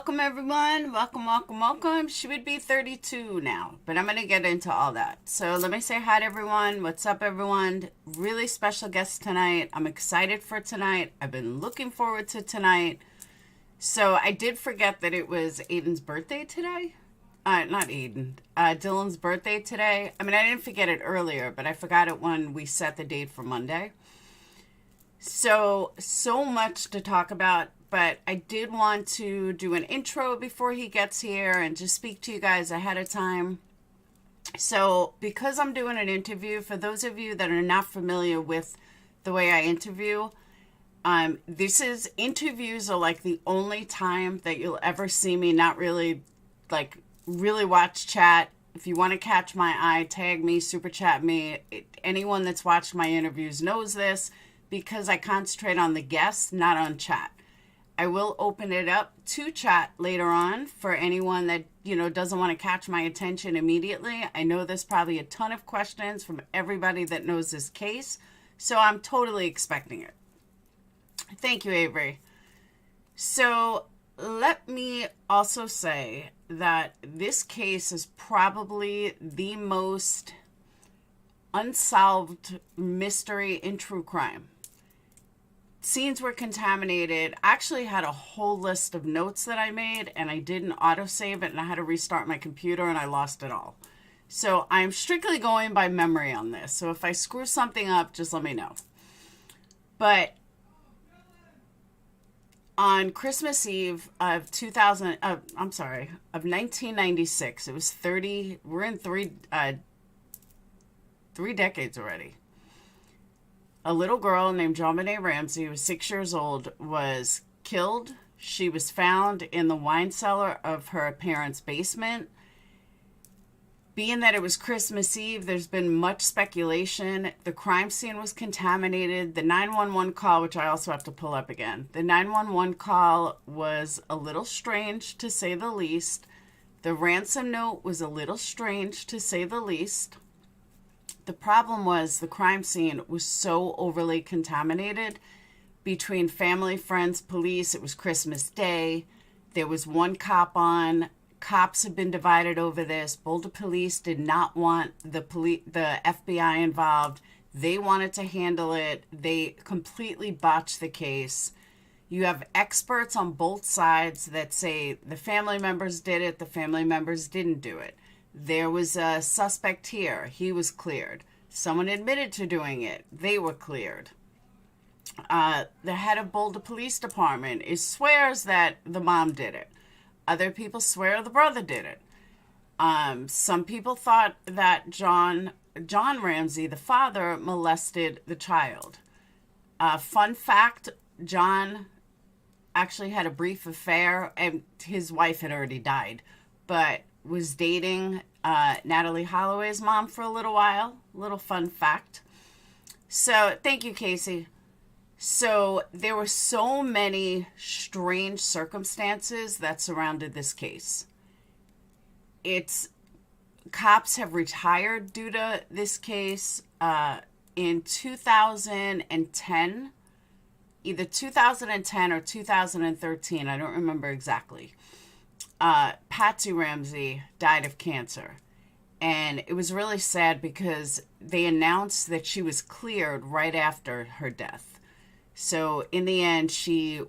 welcome everyone. Welcome. She would be 32 now, but I'm going to get into all that. So let me say hi to everyone. What's up, everyone? Really special guest tonight. I'm excited for tonight. I've been looking forward to tonight. So I did forget that it was Aiden's birthday today. Not Aiden. Dylan's birthday today. I mean, I didn't forget it earlier, but I forgot it when we set the date for Monday. So much to talk about. But I did want to do an intro before he gets here and just speak to you guys ahead of time. So because I'm doing an interview, for those of you that are not familiar with the way I interview, interviews are like the only time that you'll ever see me not really watch chat. If you want to catch my eye, tag me, super chat me. Anyone that's watched my interviews knows this because I concentrate on the guests, not on chat. I will open it up to chat later on for anyone that, doesn't want to catch my attention immediately. I know there's probably a ton of questions from everybody that knows this case, so I'm totally expecting it. Thank you, Avery. So let me also say that this case is probably the most unsolved mystery in true crime. Scenes were contaminated. I actually had a whole list of notes that I made, and I didn't autosave it, and I had to restart my computer, and I lost it all. So I'm strictly going by memory on this. So if I screw something up, just let me know. But on Christmas Eve of 1996, it was 30, we're in three decades already. A little girl named JonBenet Ramsey, who was 6 years old, was killed. She was found in the wine cellar of her parents' basement. Being that it was Christmas Eve, there's been much speculation. The crime scene was contaminated. The 911 call, which I also have to pull up again. The 911 call was a little strange, to say the least. The ransom note was a little strange, to say the least. The problem was the crime scene was so overly contaminated between family, friends, police. It was Christmas Day. There was one cop on. Cops had been divided over this. Boulder police did not want the FBI involved. They wanted to handle it. They completely botched the case. You have experts on both sides that say the family members did it, the family members didn't do it. There was a suspect here. He was cleared. Someone admitted to doing it. They were cleared. The head of Boulder Police Department swears that the mom did it. Other people swear the brother did it. Some people thought that John Ramsey, the father, molested the child. Fun fact, John actually had a brief affair, and his wife had already died, but was dating Natalie Holloway's mom for a little while. Little fun fact. So, thank you, Casey. So, there were so many strange circumstances that surrounded this case. Cops have retired due to this case. In 2010, either 2010 or 2013, I don't remember exactly. Patsy Ramsey died of cancer. And it was really sad because they announced that she was cleared right after her death. So in the end, she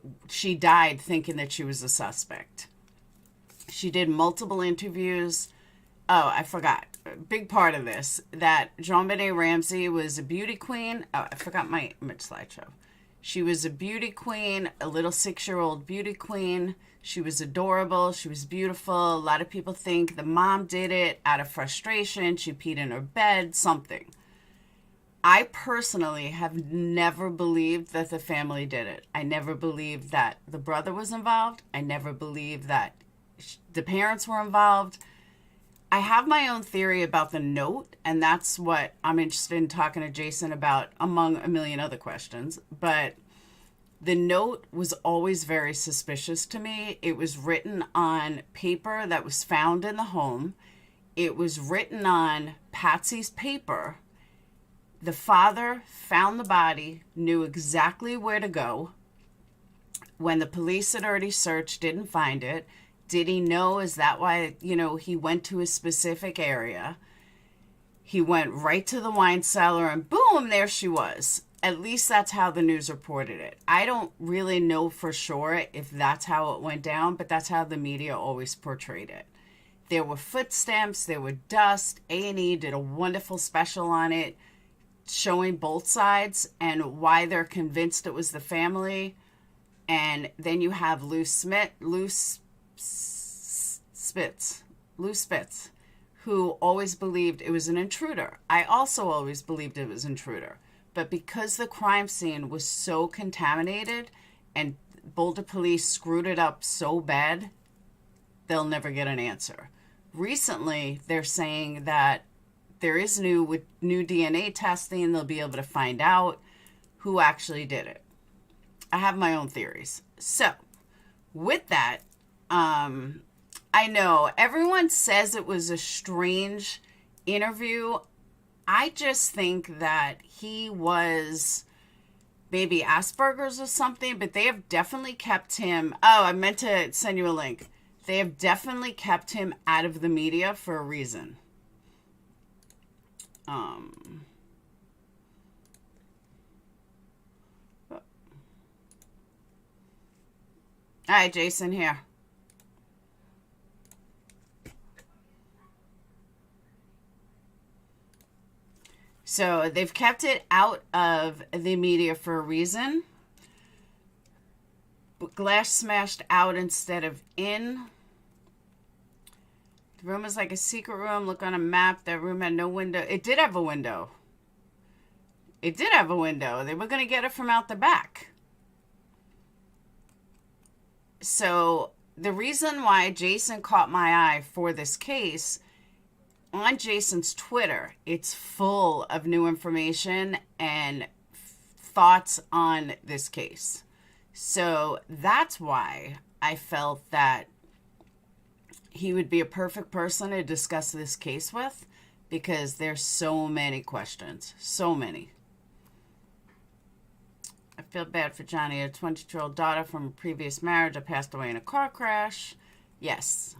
died thinking that she was a suspect. She did multiple interviews. Oh, I forgot. A big part of this, that JonBenet Ramsey was a beauty queen. Oh, I forgot my image slideshow. She was a beauty queen, a little 6-year-old beauty queen. She was adorable. She was beautiful. A lot of people think the mom did it out of frustration. She peed in her bed, something. I personally have never believed that the family did it. I never believed that the brother was involved. I never believed that the parents were involved. I have my own theory about the note, and that's what I'm interested in talking to Jason about, among a million other questions. But the note was always very suspicious to me. It was written on paper that was found in the home. It was written on Patsy's paper. The father found the body, knew exactly where to go. When the police had already searched, didn't find it. Did he know? Is that why, he went to a specific area? He went right to the wine cellar and boom, there she was. At least that's how the news reported it. I don't really know for sure if that's how it went down, but that's how the media always portrayed it. There were footsteps, there were dust. A&E did a wonderful special on it, showing both sides and why they're convinced it was the family. And then you have Lou Spitz, who always believed it was an intruder. I also always believed it was an intruder. But because the crime scene was so contaminated and Boulder police screwed it up so bad, they'll never get an answer. Recently, they're saying that there is with new DNA testing, they'll be able to find out who actually did it. I have my own theories. So, with that, I know everyone says it was a strange interview. I just think that he was maybe Asperger's or something, but they have definitely kept him. Oh, I meant to send you a link. They have definitely kept him out of the media for a reason. All right, Jason, here. So they've kept it out of the media for a reason. Glass smashed out instead of in. The room is like a secret room. Look on a map. That room had no window. It did have a window. It did have a window. They were going to get it from out the back. So the reason why Jason caught my eye for this case, on Jason's Twitter, it's full of new information and thoughts on this case. So that's why I felt that he would be a perfect person to discuss this case with, because there's so many questions. So many. I feel bad for Johnny, a 22-year-old daughter from a previous marriage that passed away in a car crash. Yes.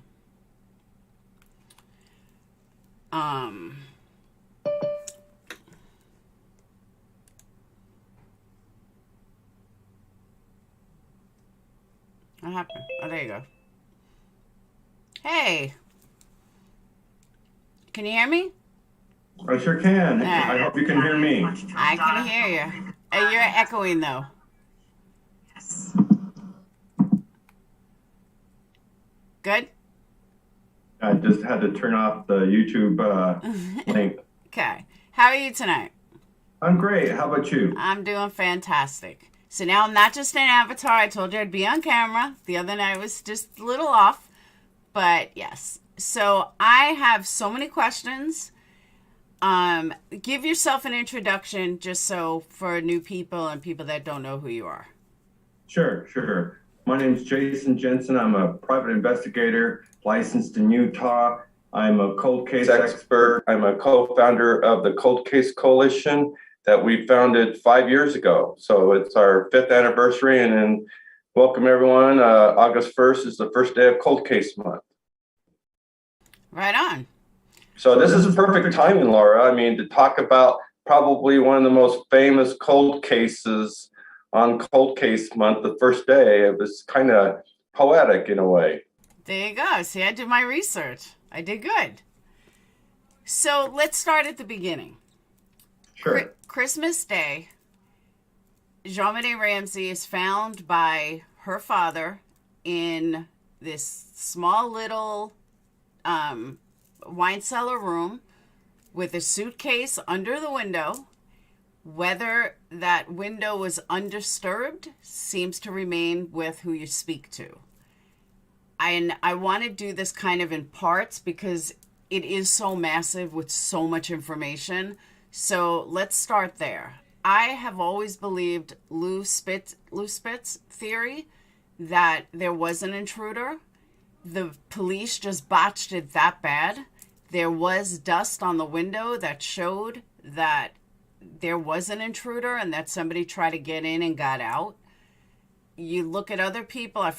What happened? Oh, there you go. Hey. Can you hear me? I sure can. I hope you can hear me. I can hear you. You're echoing, though. Yes. Good? I just had to turn off the YouTube link. Okay. How are you tonight? I'm great. How about you? I'm doing fantastic. So now I'm not just an avatar. I told you I'd be on camera. The other night was just a little off. But yes. So I have so many questions. Give yourself an introduction just so for new people and people that don't know who you are. Sure. My name is Jason Jensen. I'm a private investigator licensed in Utah. I'm a cold case expert. I'm a co-founder of the Cold Case Coalition that we founded 5 years ago. So it's our 5th anniversary, and welcome everyone. August 1st is the first day of Cold Case Month. Right on. So this is perfect timing, Laura. I mean, to talk about probably one of the most famous cold cases on Cold Case Month, the first day. It was kind of poetic in a way. There you go. See, I did my research. I did good. So let's start at the beginning. Sure. Christmas Day, JonBenet Ramsey is found by her father in this small little wine cellar room with a suitcase under the window. Whether that window was undisturbed seems to remain with who you speak to. And I want to do this kind of in parts because it is so massive with so much information. So let's start there. I have always believed Lou Spitz theory that there was an intruder. The police just botched it that bad. There was dust on the window that showed that there was an intruder and that somebody tried to get in and got out. You look at other people, I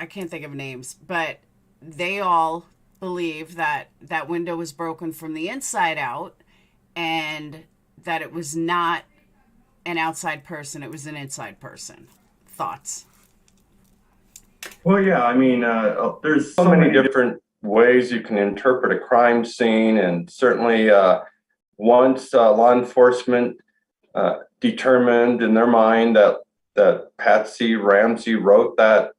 can't think of names, but they all believe that that window was broken from the inside out and that it was not an outside person, it was an inside person. Thoughts? Well, yeah, I mean, there's so many different ways you can interpret a crime scene, and certainly once law enforcement determined in their mind that Patsy Ramsey wrote that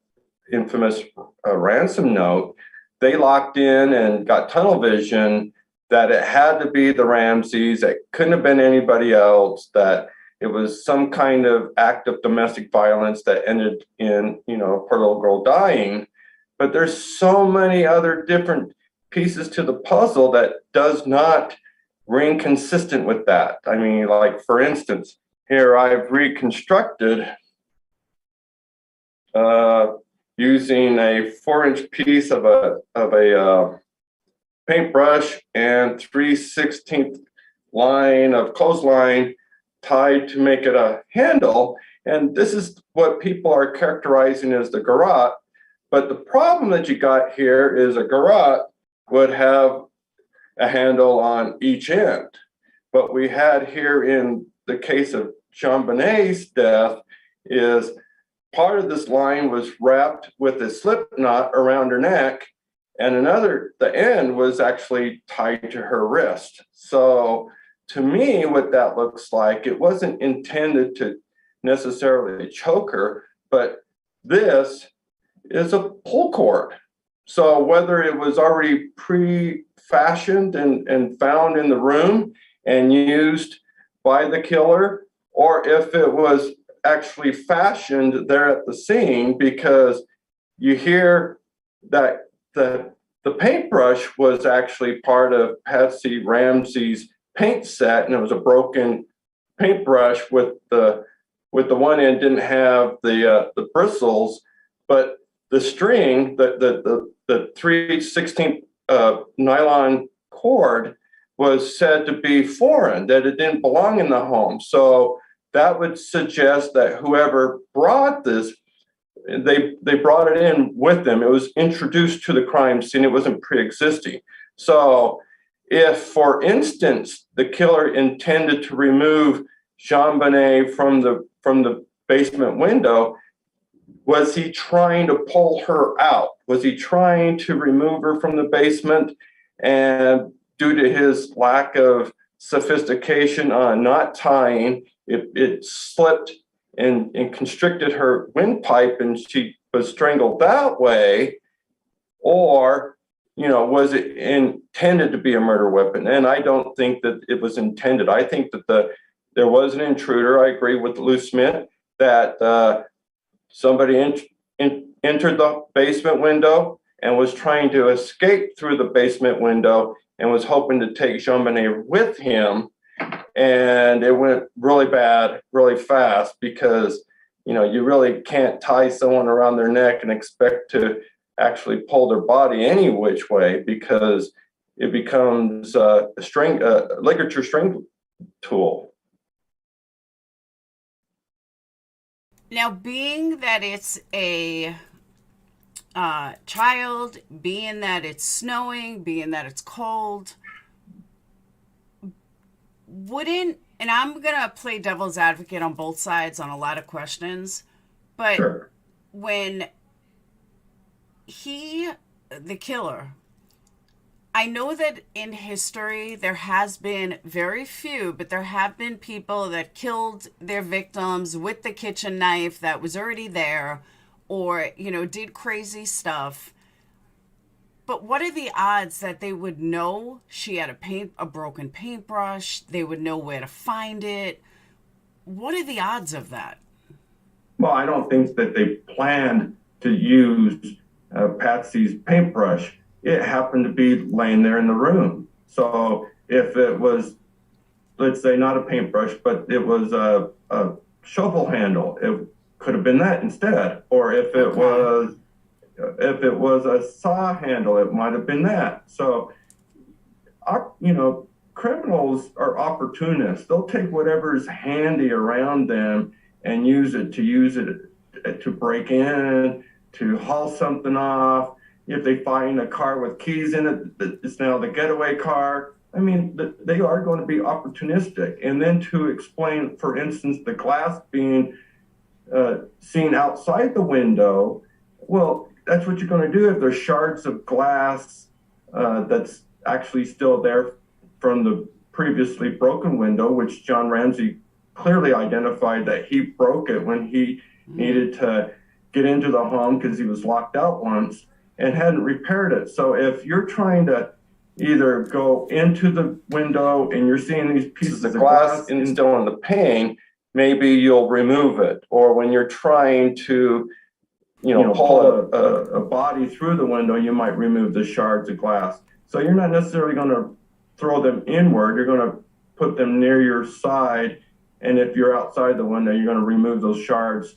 infamous ransom note, they locked in and got tunnel vision that it had to be the Ramseys. It couldn't have been anybody else. That it was some kind of act of domestic violence that ended in, a poor little girl dying. But there's so many other different pieces to the puzzle that does not ring consistent with that. I mean, like, for instance, here I've reconstructed using a 4-inch piece of a paintbrush and 3/16 line of clothesline tied to make it a handle. And this is what people are characterizing as the garrote. But the problem that you got here is a garrote would have a handle on each end. What we had here in the case of JonBenet's death is part of this line was wrapped with a slip knot around her neck, and the end was actually tied to her wrist. So to me, what that looks like, it wasn't intended to necessarily choke her, but this is a pull cord. So whether it was already pre-fashioned and found in the room and used by the killer, or if it was actually fashioned there at the scene, because you hear that the paintbrush was actually part of Patsy Ramsey's paint set, and it was a broken paintbrush with the one end didn't have the bristles, but the string, the 3/16 nylon cord was said to be foreign, that it didn't belong in the home. So that would suggest that whoever brought this, they brought it in with them. It was introduced to the crime scene. It wasn't pre-existing. So if, for instance, the killer intended to remove JonBenet from the basement window, was he trying to pull her out? Was he trying to remove her from the basement? And due to his lack of sophistication on not tying, it slipped and constricted her windpipe, and she was strangled that way. Or, was it intended to be a murder weapon? And I don't think that it was intended. I think that there was an intruder. I agree with Lou Smith that somebody entered the basement window and was trying to escape through the basement window and was hoping to take JonBenet with him. And it went really bad, really fast, because, you really can't tie someone around their neck and expect to actually pull their body any which way, because it becomes a ligature string tool. Now, being that it's a child, being that it's snowing, being that it's cold, and I'm going to play devil's advocate on both sides on a lot of questions, but Sure. When the killer, I know that in history there has been very few, but there have been people that killed their victims with the kitchen knife that was already there, or, did crazy stuff. But what are the odds that they would know she had a broken paintbrush? They would know where to find it. What are the odds of that? Well, I don't think that they planned to use Patsy's paintbrush. It happened to be laying there in the room. So if it was, let's say, not a paintbrush, but it was a shovel handle, it could have been that instead. Or if it was a saw handle, it might have been that. So, criminals are opportunists. They'll take whatever's handy around them and use it to break in, to haul something off, if they find a car with keys in it, it's now the getaway car. I mean, they are going to be opportunistic. And then to explain, for instance, the glass being seen outside the window, well, that's what you're going to do if there's shards of glass that's actually still there from the previously broken window, which John Ramsey clearly identified that he broke it when he needed to get into the home because he was locked out once and hadn't repaired it. So if you're trying to either go into the window and you're seeing these pieces of glass and still in the pane, maybe you'll remove it. Or when you're trying to, pull a body through the window, you might remove the shards of glass. So you're not necessarily going to throw them inward. You're going to put them near your side. And if you're outside the window, you're going to remove those shards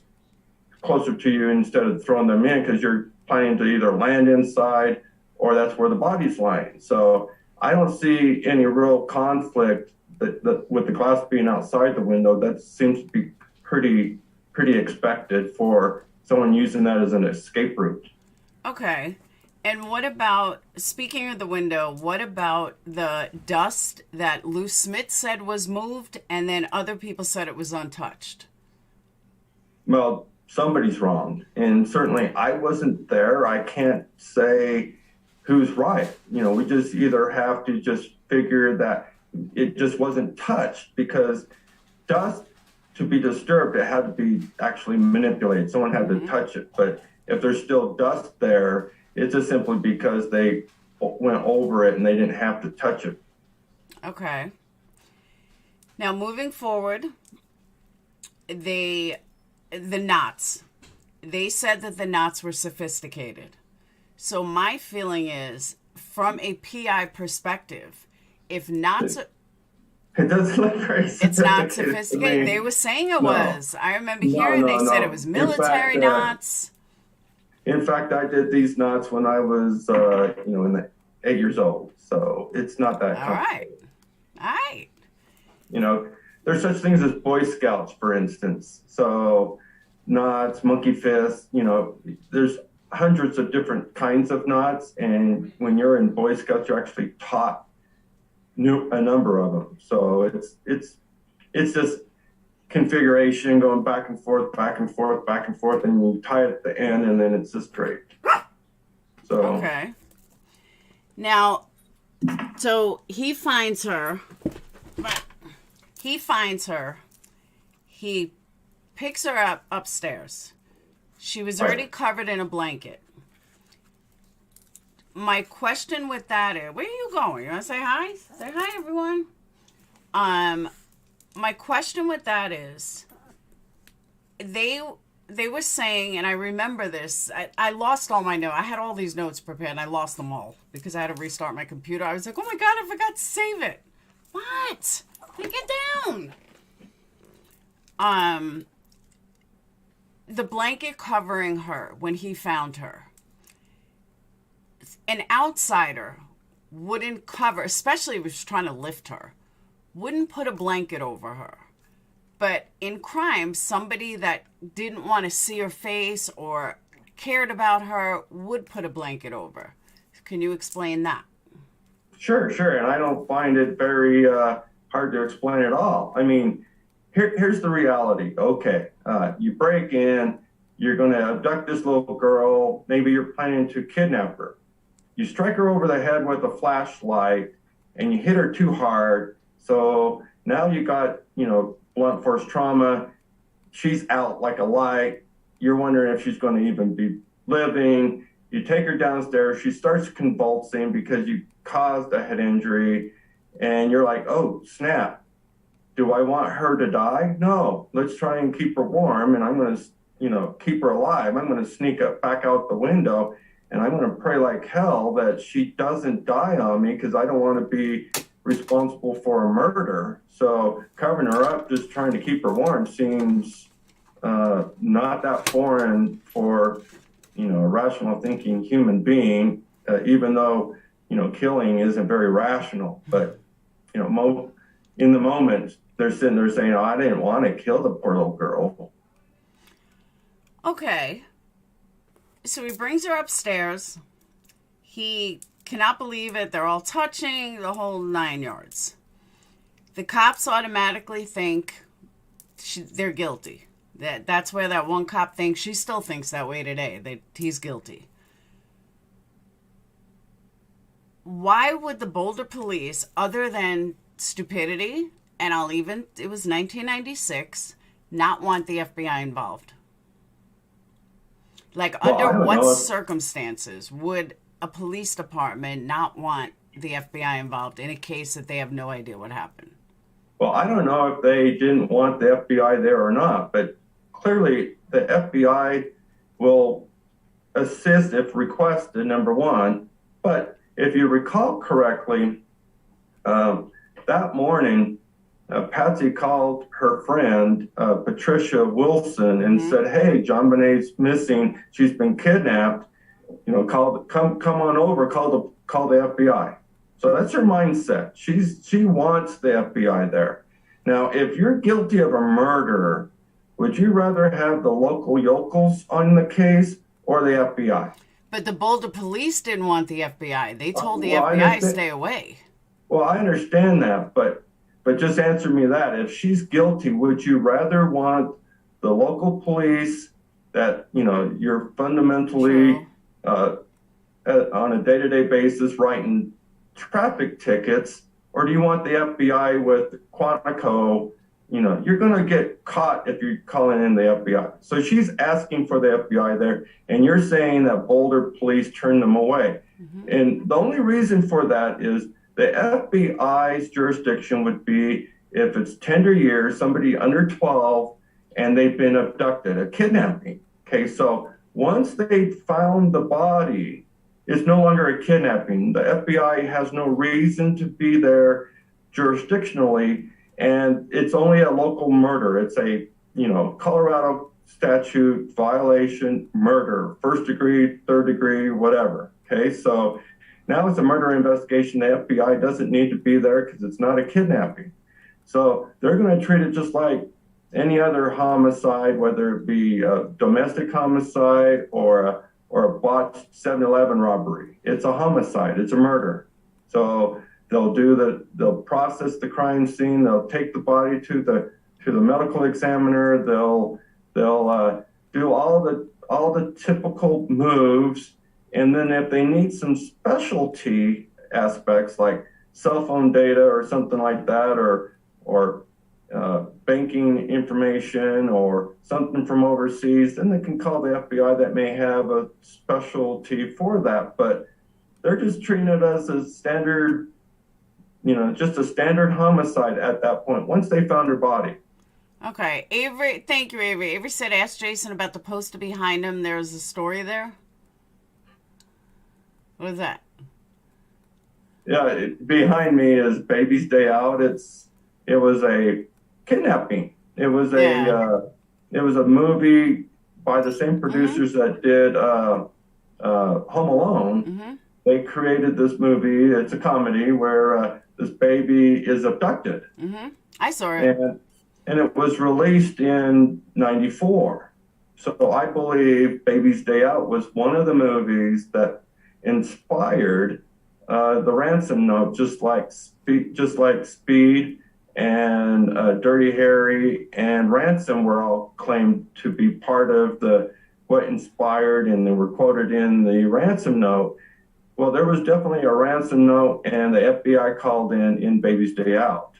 closer to you instead of throwing them in because you're planning to either land inside or that's where the body's lying. So I don't see any real conflict that with the glass being outside the window. That seems to be pretty expected for someone using that as an escape route. Okay. And what about, speaking of the window, what about the dust that Lou Smith said was moved and then other people said it was untouched? Well, somebody's wrong. And certainly I wasn't there. I can't say who's right. We just either have to just figure that it just wasn't touched because dust, to be disturbed, it had to be actually manipulated. Someone had to touch it. But if there's still dust there, it's just simply because they went over it and they didn't have to touch it. Okay. Now, moving forward, the knots. They said that the knots were sophisticated. So my feeling is, from a PI perspective, if knots... It doesn't look very sophisticated. It's not sophisticated. They were saying it was. I remember hearing they said it was military knots. In fact, I did these knots when I was, in the 8 years old. So it's not that complicated. All right. There's such things as Boy Scouts, for instance. So knots, monkey fists, there's hundreds of different kinds of knots. And when you're in Boy Scouts, you're actually taught a number of them. So it's just configuration going back and forth, and you tie it at the end, and then it's just straight. So okay. Now, so he finds her. He picks her up upstairs. She was already covered in a blanket. My question with that is, where are you going? You want to say hi? Say hi, everyone. My question with that is, they were saying, and I remember this, I lost all my notes. I had all these notes prepared, and I lost them all because I had to restart my computer. I was like, oh my God, I forgot to save it. What? Take it down. The blanket covering her when he found her. An outsider wouldn't cover, especially if he was trying to lift her, wouldn't put a blanket over her. But in crime, somebody that didn't want to see her face or cared about her would put a blanket over. Can you explain that? Sure. And I don't find it very hard to explain at all. I mean, here's the reality. Okay, you break in, you're going to abduct this little girl. Maybe you're planning to kidnap her. You strike her over the head with a flashlight and you hit her too hard. So now you got, blunt force trauma. She's out like a light. You're wondering if she's going to even be living. You take her downstairs. She starts convulsing because you caused a head injury. And you're like, oh, snap. Do I want her to die? No. Let's try and keep her warm. And I'm going to, keep her alive. I'm going to sneak up back out the window. And I'm going to pray like hell that she doesn't die on me because I don't want to be responsible for a murder. So covering her up, just trying to keep her warm seems not that foreign for, a rational thinking human being, even though, killing isn't very rational. But, in the moment, they're sitting there saying, I didn't want to kill the poor little girl. Okay. So he brings her upstairs. He cannot believe it. They're all touching, the whole 9 yards. The cops automatically think they're guilty. That's where that one cop thinks. She still thinks that way today, that he's guilty. Why would the Boulder police, other than stupidity, and it was 1996, not want the FBI involved? Like, under what circumstances would a police department not want the FBI involved in a case that they have no idea what happened? Well, I don't know if they didn't want the FBI there or not, but clearly the FBI will assist if requested, number one. But if you recall correctly, that morning, Patsy called her friend, Patricia Wilson, and said, "Hey, JonBenet's missing. She's been kidnapped. You know, come on over, call the FBI." So that's her mindset. She wants the FBI there. Now, if you're guilty of a murder, would you rather have the local yokels on the case or the FBI? But the Boulder police didn't want the FBI. They told the FBI stay away. Well, I understand that, but just answer me that. If she's guilty, would you rather want the local police that, you know, you're fundamentally on a day-to-day basis writing traffic tickets, or do you want the FBI with Quantico? You know, you're going to get caught if you're calling in the FBI. So she's asking for the FBI there, and you're saying that Boulder police turned them away. And the only reason for that is the FBI's jurisdiction would be if it's tender years, somebody under 12, and they've been abducted, a kidnapping. Okay, so once they found the body, it's no longer a kidnapping. The FBI has no reason to be there jurisdictionally, and it's only a local murder. It's a, you know, Colorado statute violation, murder, first degree, third degree, whatever. Okay, so now it's a murder investigation. The FBI doesn't need to be there because it's not a kidnapping. So they're going to treat it just like any other homicide, whether it be a domestic homicide or a botched 7-Eleven robbery. It's a homicide. It's a murder. So they'll process the crime scene. They'll take the body to the medical examiner. They'll do all the typical moves. And then if they need some specialty aspects like cell phone data or something like that, or banking information or something from overseas, then they can call the FBI that may have a specialty for that. But they're just treating it as a standard, you know, just a standard homicide at that point, once they found her body. Okay. Avery, thank you, Avery. Avery said, ask Jason about the poster behind him. There's a story there. What is that? Yeah, behind me is Baby's Day Out. It was a kidnapping. It was a movie by the same producers that did Home Alone. They created this movie. It's a comedy where this baby is abducted. I saw it. And it was released in '94. So I believe Baby's Day Out was one of the movies that inspired the Ransom Note, just like Speed and Dirty Harry and Ransom were all claimed to be part of what inspired, and they were quoted in the Ransom Note. Well, there was definitely a Ransom Note, and the FBI called in Baby's Day Out.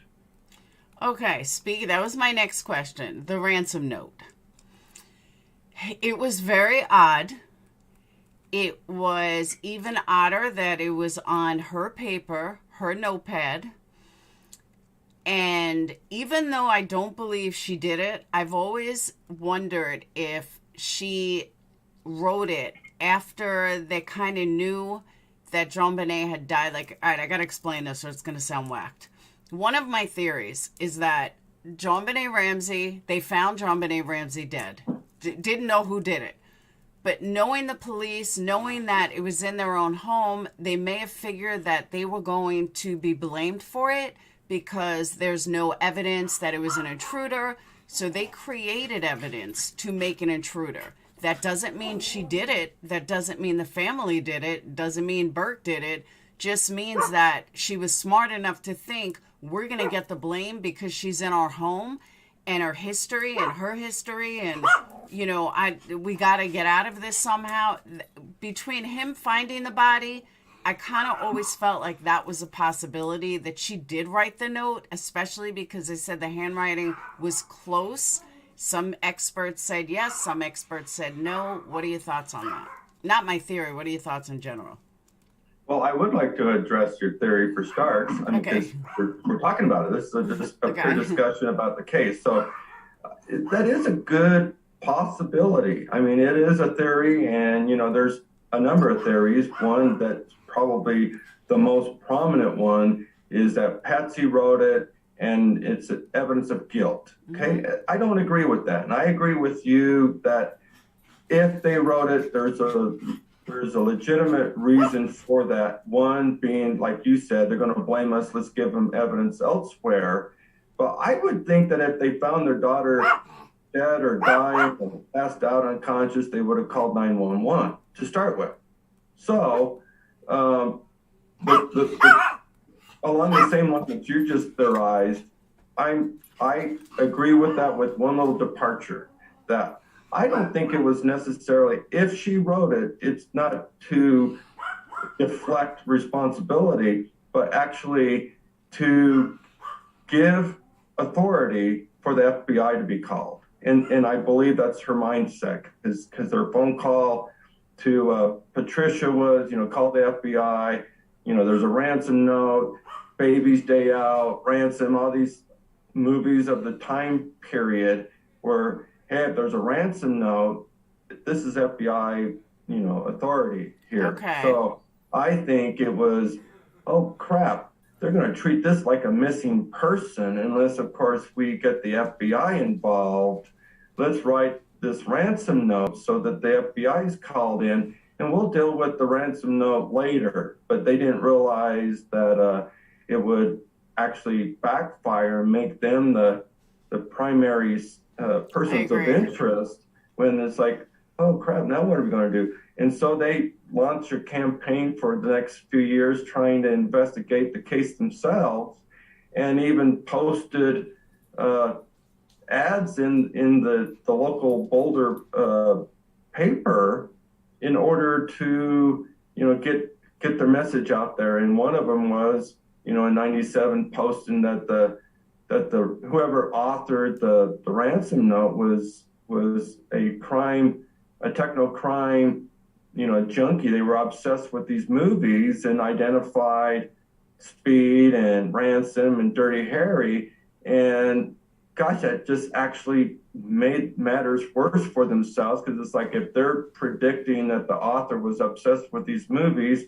Okay, that was my next question, the Ransom Note. It was very odd. It was even odder that it was on her paper, her notepad. And even though I don't believe she did it, I've always wondered if she wrote it after they kind of knew that JonBenet had died. Like, all right, I got to explain this or it's going to sound whacked. One of my theories is that JonBenet Ramsey, they found JonBenet Ramsey dead. Didn't know who did it. But knowing the police, knowing that it was in their own home, they may have figured that they were going to be blamed for it because there's no evidence that it was an intruder. So they created evidence to make an intruder. That doesn't mean she did it. That doesn't mean the family did it. Doesn't mean Burke did it. Just means that she was smart enough to think we're going to get the blame because she's in our home and her history and we got to get out of this somehow. Between him finding the body, I kind of always felt like that was a possibility that she did write the note, especially because they said the handwriting was close. Some experts said yes, some experts said no. What are your thoughts on that? Not my theory. What are your thoughts in general? Well, I would like to address your theory for starts. I mean, Okay. we're talking about it. This is just a Okay. discussion about the case. So that is a good possibility. I mean, it is a theory, and, there's a number of theories. One that's probably the most prominent one is that Patsy wrote it, and it's evidence of guilt. Okay, Mm-hmm. I don't agree with that, and I agree with you that if they wrote it, there's a legitimate reason for that. One being, like you said, they're going to blame us. Let's give them evidence elsewhere. But I would think that if they found their daughter dead or dying or passed out unconscious, they would have called 911 to start with. So, along the same line that you just theorized, I agree with that with one little departure, that I don't think it was necessarily, if she wrote it, it's not to deflect responsibility, but actually to give authority for the FBI to be called. And I believe that's her mindset, because their phone call to Patricia was, call the FBI, there's a ransom note, Baby's Day Out, Ransom, all these movies of the time period where, hey, if there's a ransom note, this is FBI, authority here. Okay. So I think it was, oh crap, they're going to treat this like a missing person unless, of course, we get the FBI involved. Let's write this ransom note so that the FBI is called in, and we'll deal with the ransom note later. But they didn't realize that it would actually backfire and make them the primary persons of interest when it's like, oh crap, now what are we going to do? And so they launched a campaign for the next few years trying to investigate the case themselves, and even posted ads in the local Boulder paper in order to get their message out there. And one of them was in '97 posting that the whoever authored the ransom note was a techno crime junkie. They were obsessed with these movies and identified Speed and Ransom and Dirty Harry. And gosh, that just actually made matters worse for themselves, because it's like, if they're predicting that the author was obsessed with these movies,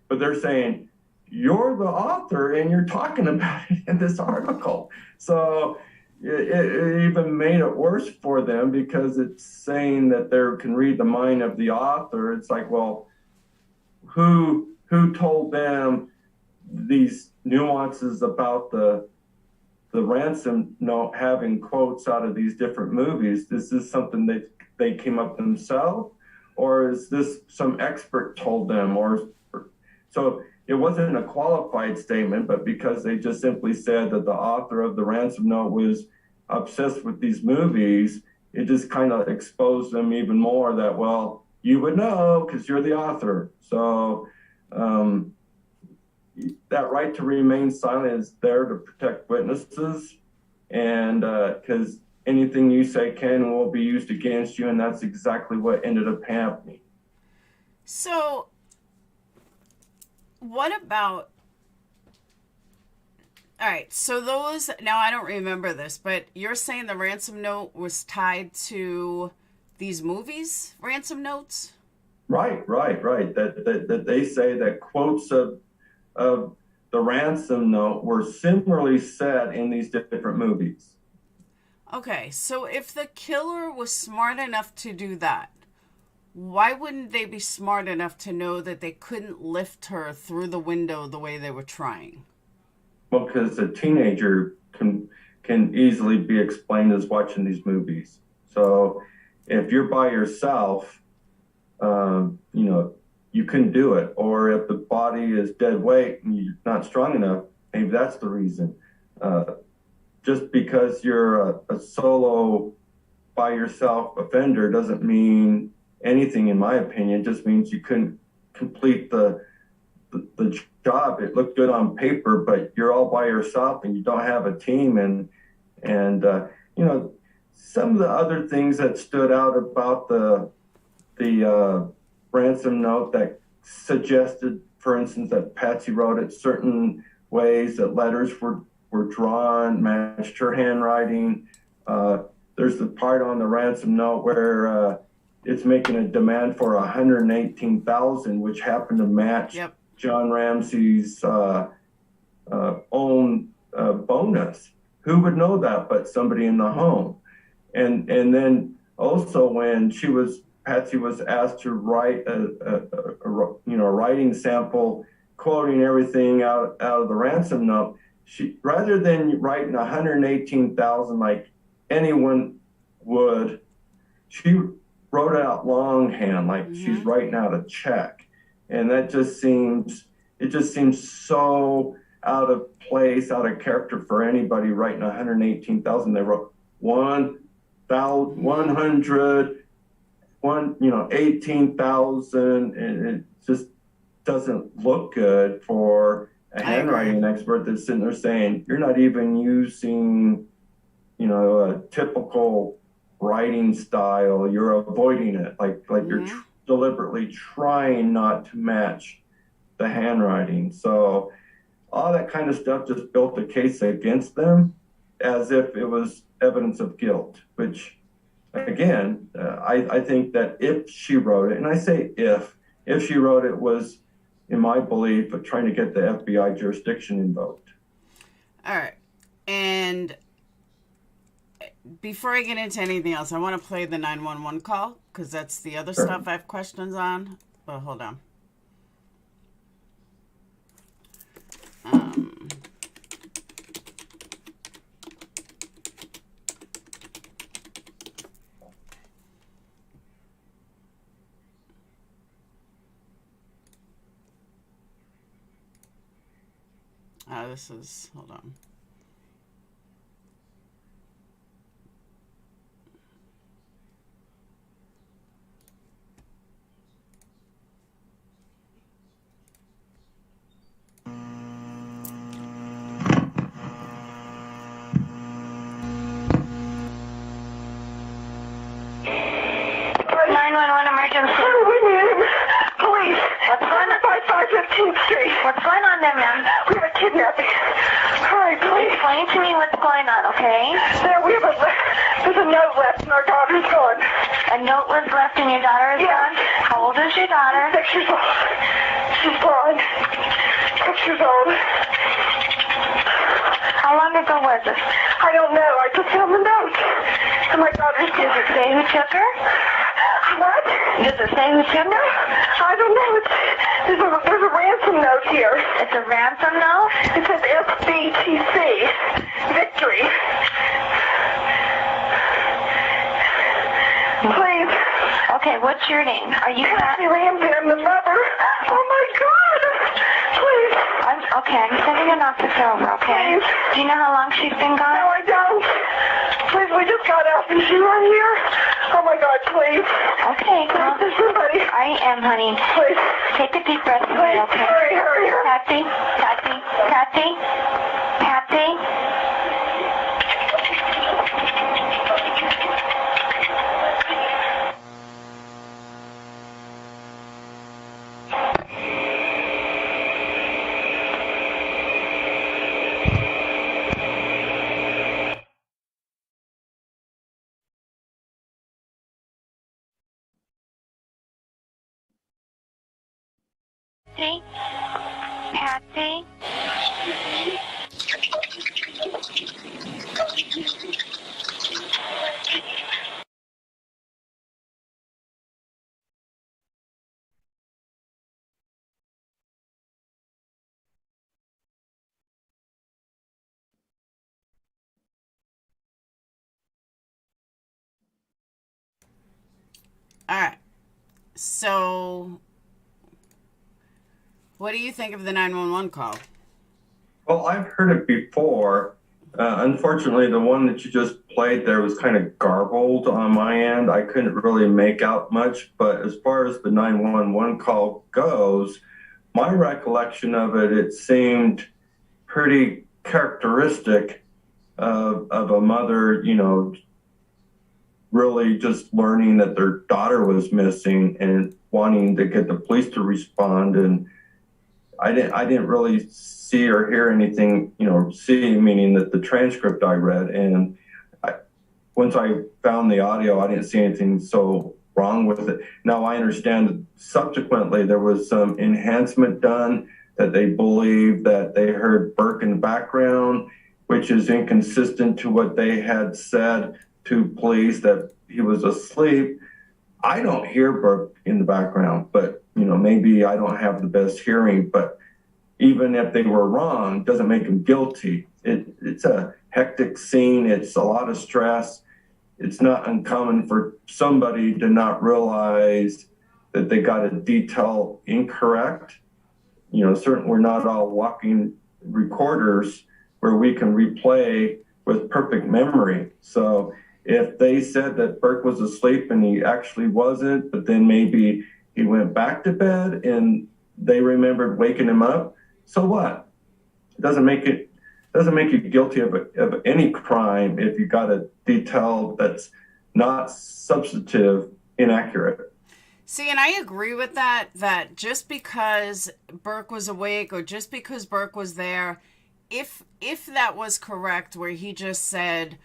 but they're saying, you're the author and you're talking about it in this article. So it even made it worse for them, because it's saying that they can read the mind of the author. It's like, well, who told them these nuances about the ransom note having quotes out of these different movies? Is this something that they came up themselves, or is this some expert told them? Or so it wasn't a qualified statement, but because they just simply said that the author of the ransom note was obsessed with these movies, it just kind of exposed them even more that, well, you would know because you're the author. So that right to remain silent is there to protect witnesses, and because anything you say can and will be used against you, and that's exactly what ended up happening. So what about, all right, so those, now I don't remember this, but you're saying the ransom note was tied to these movies, ransom notes? Right. That they say that quotes of the ransom note were similarly said in these different movies. Okay, so if the killer was smart enough to do that, why wouldn't they be smart enough to know that they couldn't lift her through the window the way they were trying? Well, because a teenager can easily be explained as watching these movies. So If you're by yourself, you know, you couldn't do it. Or if the body is dead weight and you're not strong enough, maybe that's the reason. Just because you're a solo by yourself offender doesn't mean anything, in my opinion. It just means you couldn't complete the job. It looked good on paper, but you're all by yourself and you don't have a team. And you know, some of the other things that stood out about the ransom note that suggested, for instance, that Patsy wrote it certain ways, that letters were drawn, matched her handwriting. There's the part on the ransom note where it's making a demand for $118,000, which happened to match John Ramsey's own bonus. Who would know that but somebody in the home? And then also when Patsy was asked to write a writing sample, quoting everything out of the ransom note, she, rather than writing 118,000 like anyone would, she wrote out longhand, like she's writing out a check. And that just seems so out of place, out of character for anybody writing 118,000. They wrote 18,000, and it just doesn't look good for a handwriting expert that's sitting there saying you're not even using, you know, a typical writing style. You're avoiding it, like you're deliberately trying not to match the handwriting. So all that kind of stuff just built a case against them as if it was evidence of guilt, which again, I think that if she wrote it, and I say if she wrote it, was, in my belief, of trying to get the FBI jurisdiction invoked. All right. And before I get into anything else, I want to play the 911 call because that's the other stuff I have questions on. But hold on. This is, hold on. What's going on there, ma'am? We have a kidnapping. All right, please. Explain to me what's going on, okay? There's a note left and our daughter's gone. A note was left and your daughter is gone? How old is your daughter? 6 years old. She's gone. 6 years old. How long ago was this? I don't know. I just found the note. And my daughter's gone. Does it say who took her? What? Does it say who took her? I don't know. There's a ransom note here. It's a ransom note? It says FBTC. Victory. Please. Okay, what's your name? Are you Patsy Ramsey? I'm the mother. Oh my God. Please. I'm sending an officer over, okay? Please. Do you know how long she's been gone? No, I don't. Please, we just got out. Is she right here? Oh my God, please. Okay, well, there's somebody. I am, honey. Please. Take a deep breath, Please, okay? hurry. Patsy. Patsy? All right. So, what do you think of the 911 call? Well, I've heard it before. Unfortunately, the one that you just played there was kind of garbled on my end. I couldn't really make out much, but as far as the 911 call goes, my recollection of it, it seemed pretty characteristic of a mother, really just learning that their daughter was missing and wanting to get the police to respond. And I didn't really see or hear anything, see meaning that the transcript I read. And once I found the audio, I didn't see anything so wrong with it. Now I understand that subsequently there was some enhancement done that they believe that they heard Burke in the background, which is inconsistent to what they had said to police that he was asleep. I don't hear Burke in the background, but maybe I don't have the best hearing, but even if they were wrong, doesn't make them guilty. It's a hectic scene. It's a lot of stress. It's not uncommon for somebody to not realize that they got a detail incorrect. Certainly we're not all walking recorders where we can replay with perfect memory. So if they said that Burke was asleep and he actually wasn't, but then maybe he went back to bed and they remembered waking him up, so what? It doesn't make you guilty of any crime if you got a detail that's not substantive, inaccurate. See, and I agree with that just because Burke was awake or just because Burke was there, if that was correct, where he just said,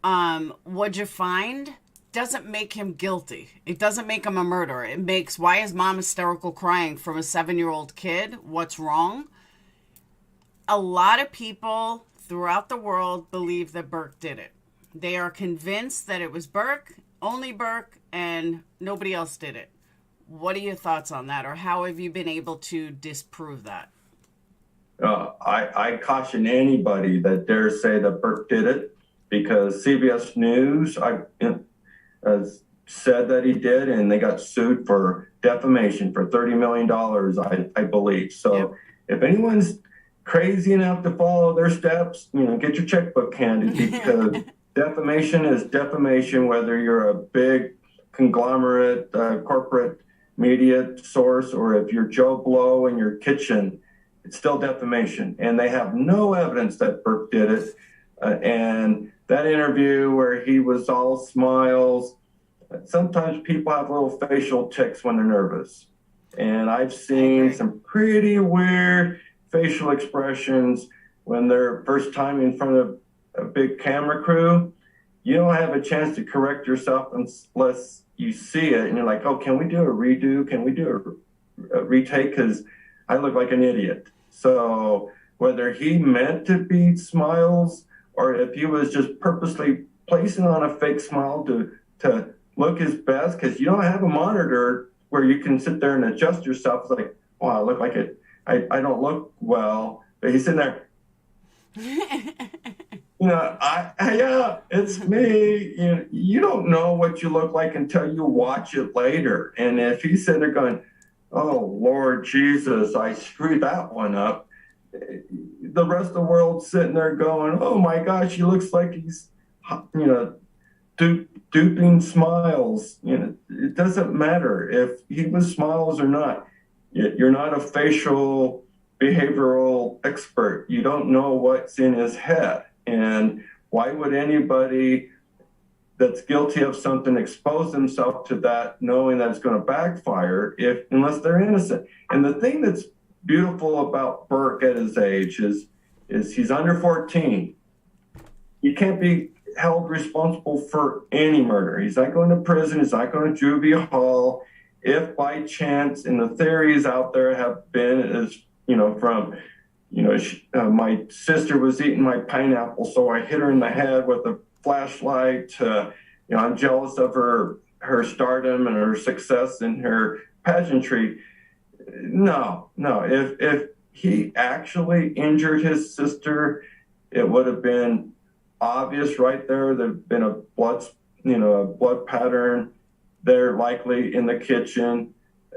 what'd you find? Doesn't make him guilty. It doesn't make him a murderer. It makes, why is mom hysterical crying from a 7-year-old kid? What's wrong? A lot of people throughout the world believe that Burke did it. They are convinced that it was Burke, only Burke, and nobody else did it. What are your thoughts on that, or how have you been able to disprove that? I caution anybody that dares say that Burke did it, because CBS News said that he did, and they got sued for defamation for $30 million, I believe. So yep. If anyone's crazy enough to follow their steps, get your checkbook handy, because defamation is defamation, whether you're a big conglomerate corporate media source or if you're Joe Blow in your kitchen, it's still defamation. And they have no evidence that Burke did it. And that interview where he was all smiles, sometimes people have little facial tics when they're nervous. And I've seen some pretty weird facial expressions when they're first time in front of a big camera crew. You don't have a chance to correct yourself unless you see it and you're like, oh, can we do a redo? Can we do a retake? Because I look like an idiot. So whether he meant to be smiles or if he was just purposely placing on a fake smile to look his best, because you don't have a monitor where you can sit there and adjust yourself. It's like, oh, I look like it. I don't look well, but he's sitting there. Yeah, it's me. You don't know what you look like until you watch it later. And if he's sitting there going, oh, Lord Jesus, I screwed that one up, the rest of the world's sitting there going, oh my gosh, he looks like he's, duping smiles. It doesn't matter if he was smiles or not. You're not a facial behavioral expert. You don't know what's in his head. And why would anybody that's guilty of something expose themselves to that knowing that it's going to backfire unless they're innocent? And the thing that's beautiful about Burke at his age is he's under 14. He can't be held responsible for any murder. He's not going to prison. He's not going to juvie hall. If by chance, and the theories out there have been my sister was eating my pineapple, so I hit her in the head with a flashlight. I'm jealous of her stardom and her success in her pageantry. No. If he actually injured his sister, it would have been obvious right there. There'd been a blood pattern. they're likely in the kitchen.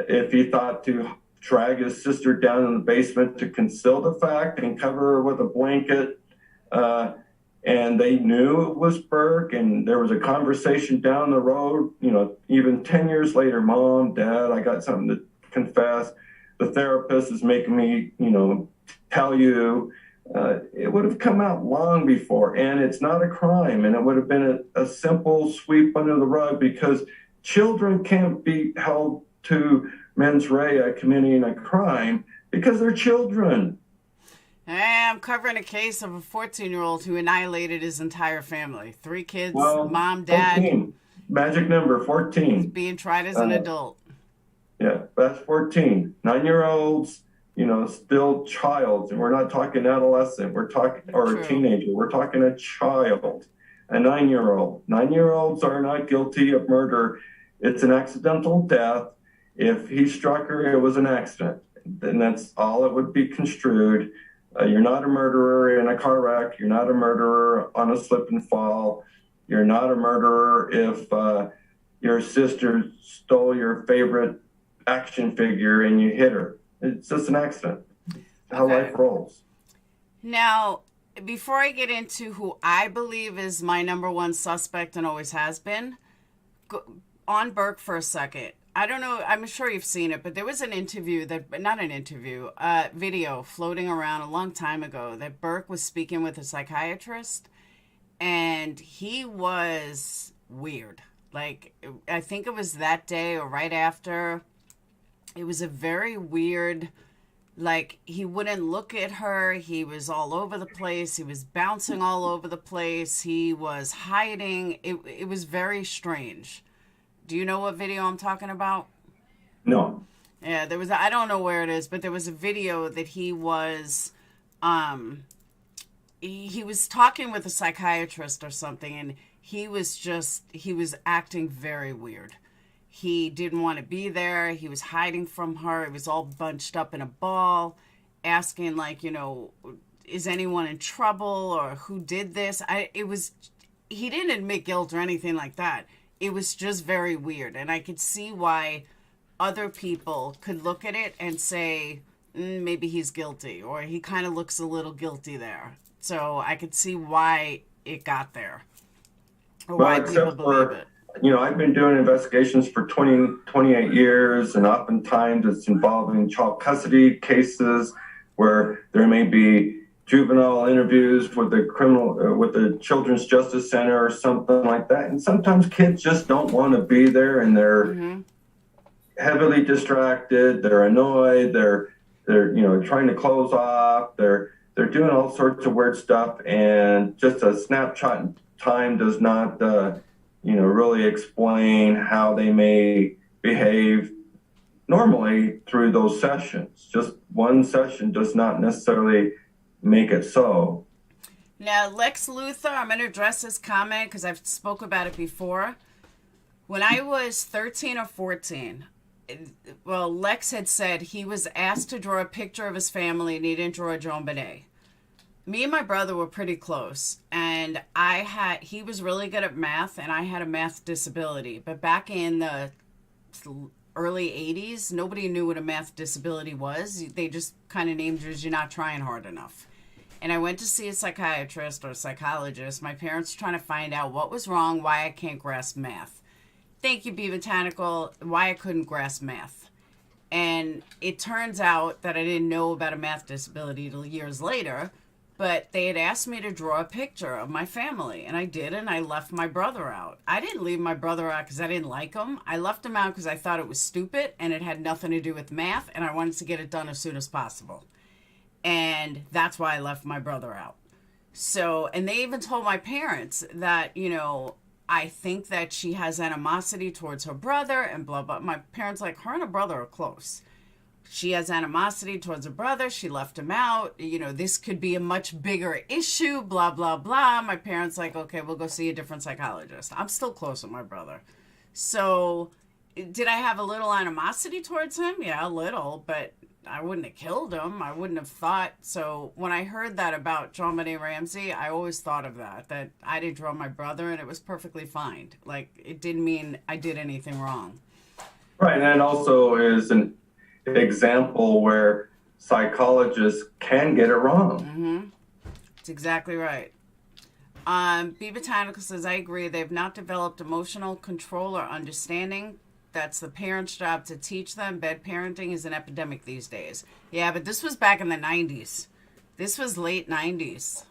If he thought to drag his sister down in the basement to conceal the fact and cover her with a blanket, and they knew it was Burke, and there was a conversation down the road, even 10 years later, Mom, Dad, I got something to confess. The therapist is making me, tell you. It would have come out long before, and it's not a crime, and it would have been a simple sweep under the rug, because children can't be held to mens rea committing a crime because they're children. I'm covering a case of a 14-year-old who annihilated his entire family. 3 kids, mom, dad. 14. Magic number, 14. He's being tried as an adult. Yeah, that's 14. 9-year-olds, still child. And we're not talking adolescent. We're talking, or a teenager. We're talking a child, a 9-year-old. 9-year-olds are not guilty of murder. It's an accidental death. If he struck her, it was an accident. Then that's all it would be construed. You're not a murderer in a car wreck. You're not a murderer on a slip and fall. You're not a murderer if your sister stole your favorite action figure and you hit her. It's just an accident. How life rolls. Now, before I get into who I believe is my number one suspect and always has been, on Burke for a second. I don't know, I'm sure you've seen it, but there was an interview video floating around a long time ago that Burke was speaking with a psychiatrist, and he was weird. Like, I think it was that day or right after. It was a very weird, like, he wouldn't look at her. He was all over the place. He was bouncing all over the place. He was hiding. It was very strange. Do you know what video I'm talking about? No. Yeah, I don't know where it is, but there was a video that he was he was talking with a psychiatrist or something, and he was acting very weird. He didn't want to be there. He was hiding from her. He was all bunched up in a ball, asking, like, is anyone in trouble, or who did this? He didn't admit guilt or anything like that. It was just very weird. And I could see why other people could look at it and say, maybe he's guilty, or he kind of looks a little guilty there. So I could see why it got there, or why people believe it. I've been doing investigations for 28 years, and oftentimes it's involving child custody cases where there may be juvenile interviews with the Children's Justice Center or something like that. And sometimes kids just don't want to be there, and they're heavily distracted. They're annoyed. They're trying to close off. They're doing all sorts of weird stuff, and just a snapshot in time does not really explain how they may behave normally through those sessions. Just one session does not necessarily make it so. Now, Lex Luthor, I'm going to address this comment because I've spoke about it before. When I was 13 or 14, Lex had said he was asked to draw a picture of his family, and he didn't draw a JonBenet. Me and my brother were pretty close, and he was really good at math, and I had a math disability. But back in the early 80s, nobody knew what a math disability was. They just kind of named you as you're not trying hard enough. And I went to see a psychiatrist or a psychologist. My parents were trying to find out what was wrong, why I can't grasp math. Thank you, B Botanical, why I couldn't grasp math. And it turns out that I didn't know about a math disability till years later, but they had asked me to draw a picture of my family, and I did, and I left my brother out. I didn't leave my brother out because I didn't like him. I left him out because I thought it was stupid, and it had nothing to do with math, and I wanted to get it done as soon as possible. And that's why I left my brother out. So, and they even told my parents that, I think that she has animosity towards her brother and blah, blah. My parents like, her and her brother are close. She has animosity towards her brother. She left him out. This could be a much bigger issue, blah, blah, blah. My parents like, okay, we'll go see a different psychologist. I'm still close with my brother. So did I have a little animosity towards him? Yeah, a little. But I wouldn't have killed him. I wouldn't have thought. So when I heard that about JonBenet Ramsey, I always thought of that I didn't draw my brother and it was perfectly fine. Like, it didn't mean I did anything wrong. Right, and it also is an example where psychologists can get it wrong. Mm-hmm. That's exactly right. B Botanical says, I agree. They've not developed emotional control or understanding. That's the parents' job to teach them. Bad parenting is an epidemic these days. Yeah, but this was back in the 90s. This was late 90s.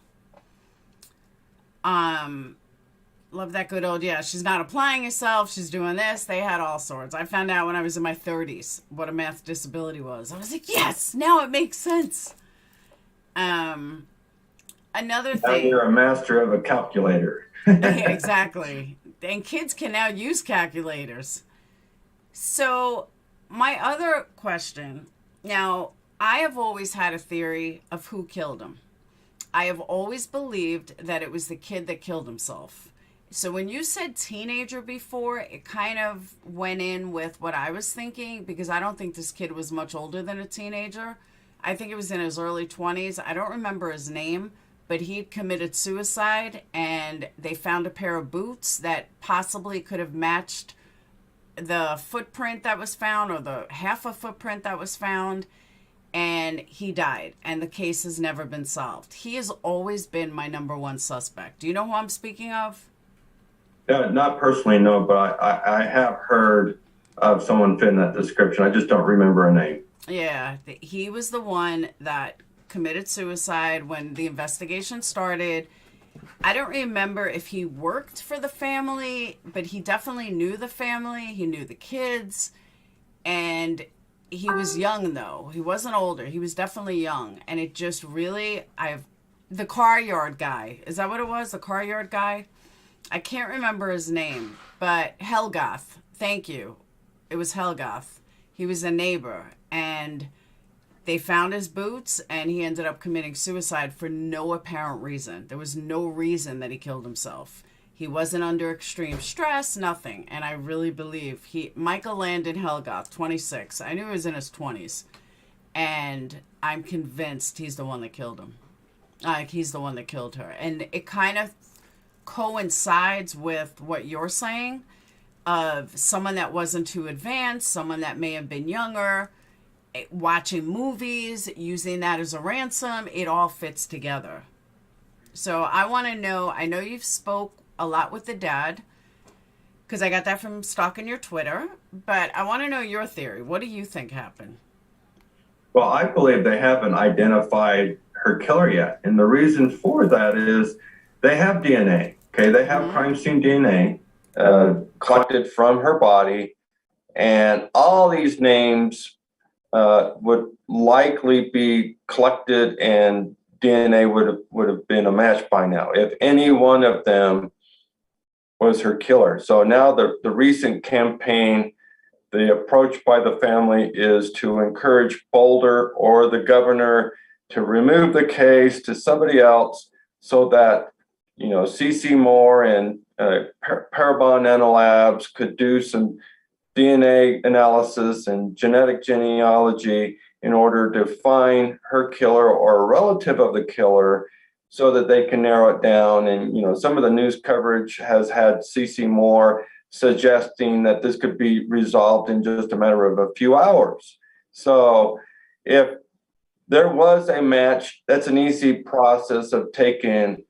Love that good old, yeah, she's not applying herself. She's doing this. They had all sorts. I found out when I was in my 30s what a math disability was. I was like, yes, now it makes sense. Another Now thing. you're a master of a calculator. Yeah, exactly. And kids can now use calculators. So, my other question, now, I have always had a theory of who killed him. I have always believed that it was the kid that killed himself. So when you said teenager before, it kind of went in with what I was thinking, because I don't think this kid was much older than a teenager. I think it was in his early 20s. I don't remember his name, but he'd committed suicide, and they found a pair of boots that possibly could have matched the footprint that was found, or the half a footprint that was found, and he died, and the case has never been solved. He has always been my number one suspect. Do you know who I'm speaking of? Yeah, not personally, no, but I have heard of someone fitting that description. I just don't remember a name. Yeah, he was the one that committed suicide when the investigation started. I don't remember if he worked for the family, but he definitely knew the family. He knew the kids, and he was young, though. He wasn't older. He was definitely young, and it just really, the car yard guy. Is that what it was? The car yard guy? I can't remember his name, but Helgoth. Thank you. It was Helgoth. He was a neighbor, and they found his boots, and he ended up committing suicide for no apparent reason. There was no reason that he killed himself. He wasn't under extreme stress, nothing. And I really believe Michael Landon Helgoth, 26. I knew he was in his 20s. And I'm convinced he's the one that killed him. He's the one that killed her. And it kind of coincides with what you're saying, of someone that wasn't too advanced, someone that may have been younger, watching movies, using that as a ransom. It all fits together. So I want to know, I know you've spoke a lot with the dad, because I got that from stalking your Twitter, but I want to know your theory. What do you think happened? Well, I believe they haven't identified her killer yet. And the reason for that is they have DNA. Okay, they have crime scene DNA collected from her body, and all these names would likely be collected, and DNA would have been a match by now if any one of them was her killer. So now the recent campaign, the approach by the family is to encourage Boulder or the governor to remove the case to somebody else, so that CC Moore and Parabon Nanolabs could do some DNA analysis and genetic genealogy in order to find her killer or a relative of the killer, so that they can narrow it down. And some of the news coverage has had CC Moore suggesting that this could be resolved in just a matter of a few hours. So if there was a match, that's an easy process of taking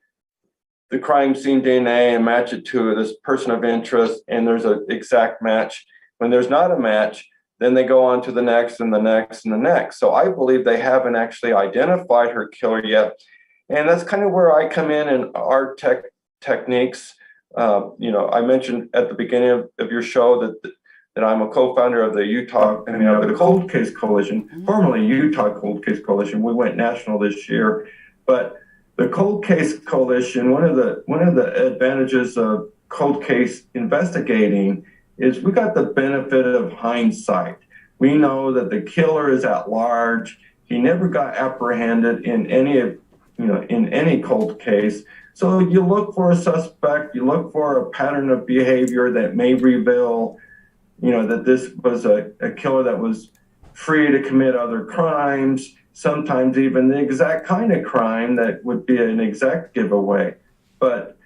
the crime scene DNA and match it to this person of interest, and there's an exact match. When there's not a match, then they go on to the next and the next and the next. So I believe they haven't actually identified her killer yet. And that's kind of where I come in our techniques. I mentioned at the beginning of your show that I'm a co-founder of the Cold Case Coalition, formerly Utah Cold Case Coalition. We went national this year, but the Cold Case Coalition, one of the advantages of cold case investigating is we got the benefit of hindsight. We know that the killer is at large. He never got apprehended in any cold case. So you look for a suspect, you look for a pattern of behavior that may reveal, that this was a killer that was free to commit other crimes, sometimes even the exact kind of crime that would be an exact giveaway. But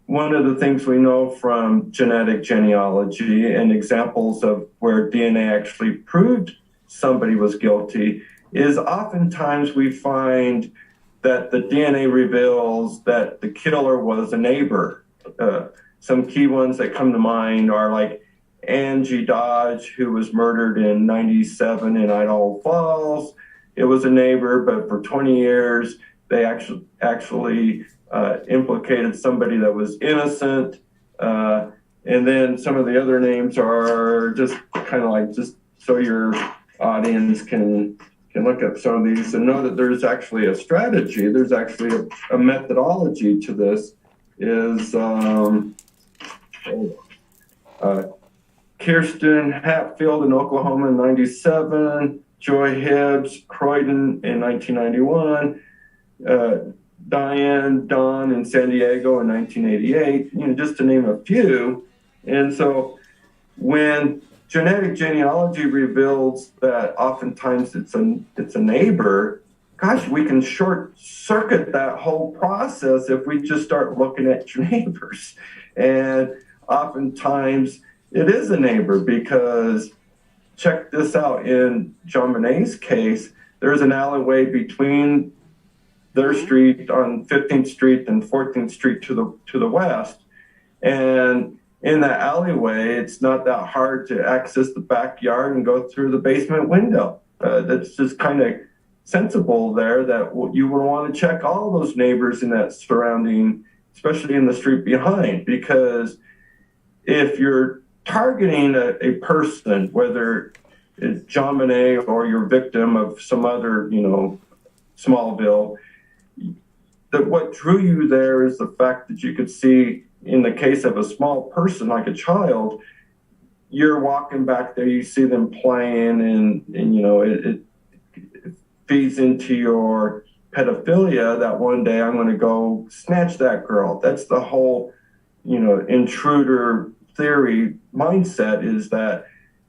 one of the things we know from genetic genealogy and examples of where DNA actually proved somebody was guilty is oftentimes we find that the DNA reveals that the killer was a neighbor. Some key ones that come to mind are like Angie Dodge, who was murdered in '97 in Idaho Falls. It was a neighbor, but for 20 years, they actually implicated somebody that was innocent. And then some of the other names are just kind of like, just so your audience can look at some of these and know that there's actually a strategy. There's actually a methodology to this. Is Kirsten Hatfield in Oklahoma in '97, Joy Hibbs, Croydon in 1991, Diane Dawn in San Diego in 1988, just to name a few. And so when genetic genealogy reveals that oftentimes it's a neighbor, gosh, we can short circuit that whole process if we just start looking at your neighbors. And oftentimes it is a neighbor, because check this out, in JonBenet's case, there's an alleyway between their street on 15th Street and 14th Street to the west. And in that alleyway, it's not that hard to access the backyard and go through the basement window. That's just kind of sensible there, that you would want to check all those neighbors in that surrounding, especially in the street behind, because if you're targeting a person, whether it's JonBenet or your victim of some other, Smallville, that what drew you there is the fact that you could see, in the case of a small person like a child, you're walking back there, you see them playing, and it feeds into your pedophilia that one day I'm going to go snatch that girl. That's the whole, intruder theory mindset, is that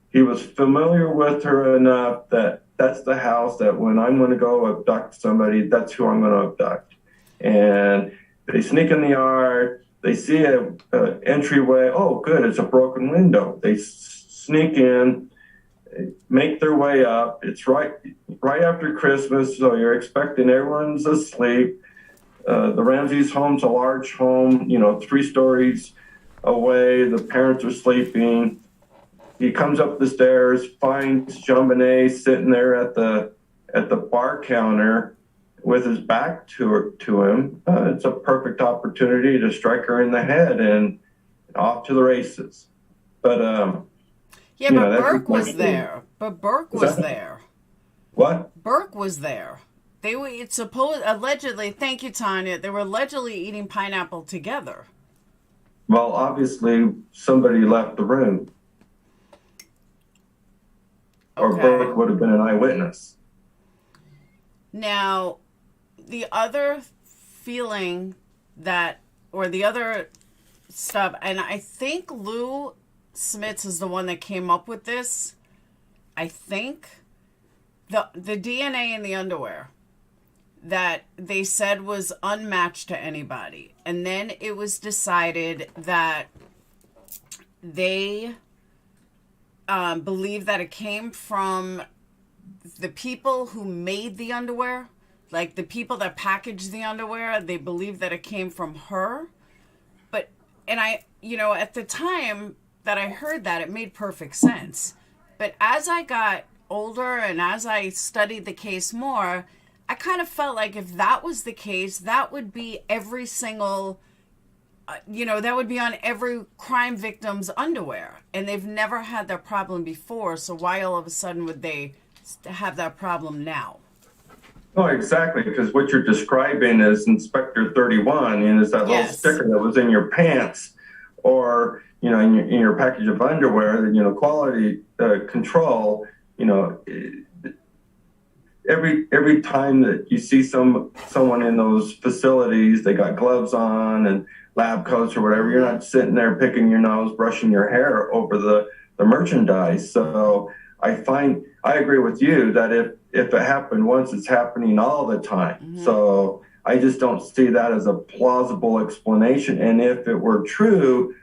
he was familiar with her enough that that's the house that when I'm going to go abduct somebody, that's who I'm going to abduct. And they sneak in the yard, they see a entryway. Oh, good, it's a broken window. They sneak in, make their way up. It's right after Christmas, so you're expecting everyone's asleep. The Ramsey's home's a large home, 3 stories away. The parents are sleeping. He comes up the stairs, finds JonBenet sitting there at the bar counter with his back to him. It's a perfect opportunity to strike her in the head and off to the races. But but Burke was there. But Burke was there. What? Burke was there. Allegedly, thank you, Tanya, they were allegedly eating pineapple together. Well, obviously, somebody left the room. Or Burke would have been an eyewitness. Now, the other feeling the other stuff, and I think Lou Smits is the one that came up with this. I think the DNA in the underwear that they said was unmatched to anybody. And then it was decided that they believe that it came from the people who made the underwear, like the people that packaged the underwear. They believe that it came from her. And I, at the time that I heard that, it made perfect sense. But as I got older and as I studied the case more, I kind of felt like if that was the case, that would be every single, that would be on every crime victim's underwear. And they've never had that problem before. So why all of a sudden would they have that problem now? Oh, exactly, because what you're describing is Inspector 31, and is that little sticker that was in your pants, or in your package of underwear. Quality control. Every time that you see someone in those facilities, they got gloves on and lab coats or whatever. You're not sitting there picking your nose, brushing your hair over the merchandise. So I agree with you that if it happened once, it's happening all the time. Mm-hmm. So I just don't see that as a plausible explanation. And if it were true,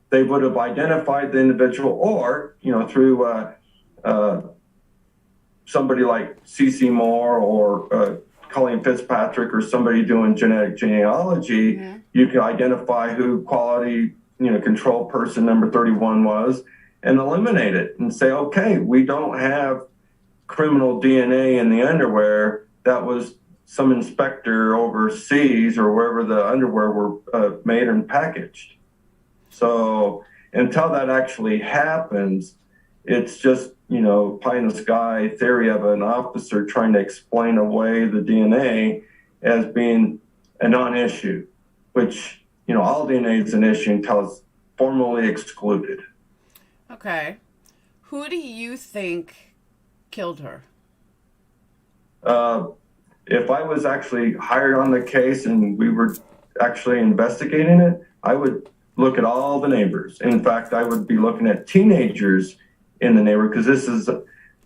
they would have identified the individual, or, through somebody like C.C. Moore or Colleen Fitzpatrick or somebody doing genetic genealogy, Mm-hmm. you can identify who quality, control person number 31 was and eliminate it and say, okay, we don't have criminal DNA in the underwear. That was some inspector overseas or wherever the underwear were made and packaged. So until that actually happens, it's just, pie in the sky theory of an officer trying to explain away the DNA as being a non-issue, which, all DNA is an issue until it's formally excluded. Okay. Who do you think killed her? If I was actually hired on the case and we were actually investigating it, I would look at all the neighbors. In fact, I would be looking at teenagers in the neighborhood, because this is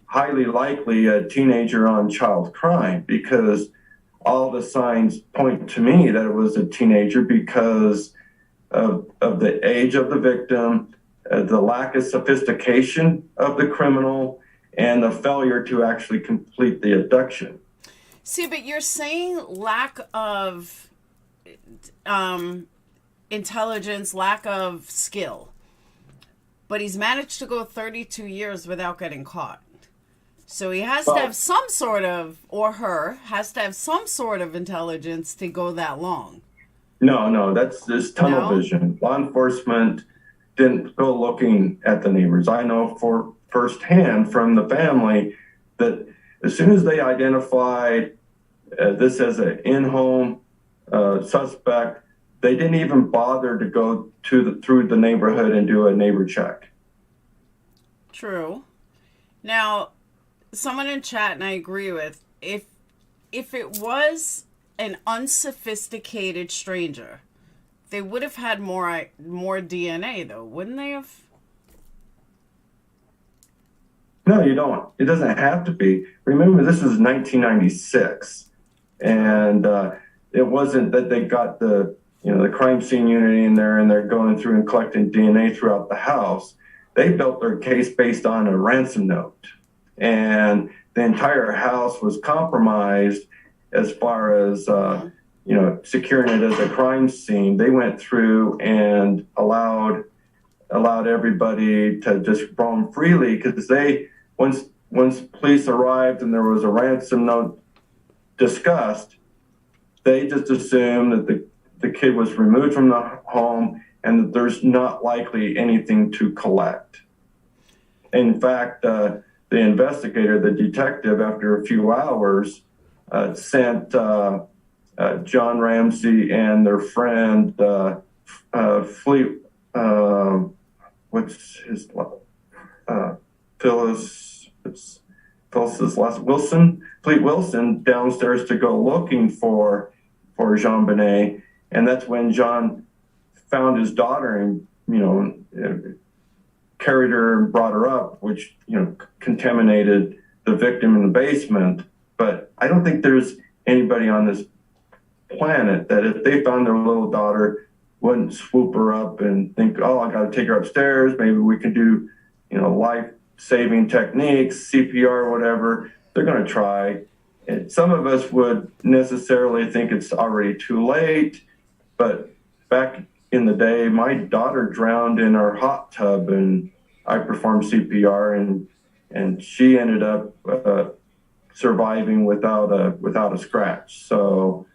highly likely a teenager on child crime, because all the signs point to me that it was a teenager because of the age of the victim, the lack of sophistication of the criminal, and the failure to actually complete the abduction. See, but you're saying lack of intelligence, lack of skill. But he's managed to go 32 years without getting caught. So he has to have some sort of, or her, has to have some sort of intelligence to go that long. No, that's this tunnel vision. Law enforcement didn't go looking at the neighbors. I know for firsthand from the family that as soon as they identified this as an in-home suspect, they didn't even bother to go through the neighborhood and do a neighbor check. True. Now, someone in chat, and I agree with, if it was an unsophisticated stranger, they would have had more DNA, though, wouldn't they have? No, you don't. It doesn't have to be. Remember, this is 1996, and it wasn't that they got the crime scene unit in there and they're going through and collecting DNA throughout the house. They built their case based on a ransom note, and the entire house was compromised as far as securing it as a crime scene. They went through and allowed everybody to just roam freely, because once police arrived and there was a ransom note discussed, they just assumed that the kid was removed from the home and that there's not likely anything to collect. In fact, the investigator, the detective, after a few hours, sent John Ramsey and their friend Fleet, what's his Phyllis's last Fleet Wilson, downstairs to go looking for JonBenet, and that's when John found his daughter and carried her and brought her up, which contaminated the victim in the basement. But I don't think there's anybody on this planet that if they found their little daughter wouldn't swoop her up and think, oh, I got to take her upstairs. Maybe we can do life-saving techniques, CPR, whatever. They're going to try. And some of us would necessarily think it's already too late, but back in the day, my daughter drowned in our hot tub, and I performed CPR, and she ended up surviving without a scratch. So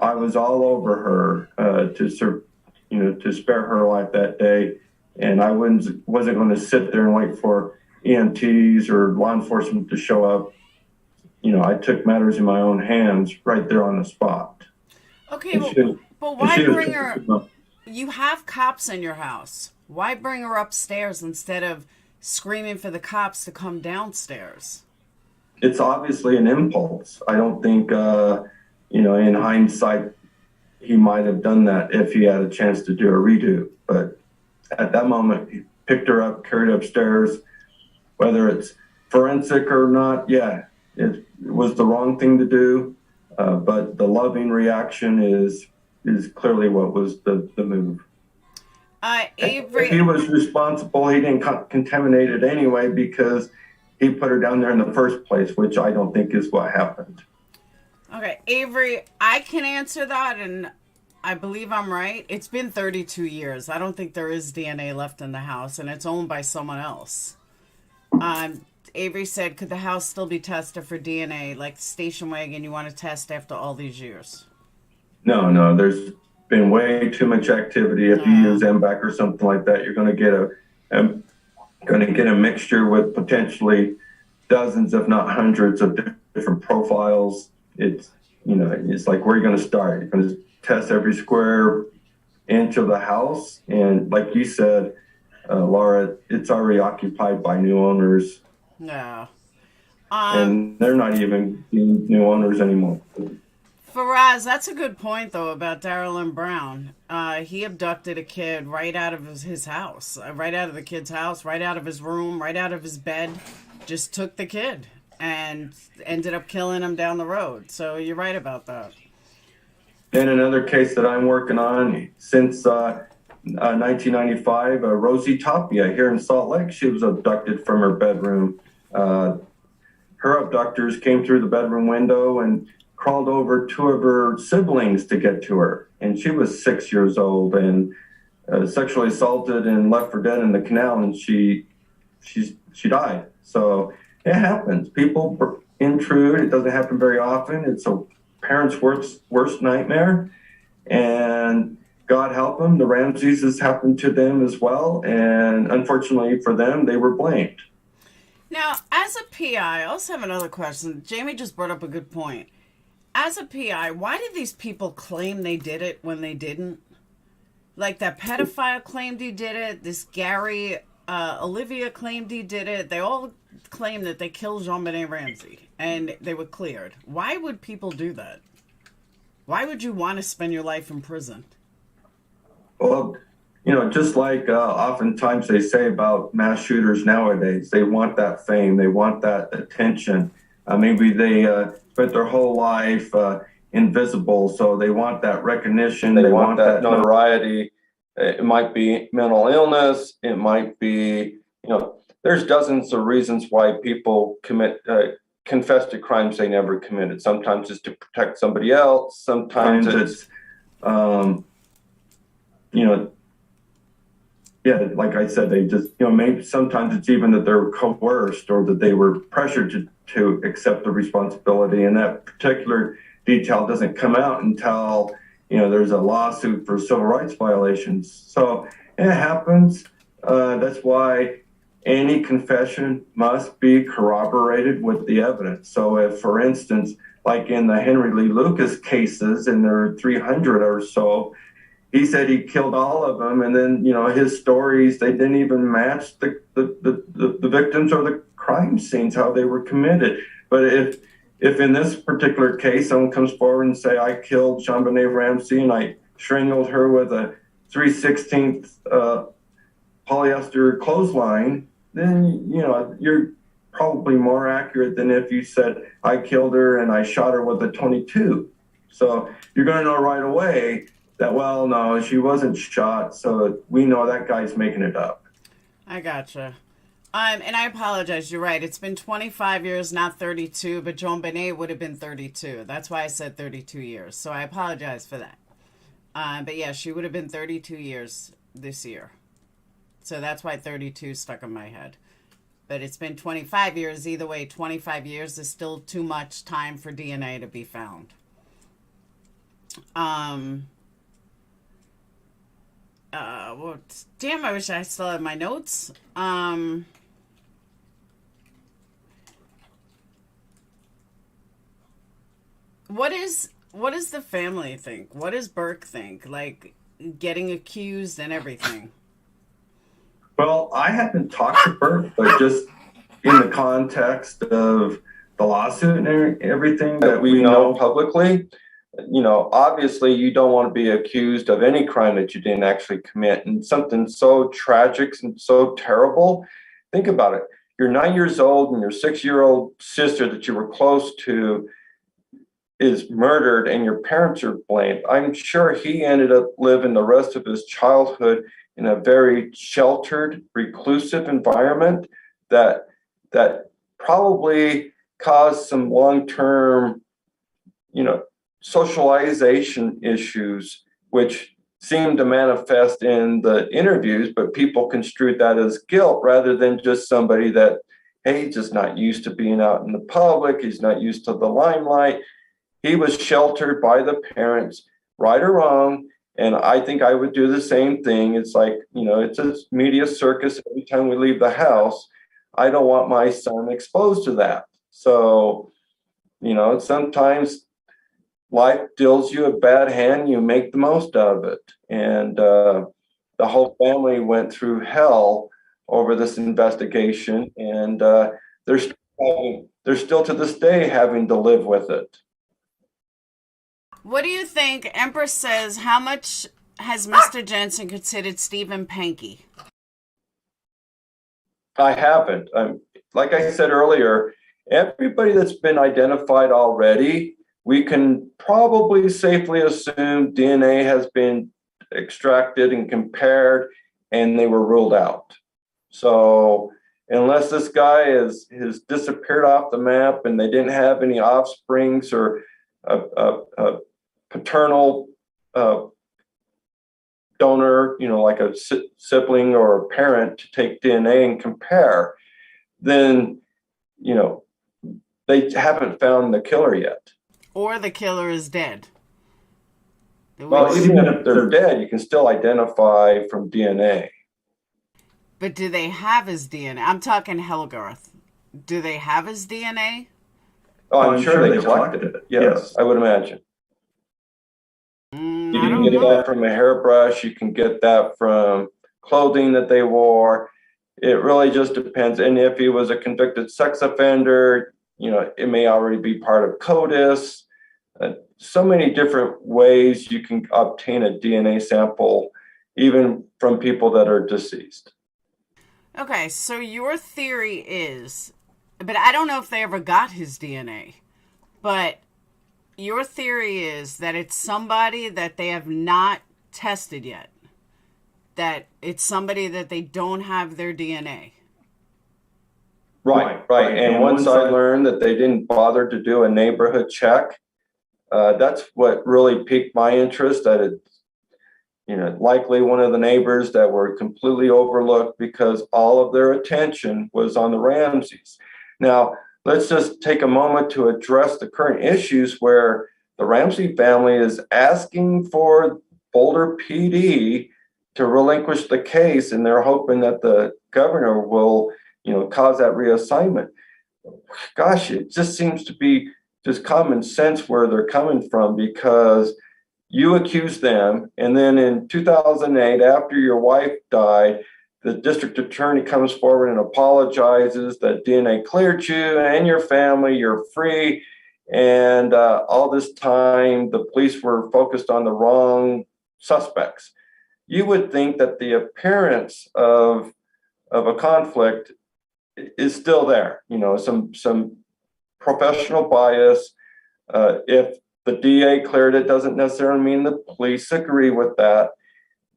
I was all over her to spare her life that day, and I wasn't going to sit there and wait for EMTs or law enforcement to show up. I took matters in my own hands right there on the spot. Okay, but why bring her? You have cops in your house. Why bring her upstairs instead of screaming for the cops to come downstairs? It's obviously an impulse. I don't think, in hindsight, he might have done that if he had a chance to do a redo. But at that moment, he picked her up, carried her upstairs, whether it's forensic or not, yeah, it was the wrong thing to do. But the loving reaction is clearly what was the move. Avery, If he was responsible, he didn't contaminate it anyway because he put her down there in the first place, which I don't think is what happened. okay, Avery, I can answer that, and I believe I'm right. It's been 32 years. I don't think there is DNA left in the house, and it's owned by someone else. Avery said, could the house still be tested for DNA, like the station wagon you want to test after all these years? No, there's been way too much activity. If you use MBAC or something like that, you're going to get a mixture with potentially dozens, if not hundreds, of different profiles. It's like, where are you going to start? You're going to test every square inch of the house, and like you said, Laura, it's already occupied by new owners. No. And they're not even new owners anymore. Faraz, that's a good point, though, about Darylyn Brown. He abducted a kid right out of his house, right out of the kid's house, right out of his room, right out of his bed, just took the kid and ended up killing him down the road. So you're right about that. And another case that I'm working on since 1995, Rosie Tapia here in Salt Lake, she was abducted from her bedroom. Her abductors came through the bedroom window and crawled over two of her siblings to get to her. And she was 6 years old and sexually assaulted and left for dead in the canal, and she died. So it happens. People intrude. It doesn't happen very often. It's a parent's worst nightmare. And God help them, the Ramseys has happened to them as well. And unfortunately for them, they were blamed. Now, as a PI, I also have another question. Jamie just brought up a good point. As a PI, why did these people claim they did it when they didn't? Like that pedophile claimed he did it. This Gary Olivia claimed he did it. They all claimed that they killed JonBenet Ramsey and they were cleared. Why would people do that? Why would you want to spend your life in prison? Well, just like oftentimes they say about mass shooters nowadays, they want that fame, they want that attention. Maybe they spent their whole life invisible, so they want that recognition, they want that notoriety. It might be mental illness, it might be, there's dozens of reasons why people confess to crimes they never committed. Sometimes it's to protect somebody else, sometimes it's like I said, they just, maybe sometimes it's even that they're coerced or that they were pressured to accept the responsibility. And that particular detail doesn't come out until, there's a lawsuit for civil rights violations. So it happens. That's why any confession must be corroborated with the evidence. So if, for instance, like in the Henry Lee Lucas cases, and there are 300 or so, he said he killed all of them, and then his stories, they didn't even match the victims or the crime scenes, how they were committed. But if in this particular case someone comes forward and say, I killed JonBenet Ramsey and I strangled her with a 3/16 polyester clothesline, then you're probably more accurate than if you said I killed her and I shot her with a .22. So you're going to know right away that, well, no, she wasn't shot, so we know that guy's making it up. I gotcha. And I apologize, you're right. It's been 25 years, not 32, but JonBenet would have been 32. That's why I said 32 years. So I apologize for that. But yeah, she would have been 32 years this year. So that's why 32 stuck in my head. But it's been 25 years. Either way, 25 years is still too much time for DNA to be found. Damn, I wish I still had my notes. What does the family think? What does Burke think? Like getting accused and everything. Well, I haven't talked to Burke, but just in the context of the lawsuit and everything that we know publicly, obviously you don't want to be accused of any crime that you didn't actually commit. And something so tragic and so terrible, think about it. your 9 years old and your 6-year-old sister that you were close to is murdered and your parents are blamed. I'm sure he ended up living the rest of his childhood in a very sheltered, reclusive environment that probably caused some long-term, socialization issues, which seemed to manifest in the interviews, but people construed that as guilt rather than just somebody that, hey, he's just not used to being out in the public. He's not used to the limelight. He was sheltered by the parents, right or wrong. And I think I would do the same thing. It's like, it's a media circus every time we leave the house. I don't want my son exposed to that. So, sometimes life deals you a bad hand, you make the most of it. And the whole family went through hell over this investigation. And they're still to this day having to live with it. What do you think? Empress says, how much has Mr. Jensen considered Stephen Panky? I haven't. Like I said earlier, everybody that's been identified already, we can probably safely assume DNA has been extracted and compared, and they were ruled out. So unless this guy has disappeared off the map and they didn't have any offsprings or a paternal donor, like a sibling or a parent to take DNA and compare, then, they haven't found the killer yet. Or the killer is dead. Well, even if they're dead, you can still identify from DNA. But do they have his DNA? I'm talking Helgarth. Do they have his DNA? Oh, I'm sure they collected it. Yes, I would imagine. You can get that from a hairbrush. You can get that from clothing that they wore. It really just depends. And if he was a convicted sex offender, it may already be part of CODIS. So many different ways you can obtain a DNA sample, even from people that are deceased. Okay, so your theory is, but I don't know if they ever got his DNA, but your theory is that it's somebody that they have not tested yet, that it's somebody that they don't have their DNA. Right. And once I learned that they didn't bother to do a neighborhood check, that's what really piqued my interest, that it's, likely one of the neighbors that were completely overlooked because all of their attention was on the Ramseys. Now, let's just take a moment to address the current issues where the Ramsey family is asking for Boulder PD to relinquish the case, and they're hoping that the governor will, cause that reassignment. Gosh, it just seems to be just common sense where they're coming from, because you accuse them, and then in 2008, after your wife died, the district attorney comes forward and apologizes that DNA cleared you and your family, you're free. And all this time, the police were focused on the wrong suspects. You would think that the appearance of a conflict is still there, some professional bias. If the DA cleared it, doesn't necessarily mean the police agree with that.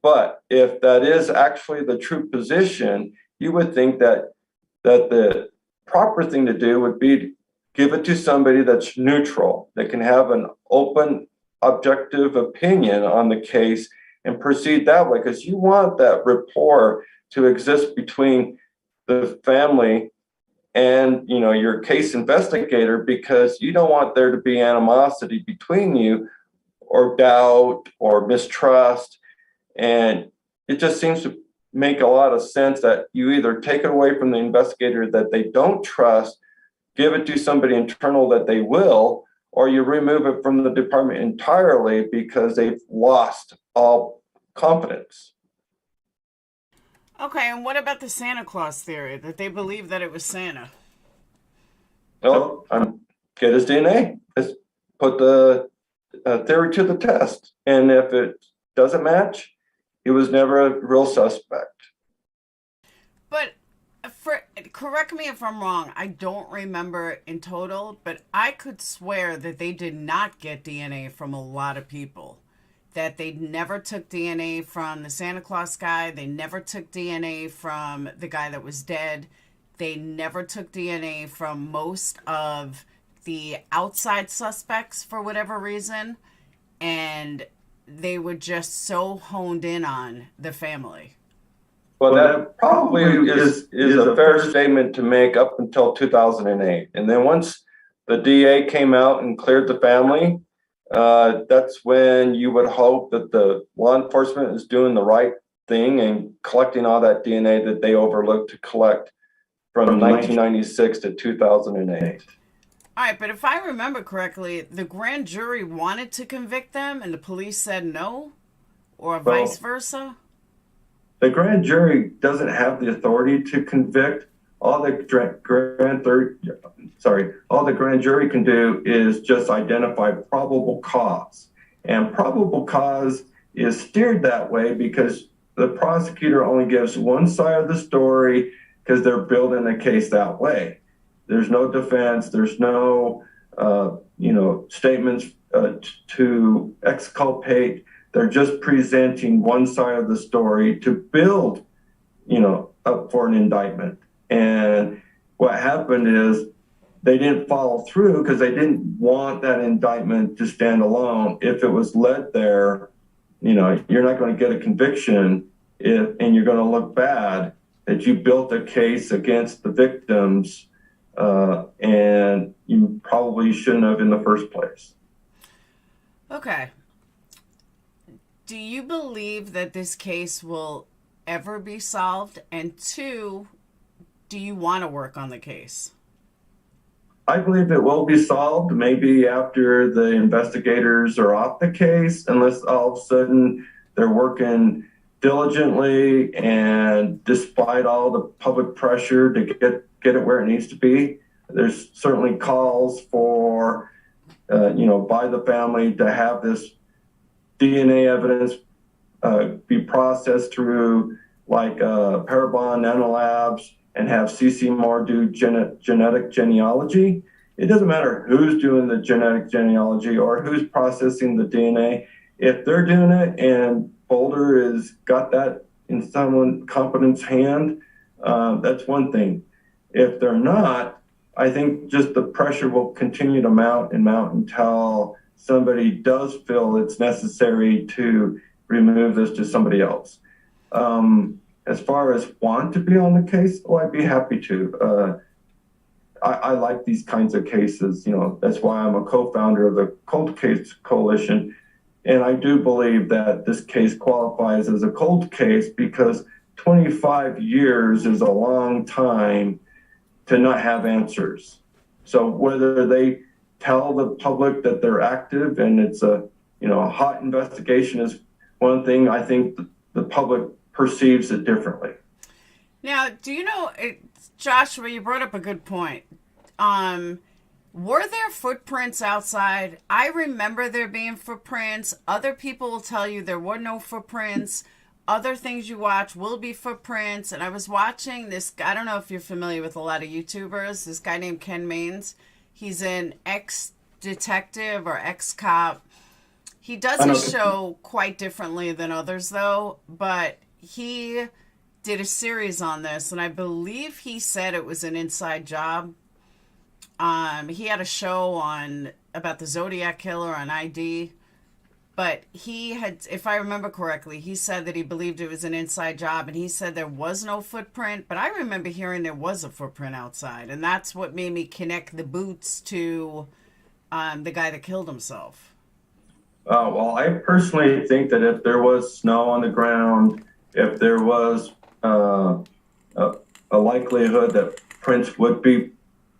But if that is actually the true position, you would think that the proper thing to do would be to give it to somebody that's neutral, that can have an open, objective opinion on the case and proceed that way, because you want that rapport to exist between the family and your case investigator, because you don't want there to be animosity between you, or doubt or mistrust. And it just seems to make a lot of sense that you either take it away from the investigator that they don't trust, give it to somebody internal that they will, or you remove it from the department entirely because they've lost all confidence. Okay, and what about the Santa Claus theory, that they believe that it was Santa? Well, get his DNA. Let's put the theory to the test. And if it doesn't match, he was never a real suspect. But correct me if I'm wrong, I don't remember in total, but I could swear that they did not get DNA from a lot of people. That they never took DNA from the Santa Claus guy. They never took DNA from the guy that was dead. They never took DNA from most of the outside suspects for whatever reason. And they were just so honed in on the family. Well, that probably is a fair statement to make up until 2008. And then once the DA came out and cleared the family, that's when you would hope that the law enforcement is doing the right thing and collecting all that DNA that they overlooked to collect from 1996 to 2008. All right, but if I remember correctly, the grand jury wanted to convict them and the police said no, or vice versa? The grand jury doesn't have the authority to convict. All the grand jury can do is just identify probable cause. And probable cause is steered that way because the prosecutor only gives one side of the story because they're building the case that way. There's no defense. There's no, statements to exculpate. They're just presenting one side of the story to build, up for an indictment. And what happened is they didn't follow through because they didn't want that indictment to stand alone. If it was led there, you're not going to get a conviction and you're going to look bad that you built a case against the victims and you probably shouldn't have in the first place. Okay. Do you believe that this case will ever be solved? And two, do you want to work on the case? I believe it will be solved maybe after the investigators are off the case, unless all of a sudden they're working diligently and despite all the public pressure to get it where it needs to be. There's certainly calls for, by the family to have this DNA evidence be processed through like Parabon nanolabs and have CC Moore do genetic genealogy. It doesn't matter who's doing the genetic genealogy or who's processing the DNA. If they're doing it and Boulder has got that in someone competent's hand, that's one thing. If they're not, I think just the pressure will continue to mount until somebody does feel it's necessary to remove this to somebody else. As far as want to be on the case, I'd be happy to. I like these kinds of cases. That's why I'm a co-founder of the Cold Case Coalition. And I do believe that this case qualifies as a cold case because 25 years is a long time to not have answers. So whether they tell the public that they're active and it's a hot investigation is one thing. I think the public perceives it differently. Now, do you know, Joshua, you brought up a good point. Were there footprints outside? I remember there being footprints. Other people will tell you there were no footprints. Other things you watch will be footprints. And I was watching this, I don't know if you're familiar with a lot of YouTubers, this guy named Ken Maines. He's an ex-detective or ex-cop. He does his show quite differently than others, though. But he did a series on this, and I believe he said it was an inside job. He had a show about the Zodiac Killer on ID. But he had, if I remember correctly, he said that he believed it was an inside job, and he said there was no footprint. But I remember hearing there was a footprint outside, and that's what made me connect the boots to the guy that killed himself. Well, I personally think that if there was snow on the ground, if there was a likelihood that prints would be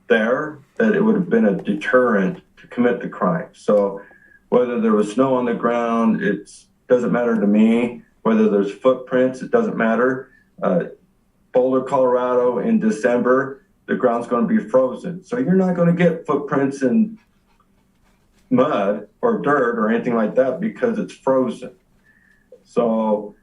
there, that it would have been a deterrent to commit the crime. So whether there was snow on the ground, it doesn't matter to me. Whether there's footprints, it doesn't matter. Boulder, Colorado in December, the ground's going to be frozen. So you're not going to get footprints in mud or dirt or anything like that because it's frozen. So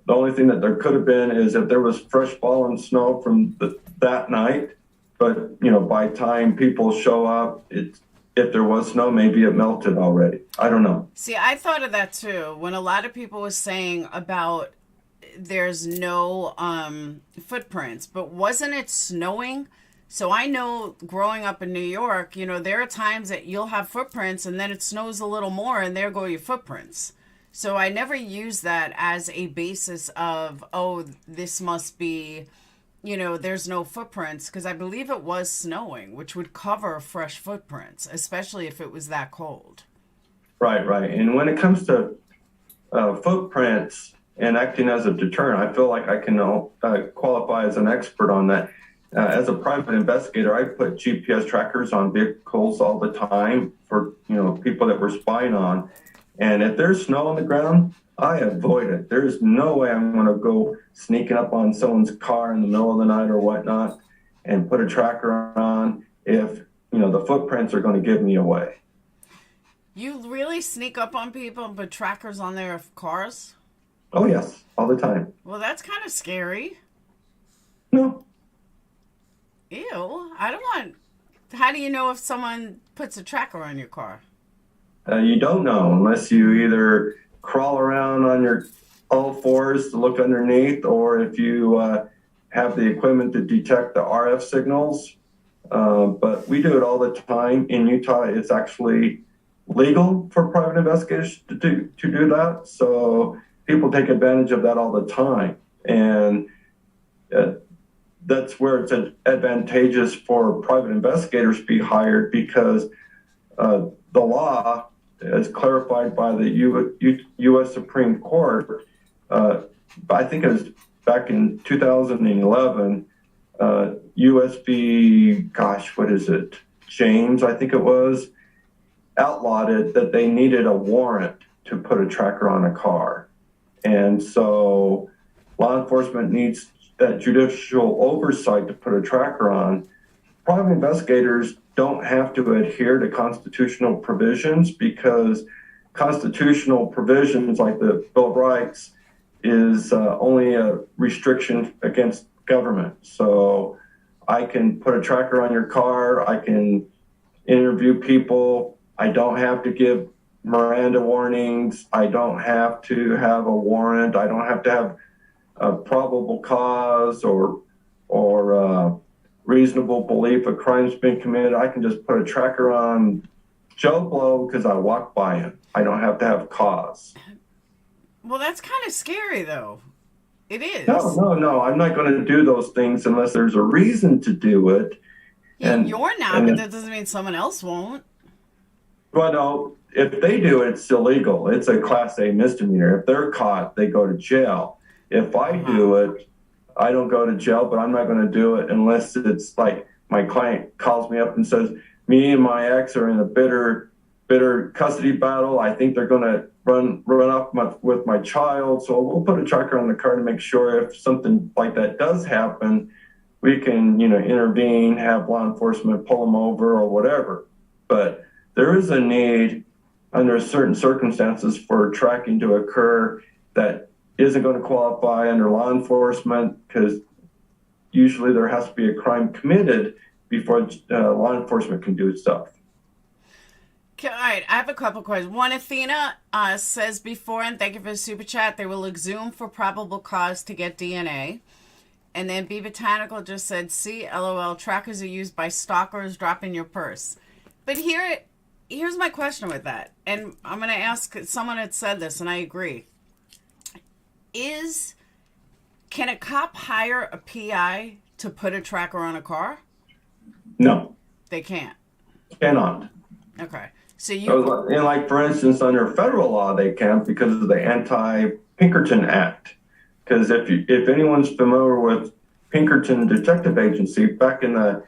the only thing that there could have been is if there was fresh fallen snow from that night. But, by the time people show up, if there was snow, maybe it melted already. I don't know. See, I thought of that too. When a lot of people were saying about there's no footprints, but wasn't it snowing? So I know growing up in New York, there are times that you'll have footprints and then it snows a little more and there go your footprints. So I never use that as a basis of, oh, this must be, there's no footprints, because I believe it was snowing, which would cover fresh footprints, especially if it was that cold. Right. And when it comes to footprints and acting as a deterrent, I feel like I can qualify as an expert on that. As a private investigator, I put GPS trackers on vehicles all the time for, people that we're spying on. And if there's snow on the ground, I avoid it. There's no way I'm going to go sneaking up on someone's car in the middle of the night or whatnot and put a tracker on if, the footprints are going to give me away. You really sneak up on people and put trackers on their cars? Oh, yes, all the time. Well, that's kind of scary. No. Ew, I don't want... How do you know if someone puts a tracker on your car? You don't know unless you either crawl around on your all fours to look underneath, or if you have the equipment to detect the RF signals. But we do it all the time. In Utah, it's actually legal for private investigators to do that. So people take advantage of that all the time. And that's where it's advantageous for private investigators to be hired, because the law, as clarified by the U.S. Supreme Court, I think it was back in 2011, USB, James, I think it was, outlawed it that they needed a warrant to put a tracker on a car. And so law enforcement needs that judicial oversight to put a tracker on. Private investigators don't have to adhere to constitutional provisions, because constitutional provisions like the Bill of Rights is only a restriction against government. So I can put a tracker on your car. I can interview people. I don't have to give Miranda warnings. I don't have to have a warrant. I don't have to have a probable cause or reasonable belief a crime's been committed. I can just put a tracker on Joe Blow because I walk by him. I don't have to have cause. Well, that's kind of scary, though. It is. No. I'm not going to do those things unless there's a reason to do it. And you're not, but that doesn't mean someone else won't. Well, no, if they do it, it's illegal. It's a Class A misdemeanor. If they're caught, they go to jail. If I do it, I don't go to jail, but I'm not going to do it unless it's like my client calls me up and says, me and my ex are in a bitter custody battle. I think they're going to run off with my child. So we'll put a tracker on the car to make sure if something like that does happen, we can, intervene, have law enforcement pull them over or whatever. But there is a need under certain circumstances for tracking to occur that isn't going to qualify under law enforcement, because usually there has to be a crime committed before law enforcement can do stuff. Okay, all right, I have a couple questions. One, Athena says before, and thank you for the super chat, they will exhume for probable cause to get DNA. And then B Botanical just said, see, LOL, trackers are used by stalkers, drop in your purse. But here's my question with that. And I'm going to ask, someone had said this, and I agree. Can a cop hire a PI to put a tracker on a car? No. They can't? Cannot. Okay. So for instance, under federal law, they can't because of the Anti-Pinkerton Act. Because if anyone's familiar with Pinkerton Detective Agency, back in the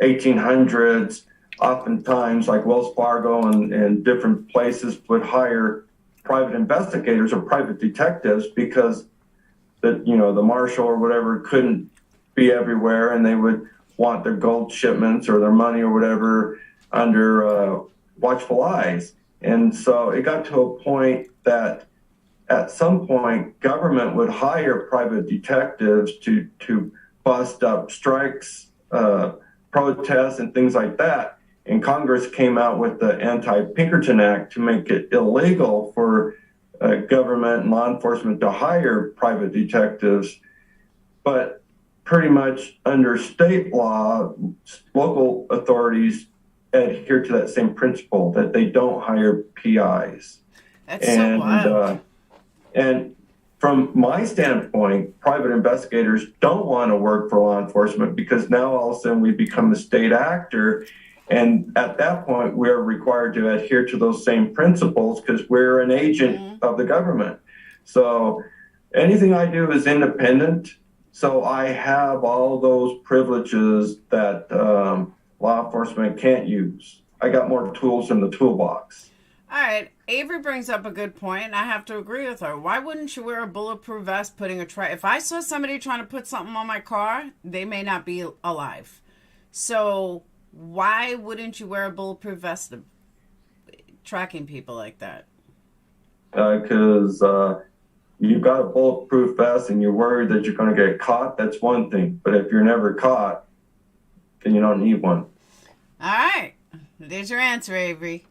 1800s, oftentimes like Wells Fargo and different places would hire private investigators or private detectives because the marshal or whatever couldn't be everywhere, and they would want their gold shipments or their money or whatever under watchful eyes. And so it got to a point that at some point government would hire private detectives to bust up strikes, protests, and things like that. And Congress came out with the Anti-Pinkerton Act to make it illegal for government and law enforcement to hire private detectives. But pretty much under state law, local authorities adhere to that same principle, that they don't hire PIs. That's so wild. And from my standpoint, private investigators don't want to work for law enforcement, because now all of a sudden we become a state actor. And at that point, we're required to adhere to those same principles because we're an agent of the government. So anything I do is independent. So I have all those privileges that law enforcement can't use. I got more tools in the toolbox. All right. Avery brings up a good point, and I have to agree with her. Why wouldn't you wear a bulletproof vest if I saw somebody trying to put something on my car, they may not be alive. So why wouldn't you wear a bulletproof vest tracking people like that? Because you've got a bulletproof vest and you're worried that you're going to get caught, that's one thing. But if you're never caught, then you don't need one. All right. There's your answer, Avery.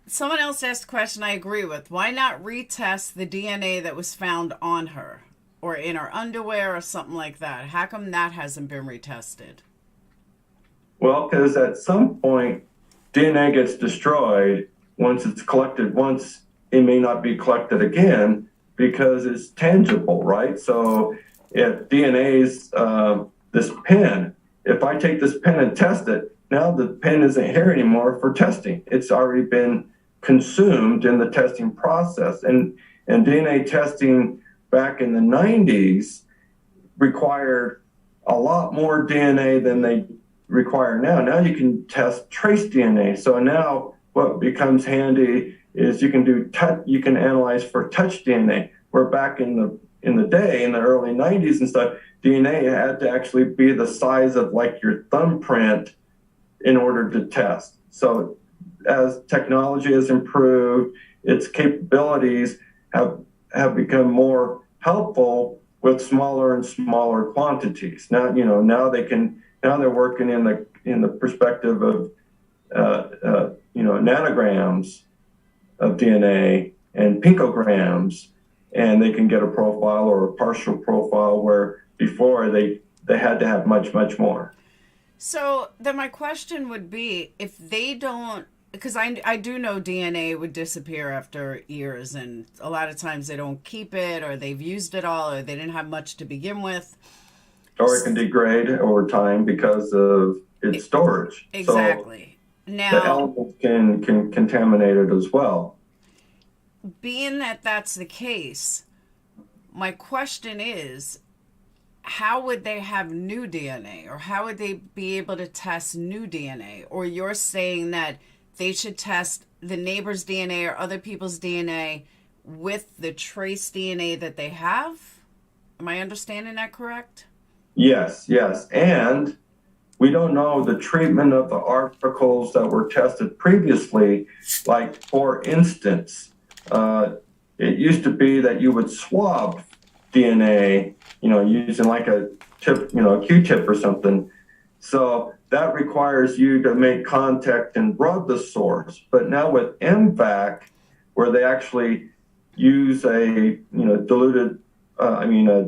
Someone else asked a question I agree with. Why not retest the DNA that was found on her or in her underwear or something like that? How come that hasn't been retested? Well, because at some point, DNA gets destroyed. Once it's collected once, it may not be collected again because it's tangible, right? So if DNA is this pen, if I take this pen and test it, now the pen isn't here anymore for testing. It's already been consumed in the testing process. And DNA testing back in the 90s required a lot more DNA than they require now. Now you can test trace DNA. So now what becomes handy is you can analyze for touch DNA. Where back in the day, in the early 90s and stuff, DNA had to actually be the size of like your thumbprint in order to test. So as technology has improved, its capabilities have become more helpful with smaller and smaller quantities. Now they're working in the perspective of nanograms of DNA and picograms, and they can get a profile or a partial profile where before they had to have much, much more. So then my question would be, if they don't, because I do know DNA would disappear after years, and a lot of times they don't keep it, or they've used it all, or they didn't have much to begin with. Or it can degrade over time because of its storage. Exactly. So now, the elements can contaminate it as well. Being that that's the case, my question is, how would they have new DNA, or how would they be able to test new DNA? Or you're saying that they should test the neighbor's DNA or other people's DNA with the trace DNA that they have? Am I understanding that correct? Yes. And we don't know the treatment of the articles that were tested previously. Like, for instance, it used to be that you would swab DNA, using like a tip, a Q-tip or something. So that requires you to make contact and rub the source. But now with MVAC, where they actually use a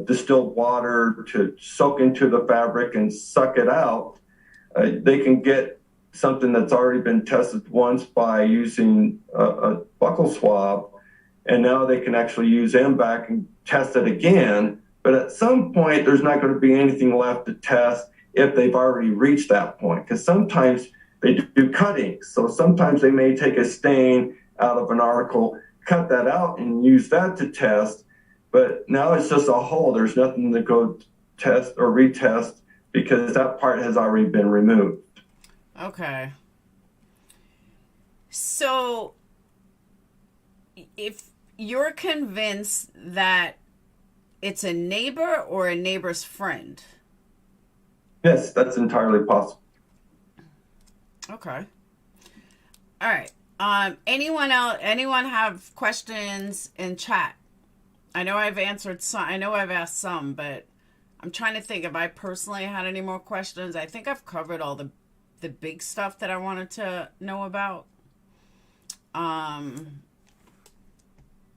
distilled water to soak into the fabric and suck it out, they can get something that's already been tested once by using a buccal swab, and now they can actually use MVAC and test it again. But at some point, there's not going to be anything left to test if they've already reached that point, because sometimes they do cuttings. So sometimes they may take a stain out of an article, cut that out, and use that to test. But now it's just a hole. There's nothing to go test or retest because that part has already been removed. Okay. So if you're convinced that it's a neighbor or a neighbor's friend? Yes, that's entirely possible. Okay. All right. Anyone else? Anyone have questions in chat? I know I've answered some. I know I've asked some, but I'm trying to think if I personally had any more questions. I think I've covered all the big stuff that I wanted to know about.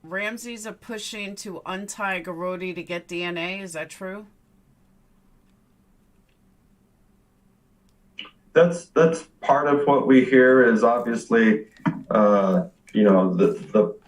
Ramseys are pushing to untie Garrote to get DNA. Is that true? That's part of what we hear is obviously, the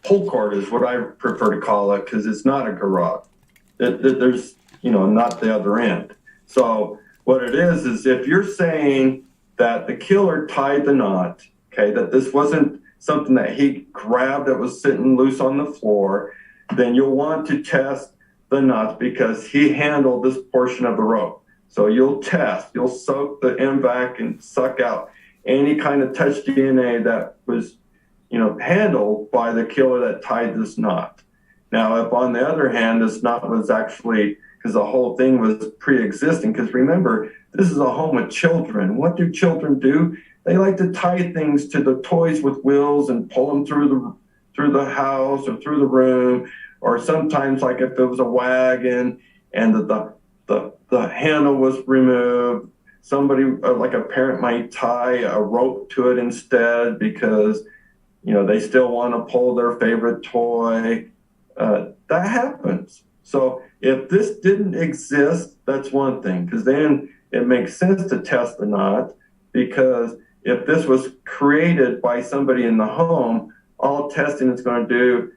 pull cord is what I prefer to call it because it's not a garrote. There's, not the other end. So what it is if you're saying that the killer tied the knot, okay, that this wasn't something that he grabbed that was sitting loose on the floor, then you'll want to test the knots because he handled this portion of the rope. So you'll soak the MVAC and suck out any kind of touch DNA that was, handled by the killer that tied this knot. Now, if on the other hand, this knot was actually, because the whole thing was pre-existing, because remember, this is a home with children. What do children do? They like to tie things to the toys with wheels and pull them through the house or through the room, or sometimes like if it was a wagon and the handle was removed, somebody like a parent might tie a rope to it instead because they still want to pull their favorite toy. That happens. So if this didn't exist, that's one thing, because then it makes sense to test the knot, because if this was created by somebody in the home, all testing is going to do,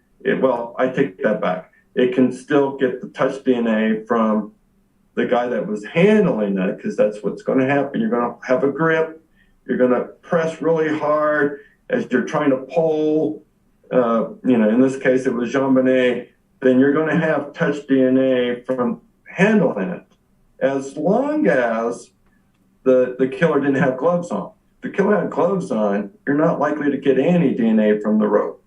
I take that back. It can still get the touch DNA from the guy that was handling it, because that's what's going to happen. You're going to have a grip. You're going to press really hard as you're trying to pull. In this case, it was JonBenet. Then you're going to have touch DNA from handling it, as long as the killer didn't have gloves on. If the killer had gloves on, you're not likely to get any DNA from the rope.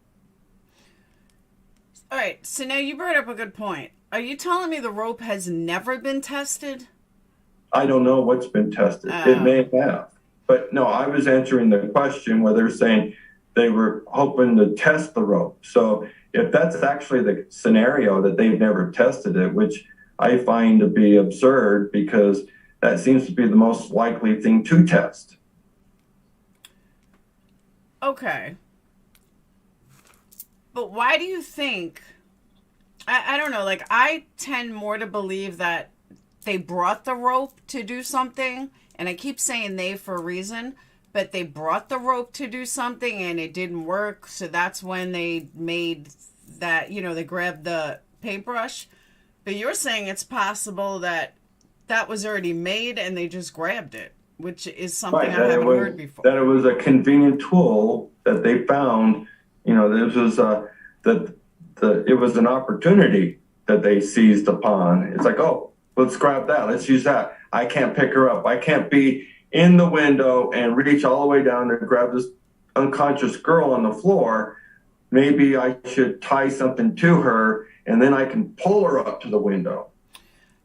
All right, so now you brought up a good point. Are you telling me the rope has never been tested? I don't know what's been tested. It may have. But no, I was answering the question where they're saying they were hoping to test the rope. So if that's actually the scenario that they've never tested it, which I find to be absurd, because that seems to be the most likely thing to test. Okay. But why do you think, I don't know, like I tend more to believe that they brought the rope to do something, and I keep saying they for a reason, but they brought the rope to do something and it didn't work, so that's when they made that, they grabbed the paintbrush. But you're saying it's possible that that was already made and they just grabbed it, which is something I haven't heard before. That it was a convenient tool that they found. This was it was an opportunity that they seized upon. It's like, oh, let's grab that. Let's use that. I can't pick her up. I can't be in the window and reach all the way down to grab this unconscious girl on the floor. Maybe I should tie something to her and then I can pull her up to the window.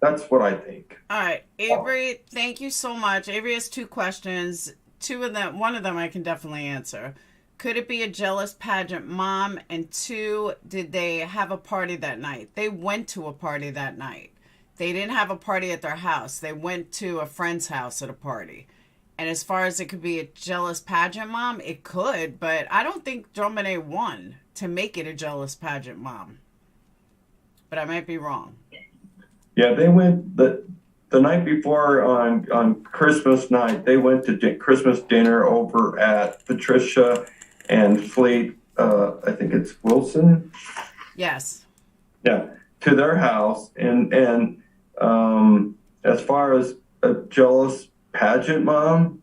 That's what I think. All right, Avery, thank you so much. Avery has 2 questions. One of them I can definitely answer. Could it be a jealous pageant mom? And 2, did they have a party that night? They went to a party that night. They didn't have a party at their house. They went to a friend's house at a party. And as far as it could be a jealous pageant mom, it could, but I don't think JonBenet won to make it a jealous pageant mom. But I might be wrong. Yeah, they went the night before on Christmas night. They went to Christmas dinner over at Patricia and Fleet. I think it's Wilson. Yes. Yeah, to their house, and as far as a jealous pageant mom,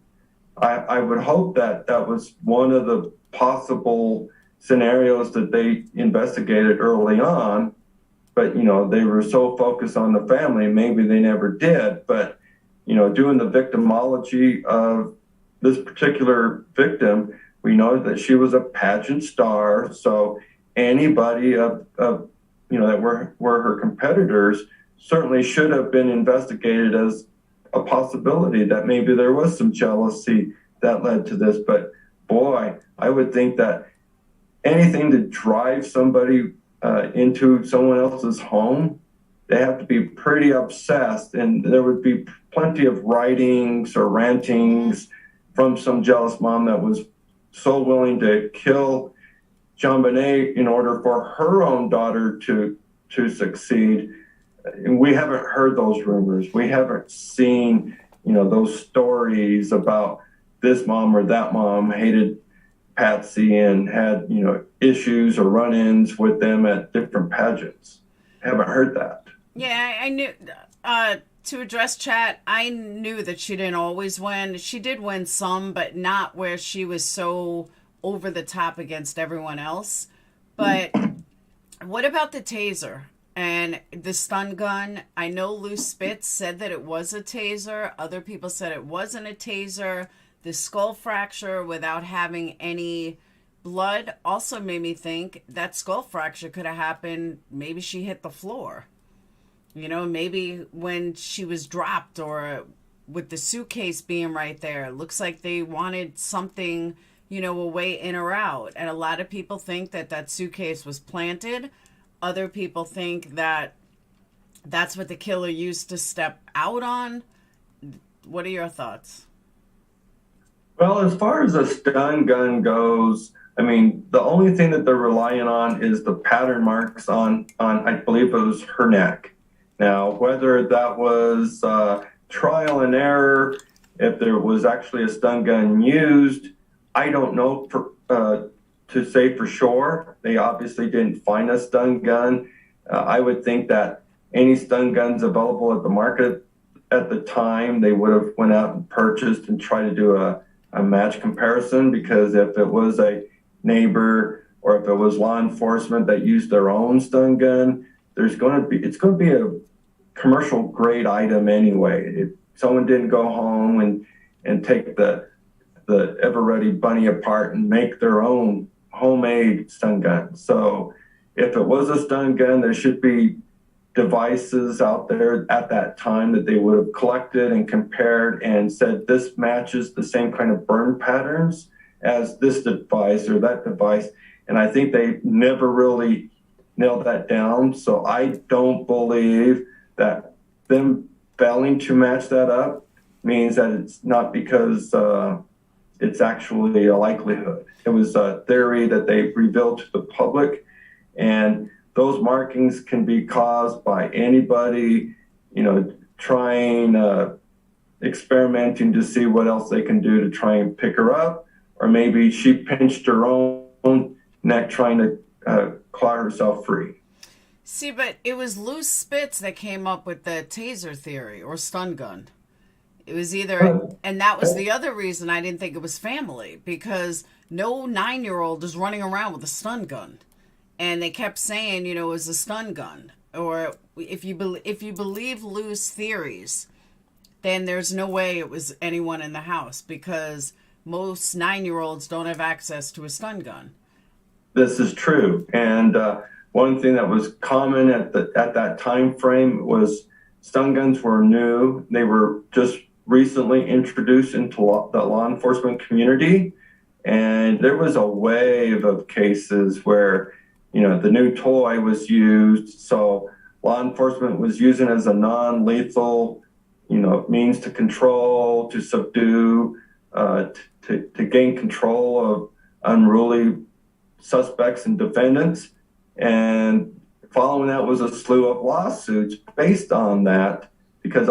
I would hope that was one of the possible scenarios that they investigated early on. But, they were so focused on the family, maybe they never did. But, doing the victimology of this particular victim, we know that she was a pageant star. So anybody that were her competitors certainly should have been investigated as a possibility that maybe there was some jealousy that led to this. But boy, I would think that anything to drive somebody into someone else's home, they have to be pretty obsessed, and there would be plenty of writings or rantings from some jealous mom that was so willing to kill JonBenet in order for her own daughter to succeed. And we haven't heard those rumors. We haven't seen, those stories about this mom or that mom hated Patsy and had, issues or run-ins with them at different pageants. Haven't heard that. Yeah, I knew, to address chat, I knew that she didn't always win. She did win some, but not where she was so over the top against everyone else. But what about the taser and the stun gun? I know Lou Spitz said that it was a taser. Other people said it wasn't a taser. The skull fracture without having any blood also made me think that skull fracture could have happened. Maybe she hit the floor. Maybe when she was dropped, or with the suitcase being right there. It looks like they wanted something, a way in or out. And a lot of people think that suitcase was planted. Other people think that that's what the killer used to step out on. What are your thoughts? Well, as far as a stun gun goes, the only thing that they're relying on is the pattern marks on I believe it was her neck. Now, whether that was trial and error, if there was actually a stun gun used, I don't know to say for sure. They obviously didn't find a stun gun. I would think that any stun guns available at the market at the time, they would have went out and purchased and tried to do a match comparison, because if it was a neighbor or if it was law enforcement that used their own stun gun, it's going to be a commercial grade item anyway. If someone didn't go home and take the ever-ready bunny apart and make their own homemade stun gun. So if it was a stun gun, there should be devices out there at that time that they would have collected and compared and said, this matches the same kind of burn patterns as this device or that device. And I think they never really nailed that down. So I don't believe that them failing to match that up means that it's not because it's actually a likelihood. It was a theory that they revealed to the public, and those markings can be caused by anybody, trying, experimenting to see what else they can do to try and pick her up, or maybe she pinched her own neck trying to claw herself free. See, but it was Lou Spitz that came up with the taser theory or stun gun. It was either, and that was the other reason I didn't think it was family, because no 9-year-old is running around with a stun gun. And they kept saying, it was a stun gun. Or if you believe Lou's theories, then there's no way it was anyone in the house, because most 9-year-olds don't have access to a stun gun. This is true. And one thing that was common at that time frame was stun guns were new. They were just recently introduced into the law enforcement community. And there was a wave of cases where, the new toy was used. So law enforcement was using it as a non-lethal, means to control, to subdue, to gain control of unruly suspects and defendants. And following that was a slew of lawsuits based on that, because,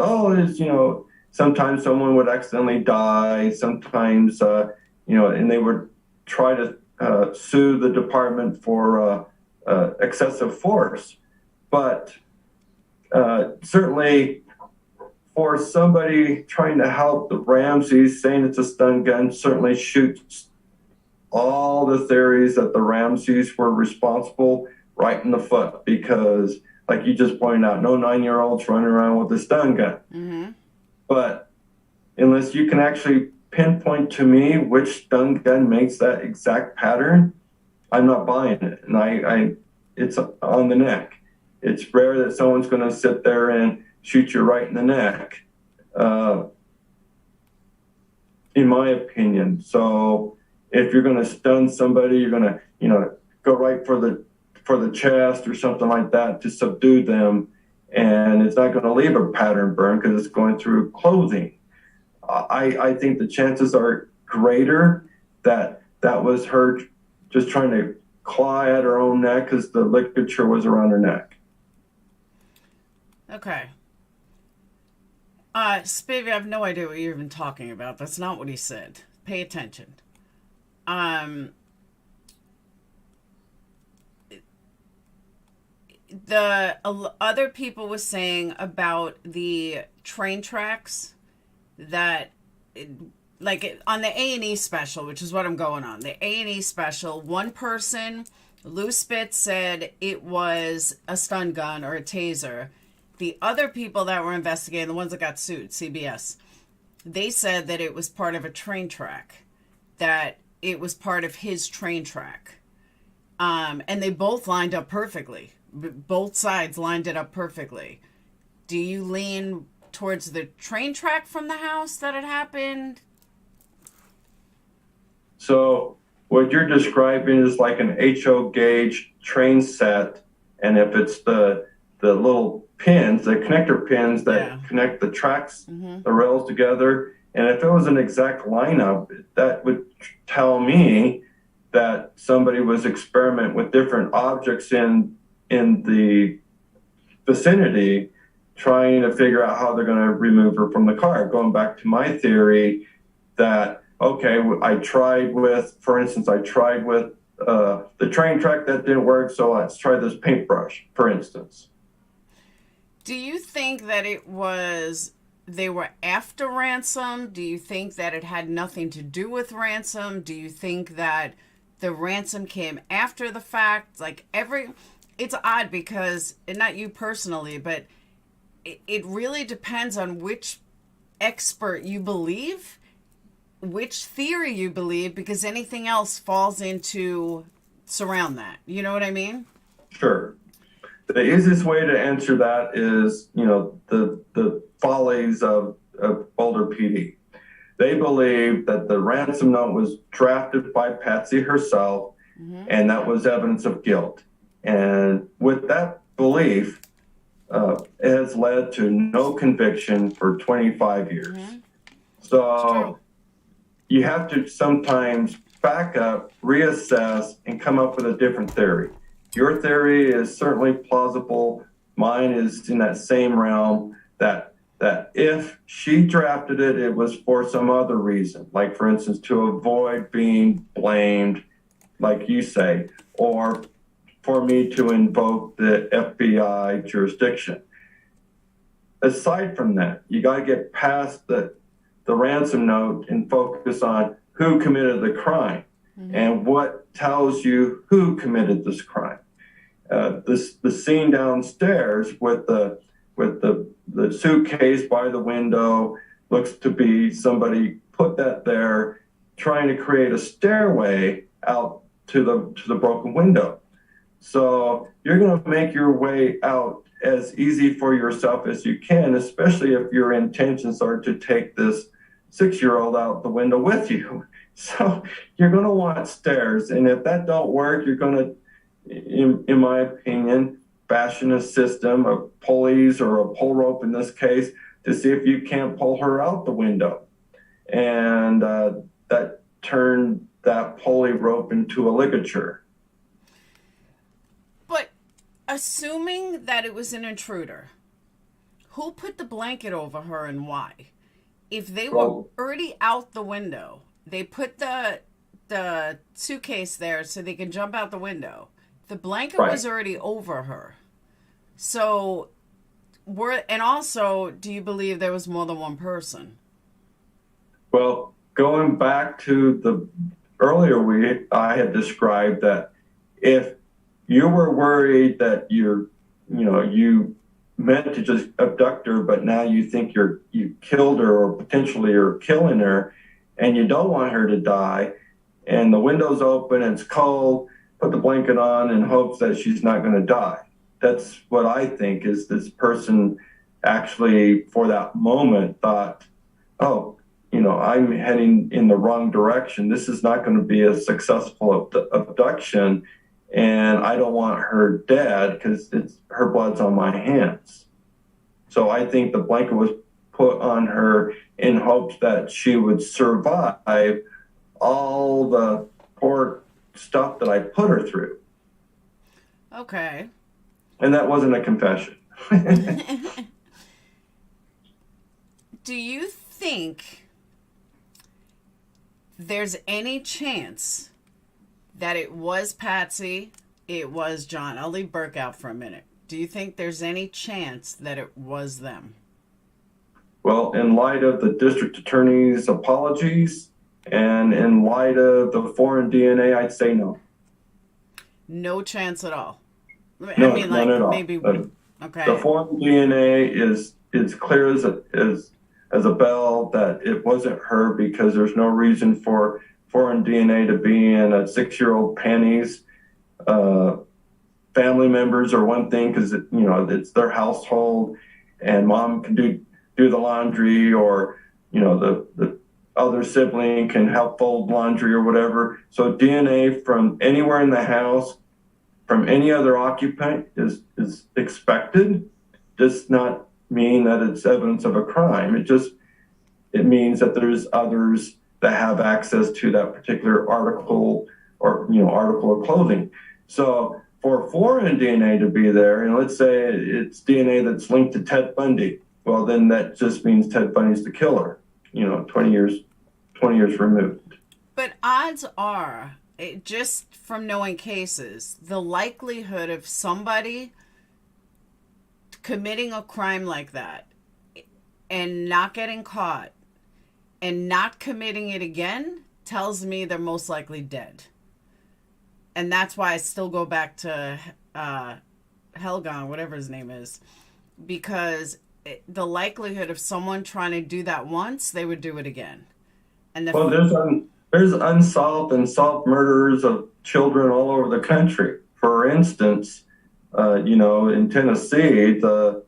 sometimes someone would accidentally die, sometimes, and they would try to sue the department for excessive force. But certainly for somebody trying to help the Ramseys, saying it's a stun gun certainly shoots all the theories that the Ramseys were responsible right in the foot, because, like you just pointed out, no 9-year-olds running around with a stun gun. Mm-hmm. But unless you can actually pinpoint to me which stun gun makes that exact pattern, I'm not buying it. And it's on the neck. It's rare that someone's going to sit there and shoot you right in the neck, in my opinion. So if you're going to stun somebody, you're going to, go right for the chest or something like that to subdue them. and it's not going to leave a pattern burn because it's going through clothing. I think the chances are greater that that was her just trying to claw at her own neck because the ligature was around her neck. Okay. Spivey, I have no idea what you're even talking about. That's not what he said. Pay attention. The other people was saying about the train tracks that, like on the A&E special, which is what I'm going on, the A&E special, one person, Lou Spitz, said it was a stun gun or a taser. The other people that were investigating, the ones that got sued, CBS, they said that it was part of a train track, that it was part of his train track. And they both lined up perfectly. Both sides lined it up perfectly. Do you lean towards the train track from the house that had happened? So what you're describing is like an HO gauge train set, and if it's the little pins, the connector pins that connect the tracks, the rails together, and if it was an exact lineup, that would tell me that somebody was experimenting with different objects in the vicinity, trying to figure out how they're going to remove her from the car. Going back to my theory that, okay, I tried with the train track, that didn't work, so let's try this paintbrush, for instance. Do you think that they were after ransom? Do you think that it had nothing to do with ransom? Do you think that the ransom came after the fact? It's odd because, and not you personally, but it really depends on which expert you believe, which theory you believe, because anything else falls into surround that. You know what I mean? Sure. The easiest way to answer that is, the follies of Boulder PD. They believe that the ransom note was drafted by Patsy herself, and that was evidence of guilt. And with that belief, it has led to no conviction for 25 years. So you have to sometimes back up, reassess, and come up with a different theory. Your theory is certainly plausible. Mine is in that same realm, that if she drafted it, it was for some other reason, like, for instance, to avoid being blamed, like you say, or for me to invoke the FBI jurisdiction. Aside from that, you got to get past the ransom note and focus on who committed the crime and what tells you who committed this crime. The scene downstairs with the suitcase by the window looks to be somebody put that there trying to create a stairway out to the broken window. So you're going to make your way out as easy for yourself as you can, especially if your intentions are to take this 6-year-old out the window with you. So you're going to want stairs. And if that don't work, you're going to, in my opinion, fashion a system of pulleys or a pull rope in this case to see if you can't pull her out the window. And that turned that pulley rope into a ligature. But assuming that it was an intruder, who put the blanket over her and why? If they were already out the window, they put the suitcase there so they can jump out the window. The blanket was already over her. So, and also, do you believe there was more than one person? Well, going back to the earlier I had described that if you were worried that you meant to just abduct her, but now you think you killed her or potentially are killing her, and you don't want her to die, and the window's open and it's cold, put the blanket on in hopes that she's not going to die. That's what I think is this person actually, for that moment, thought, I'm heading in the wrong direction. This is not going to be a successful abduction, and I don't want her dead because her blood's on my hands. So I think the blanket was put on her in hopes that she would survive all the poor stuff that I put her through. Okay. And that wasn't a confession. Do you think there's any chance that it was Patsy, it was John? I'll leave Burke out for a minute. Do you think there's any chance that it was them? Well, in light of the district attorney's apologies and in light of the foreign DNA, I'd say no. No chance at all. No, I mean, like, none at all. maybe. Okay. The foreign DNA is clear as a bell that it wasn't her, because there's no reason for foreign DNA to be in a 6-year-old panties. Family members are one thing because it's their household, and mom can do the laundry, or the other sibling can help fold laundry or whatever. So DNA from anywhere in the house, from any other occupant, is expected. Does not mean that it's evidence of a crime. It means that there's others that have access to that particular article or clothing. So for foreign DNA to be there, and let's say it's DNA that's linked to Ted Bundy, well, then that just means Ted Bundy's the killer. 20 years removed. But odds are, just from knowing cases, the likelihood of somebody committing a crime like that and not getting caught and not committing it again tells me they're most likely dead. And that's why I still go back to Helgon, whatever his name is, because the likelihood of someone trying to do that once, they would do it again. And there's unsolved and solved murders of children all over the country. For instance, in Tennessee, the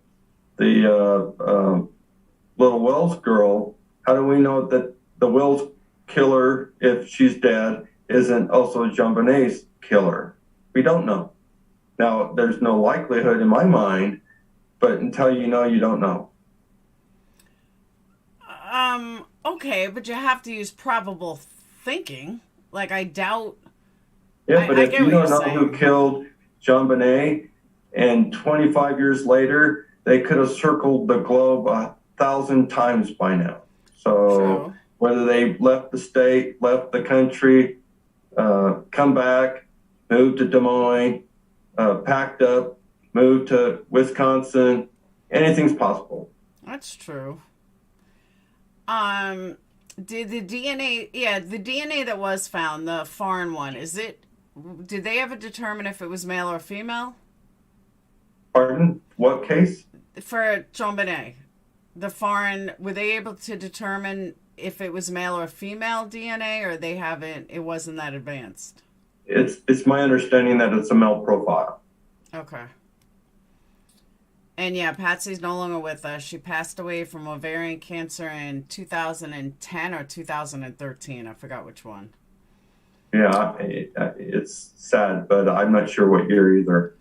little Wells girl. How do we know that the Wells killer, if she's dead, isn't also JonBenet's killer? We don't know. Now, there's no likelihood in my mind, but until you know, you don't know. Okay, but you have to use probable thinking. Like, I doubt. Yeah, but if you don't know who killed JonBenet, and 25 years later, they could have circled the globe 1,000 times by now. So True. Whether they left the state, left the country, come back, moved to Des Moines, packed up, moved to Wisconsin, anything's possible. That's true. Did the DNA that was found, the foreign one, did they ever determine if it was male or female? Pardon? What case? For JonBenet, the foreign, were they able to determine if it was male or female DNA, or it wasn't that advanced? It's my understanding that it's a male profile. Okay. And yeah, Patsy's no longer with us. She passed away from ovarian cancer in 2010 or 2013. I forgot which one. Yeah, it's sad, but I'm not sure what year either.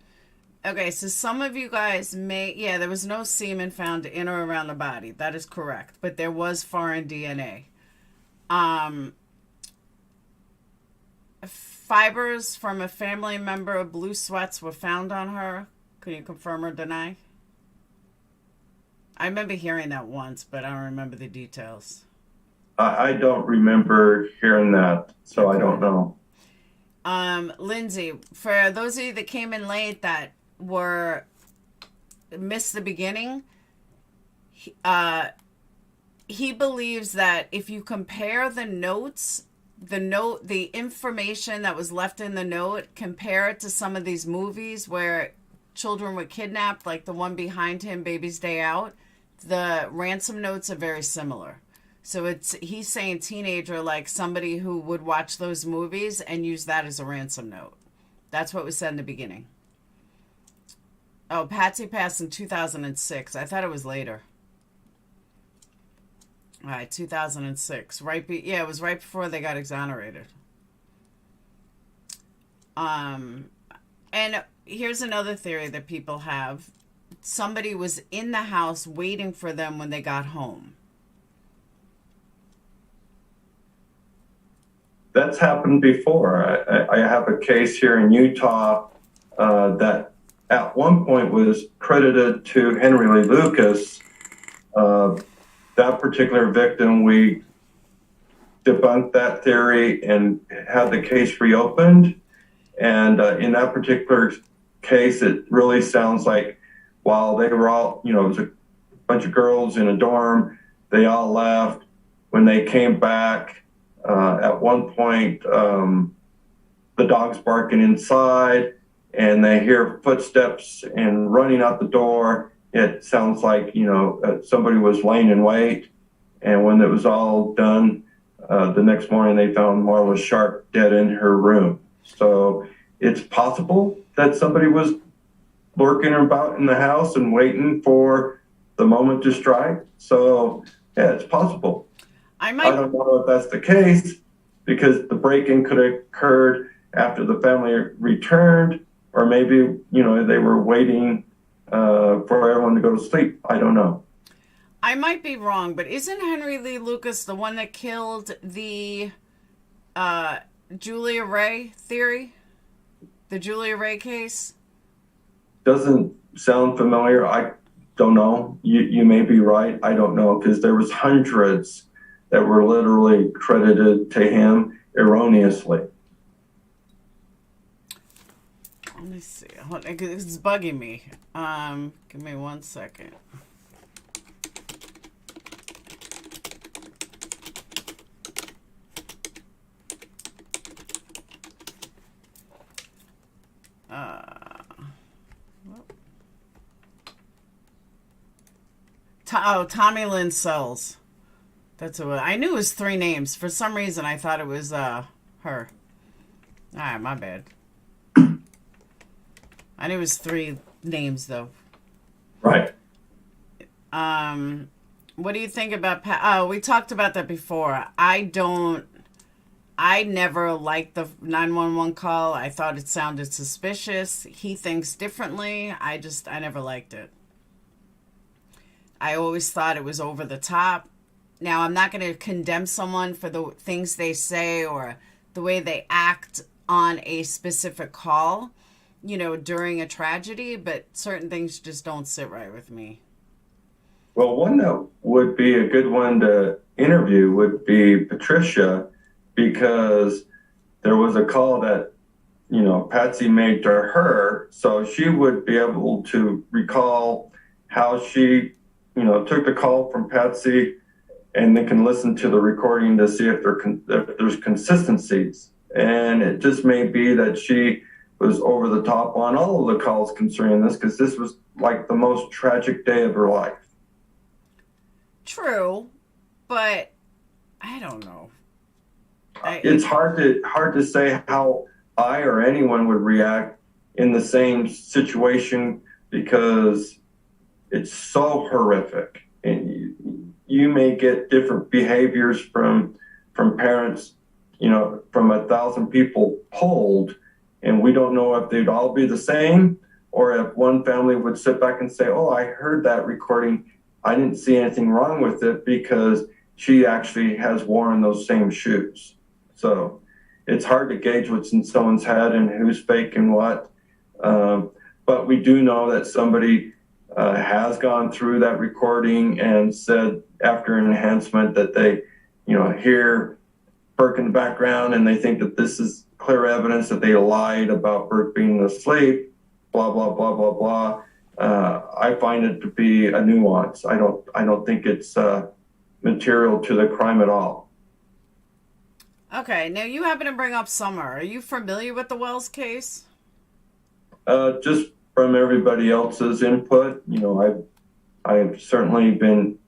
Okay, so some of you guys there was no semen found in or around the body. That is correct. But there was foreign DNA. Fibers from a family member of blue sweats were found on her. Can you confirm or deny? I remember hearing that once, but I don't remember the details. I don't remember hearing that, so okay. I don't know. Lindsay, for those of you that came in late that missed the beginning, he believes that if you compare the notes, the information that was left in the note, compare it to some of these movies where children were kidnapped, like the one behind him, Baby's Day Out, the ransom notes are very similar. So he's saying teenager, like somebody who would watch those movies and use that as a ransom note. That's what was said in the beginning. Oh, Patsy passed in 2006. I thought it was later. All right, 2006. It was right before they got exonerated. And here's another theory that people have. somebody was in the house waiting for them when they got home. That's happened before. I have a case here in Utah that at one point was credited to Henry Lee Lucas. That particular victim, we debunked that theory and had the case reopened. And in that particular case, it really sounds like while they were all, it was a bunch of girls in a dorm, they all left. When they came back, at one point, the dog's barking inside and they hear footsteps and running out the door. It sounds like, somebody was laying in wait. And when it was all done, the next morning they found Marla Sharp dead in her room. So it's possible that somebody was lurking about in the house and waiting for the moment to strike. So, yeah, it's possible. I don't know if that's the case because the break-in could have occurred after the family returned, or maybe, they were waiting for everyone to go to sleep. I don't know. I might be wrong, but isn't Henry Lee Lucas the one that killed the Julia Ray theory? The Julia Ray case? Doesn't sound familiar. I don't know. You may be right. I don't know, because there was hundreds that were literally credited to him erroneously. Let me see. It's bugging me. Give me 1 second. Tommy Lynn Sells. That's what I knew it was 3 names. For some reason, I thought it was her. All right, my bad. I knew it was 3 names though. Right. What do you think about? We talked about that before. I never liked the 911 call. I thought it sounded suspicious. He thinks differently. I never liked it. I always thought it was over the top. Now, I'm not going to condemn someone for the things they say or the way they act on a specific call, during a tragedy, but certain things just don't sit right with me. Well, one that would be a good one to interview would be Patricia, because there was a call that, Patsy made to her. So she would be able to recall how she, took the call from Patsy, and they can listen to the recording to see if there's consistencies. And it just may be that she was over the top on all of the calls concerning this, because this was like the most tragic day of her life. True, but I don't know. It's hard to say how I or anyone would react in the same situation, because it's so horrific, and you may get different behaviors from parents, from 1,000 people polled, and we don't know if they'd all be the same, or if one family would sit back and say, oh, I heard that recording. I didn't see anything wrong with it because she actually has worn those same shoes. So it's hard to gauge what's in someone's head and who's fake and what. But we do know that somebody has gone through that recording and said after an enhancement that they, hear Burke in the background, and they think that this is clear evidence that they lied about Burke being asleep, blah, blah, blah, blah, blah. I find it to be a nuance. I don't think it's material to the crime at all. Okay, now you happen to bring up Summer. Are you familiar with the Wells case? Just from everybody else's input, I've certainly been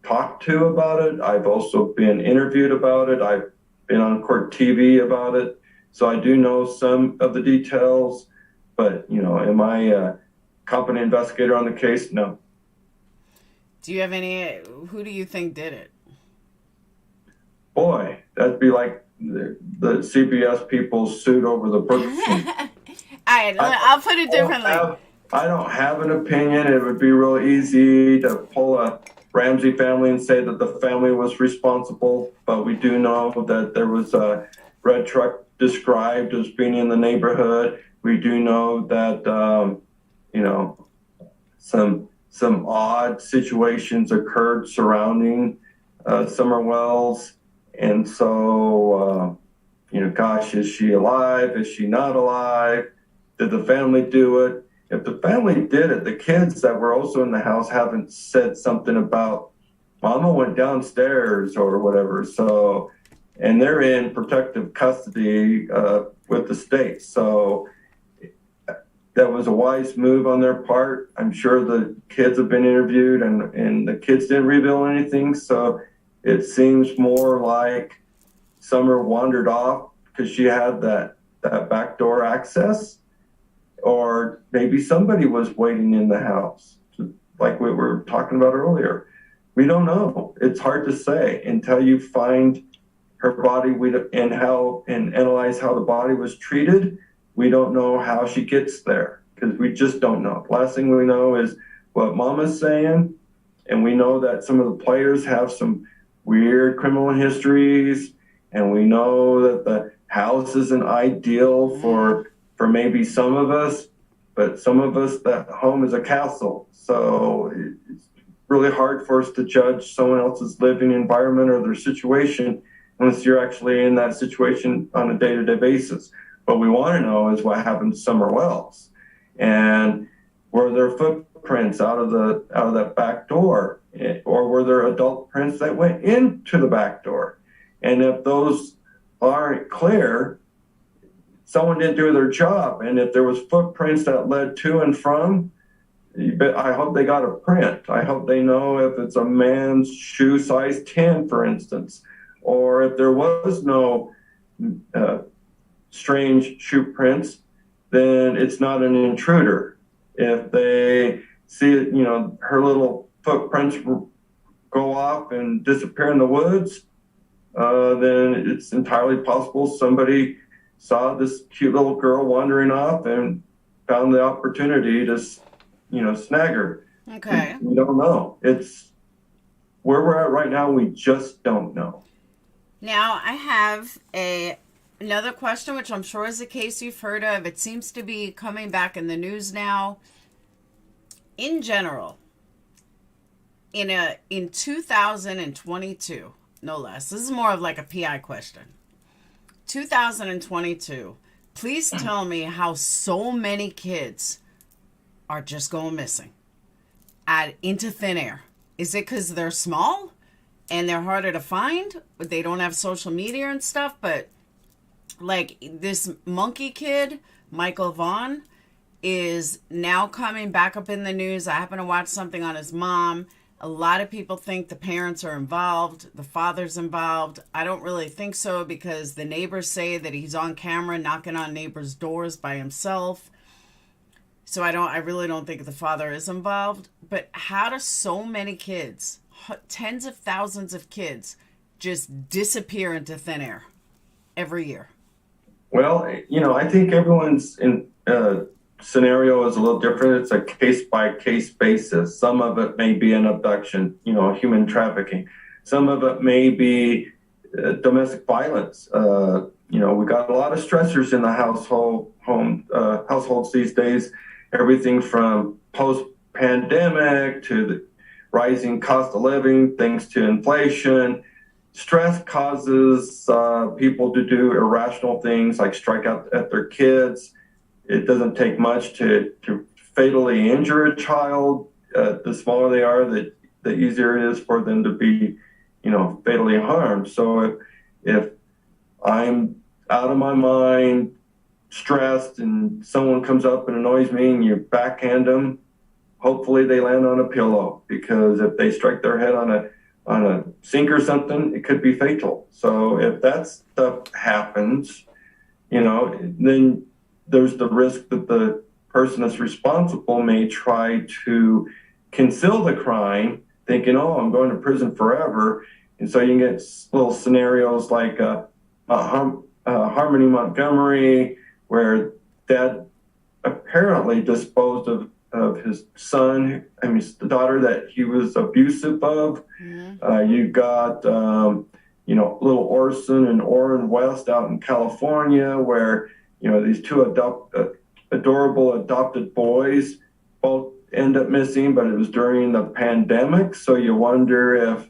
talked to about it. I've also been interviewed about it. I've been on court TV about it. So I do know some of the details, but, am I a competent investigator on the case? No. Do you have who do you think did it? Boy, that'd be like the CBS people sued over the Burke scene. All right, I'll put it differently. I don't have an opinion. It would be real easy to pull a Ramsey family and say that the family was responsible, but we do know that there was a red truck described as being in the neighborhood. We do know that, you know, some odd situations occurred surrounding Summer Wells. And so, you know, gosh, is she alive? Is she not alive? Did the family do it? If the family did it, the kids that were also in the house haven't said something about Mama went downstairs or whatever. So, and they're in protective custody with the state. So that was a wise move on their part. I'm sure the kids have been interviewed and the kids didn't reveal anything. So it seems more like Summer wandered off because she had that backdoor access, or maybe somebody was waiting in the house, like we were talking about earlier. We don't know. It's hard to say until you find her body and analyze how the body was treated. We don't know how she gets there because we just don't know. Last thing we know is what Mama's saying, and we know that some of the players have some weird criminal histories, and we know that the house isn't ideal for maybe some of us, but some of us, that home is a castle. So it's really hard for us to judge someone else's living environment or their situation unless you're actually in that situation on a day-to-day basis. What we want to know is what happened to Summer Wells, and were there footprints out of that back door, or were there adult prints that went into the back door? And if those aren't clear, someone didn't do their job. And if there was footprints that led to and from, I hope they got a print. I hope they know if it's a man's shoe size 10, for instance, or if there was no strange shoe prints, then it's not an intruder. If they see, you know, her little footprints go off and disappear in the woods, then it's entirely possible somebody saw this cute little girl wandering off and found the opportunity to, you know, snag her. Okay. We don't know. It's where we're at right now. We just don't know. Now I have another question, which I'm sure is a case you've heard of. It seems to be coming back in the news now. In general, in 2022, no less. This is more of like a PI question. 2022. Please tell me how so many kids are just going missing into thin air. Is it because they're small and they're harder to find? But they don't have social media and stuff. But like this monkey kid, Michael Vaughn, is now coming back up in the news. I happen to watch something on his mom. A lot of people think the parents are involved, the father's involved. I don't really think so because the neighbors say that he's on camera knocking on neighbors' doors by himself. So I really don't think the father is involved. But how do so many kids, tens of thousands of kids, just disappear into thin air every year? Well, you know, I think everyone's scenario is a little different. It's a case-by-case basis. Some of it may be an abduction, you know, human trafficking. Some of it may be domestic violence. You know, we got a lot of stressors in the households these days. Everything from post-pandemic to the rising cost of living, thanks to inflation. Stress causes people to do irrational things like strike out at their kids. It doesn't take much to fatally injure a child. The smaller they are, the easier it is for them to be, you know, fatally harmed. So if I'm out of my mind, stressed, and someone comes up and annoys me and you backhand them, hopefully they land on a pillow, because if they strike their head on a sink or something, it could be fatal. So if that stuff happens, you know, then there's the risk that the person that's responsible may try to conceal the crime, thinking, oh, I'm going to prison forever. And so you can get little scenarios like Harmony Montgomery, where dad apparently disposed of of his son, the daughter that he was abusive of. You got, little Orson and Orrin West out in California, where, these two adorable adopted boys both end up missing, but it was during the pandemic. So you wonder if,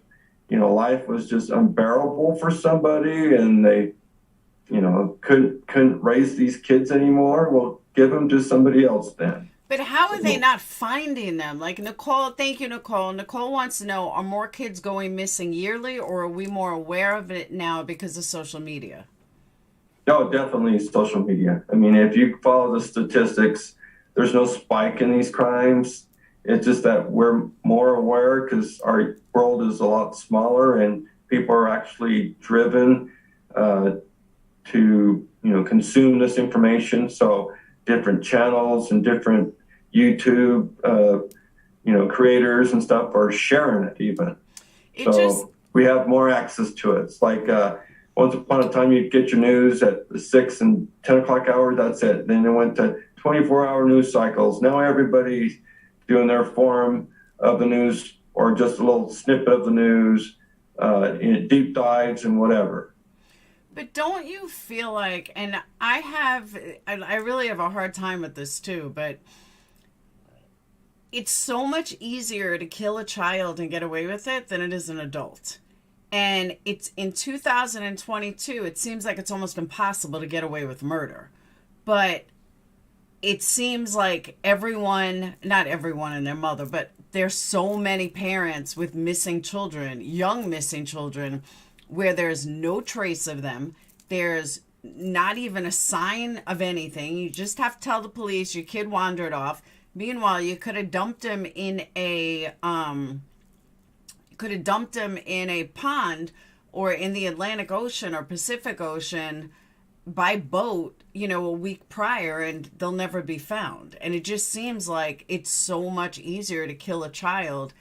life was just unbearable for somebody and they, couldn't raise these kids anymore. Well, give them to somebody else then. But how are they not finding them? Like Nicole, thank you, Nicole. Nicole wants to know, are more kids going missing yearly, or are we more aware of it now because of social media? No, definitely social media. I mean, if you follow the statistics, there's no spike in these crimes. It's just that we're more aware because our world is a lot smaller and people are actually driven to, consume this information. So different channels and different YouTube, creators and stuff are sharing it even. We have more access to it. It's like once upon a time, you'd get your news at the 6 and 10 o'clock hour, that's it. Then it went to 24-hour news cycles. Now everybody's doing their form of the news or just a little snippet of the news, in deep dives and whatever. But don't you feel like, and I really have a hard time with this too, but it's so much easier to kill a child and get away with it than it is an adult. And it's in 2022, it seems like it's almost impossible to get away with murder. But it seems like not everyone and their mother, but there's so many parents with missing children, young missing children, where there's no trace of them. There's not even a sign of anything. You just have to tell the police your kid wandered off. Meanwhile, you could have dumped him in a pond or in the Atlantic Ocean or Pacific Ocean by boat, a week prior, and they'll never be found. And it just seems like it's so much easier to kill a child,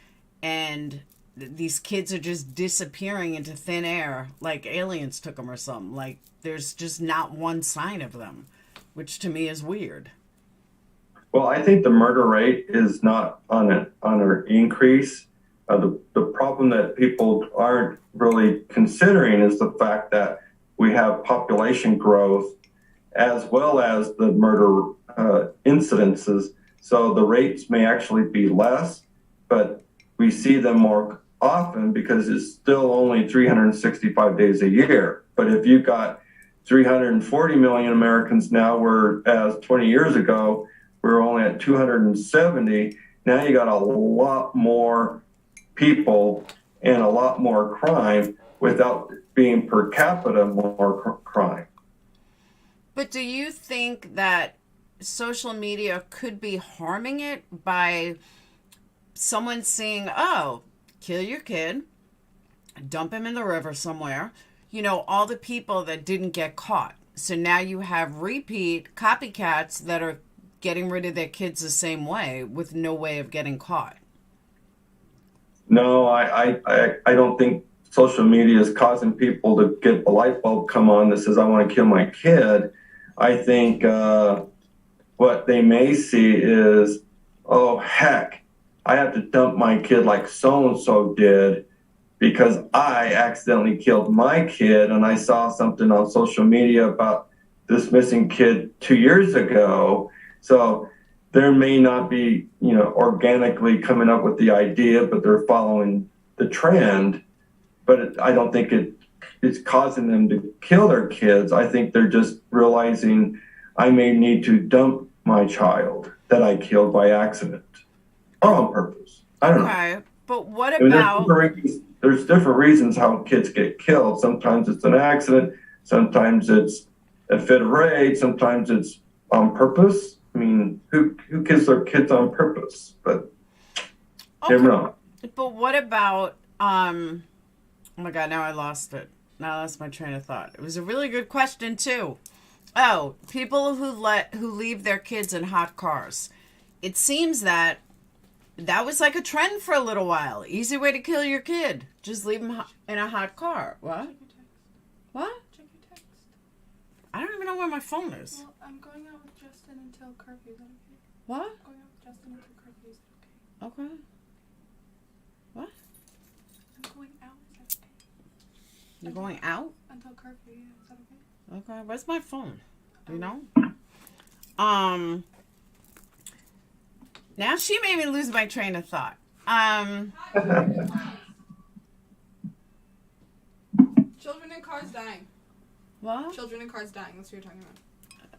and these kids are just disappearing into thin air like aliens took them or something. Like there's just not one sign of them, which to me is weird. Well, I think the murder rate is not on an increase. The problem that people aren't really considering is the fact that we have population growth as well as the murder incidences. So the rates may actually be less, but we see them more often because it's still only 365 days a year. But if you've got 340 million Americans now, whereas 20 years ago, we were only at 270. Now you got a lot more people and a lot more crime without being per capita more crime. But do you think that social media could be harming it by someone seeing, oh, kill your kid, dump him in the river somewhere, all the people that didn't get caught. So now you have repeat copycats that are getting rid of their kids the same way with no way of getting caught. No, I don't think social media is causing people to get a light bulb come on that says, I want to kill my kid. I think what they may see is, oh, heck, I have to dump my kid like so-and-so did because I accidentally killed my kid and I saw something on social media about this missing kid 2 years ago. So there may not be, organically coming up with the idea, but they're following the trend. But I don't think it's causing them to kill their kids. I think they're just realizing I may need to dump my child that I killed by accident or on purpose. I don't know. Okay, but what about... There's different reasons how kids get killed. Sometimes it's an accident. Sometimes it's a fit of rage. Sometimes it's on purpose. I mean, who kills their kids on purpose? But never know. But what about... oh my God, now I lost it. Now I lost my train of thought. It was a really good question, too. Oh, people who leave their kids in hot cars. It seems that was like a trend for a little while. Easy way to kill your kid. Just leave them in a hot car. What? What? Check your text. I don't even know where my phone is. Well, I'm going out with Justin Justin until curfew. Is that okay? What? Going out with Justin until curfew. Is that okay? Okay. What? I'm going out. Is that okay? You're going out? Until curfew. Yeah. Is that okay? Okay. Where's my phone? Do you know? Now she made me lose my train of thought. Children in cars dying. What? Children in cars dying. That's what you're talking about.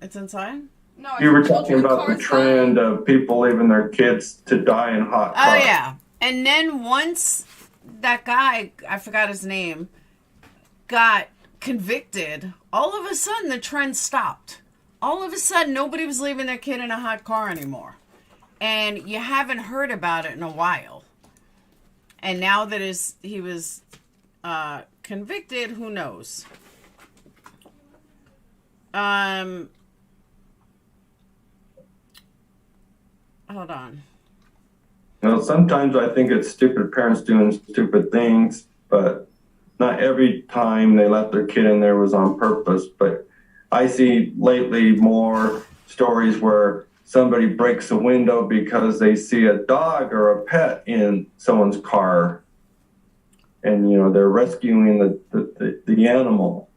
It's inside? No, I You were said talking children in about the cars trend dying. of people leaving their kids to die in hot cars. Oh, yeah. And then once that guy, I forgot his name, got convicted, all of a sudden the trend stopped. All of a sudden nobody was leaving their kid in a hot car anymore. And you haven't heard about it in a while. And now that he was convicted, who knows? Hold on. Sometimes I think it's stupid parents doing stupid things, but not every time they let their kid in there was on purpose. But I see lately more stories where somebody breaks a window because they see a dog or a pet in someone's car, and they're rescuing the animal.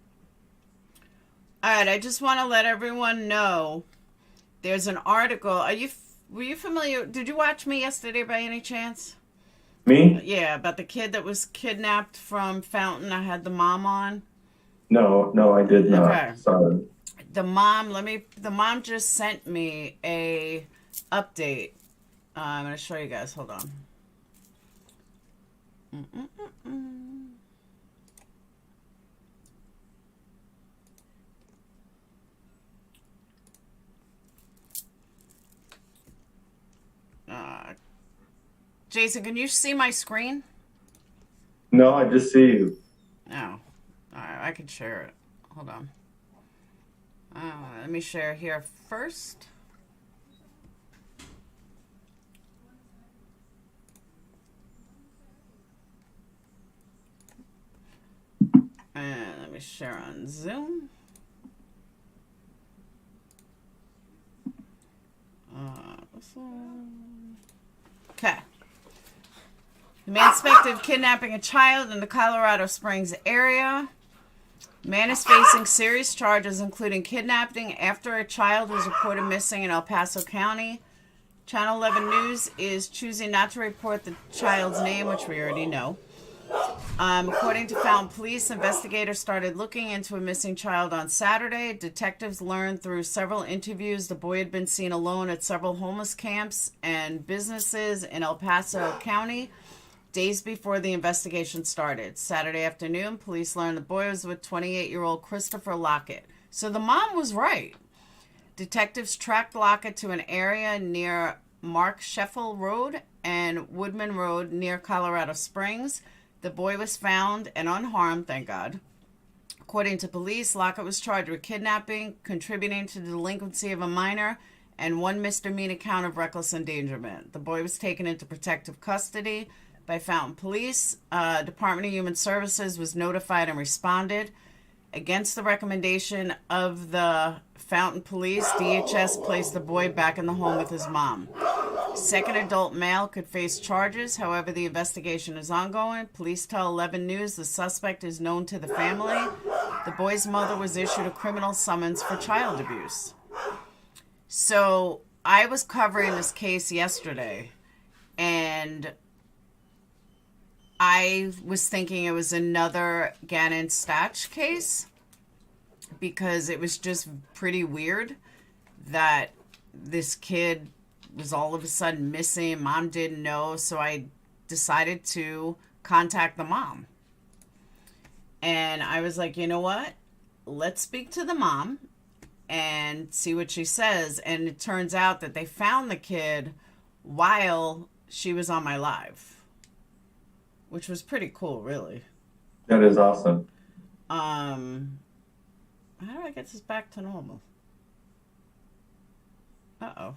All right, I just want to let everyone know there's an article. Were you familiar? Did you watch Me yesterday by any chance? Me? Yeah, about the kid that was kidnapped from Fountain. I had the mom on. No, I did not. Okay. Sorry. The mom just sent me a update. I'm going to show you guys. Hold on. Jason, can you see my screen? No, I just see you. Oh. All right, I can share it. Hold on. Let me share here first. And let me share on Zoom. Okay. The man suspected of kidnapping a child in the Colorado Springs area. The man is facing serious charges, including kidnapping after a child was reported missing in El Paso County. Channel 11 News is choosing not to report the child's name, which we already know. According to Fountain Police, investigators started looking into a missing child on Saturday. Detectives learned through several interviews the boy had been seen alone at several homeless camps and businesses in El Paso County days before the investigation started. Saturday afternoon, police learned the boy was with 28-year-old Christopher Lockett. So the mom was right. Detectives tracked Lockett to an area near Mark Sheffel Road and Woodman Road near Colorado Springs. The boy was found and unharmed, thank God. According to police, Lockett was charged with kidnapping, contributing to the delinquency of a minor, and one misdemeanor count of reckless endangerment. The boy was taken into protective custody by Fountain Police. Department of Human Services was notified and responded. Against the recommendation of the Fountain Police, DHS placed the boy back in the home with his mom. Second adult male could face charges. However, the investigation is ongoing. Police tell 11 News the suspect is known to the family. The boy's mother was issued a criminal summons for child abuse. So I was covering this case yesterday, and I was thinking it was another Gannon Statch case because it was just pretty weird that this kid was all of a sudden missing. Mom didn't know, so I decided to contact the mom. And I was like, you know what? Let's speak to the mom and see what she says. And it turns out that they found the kid while she was on my live, which was pretty cool, really. That is awesome. How do I get this back to normal? Uh-oh.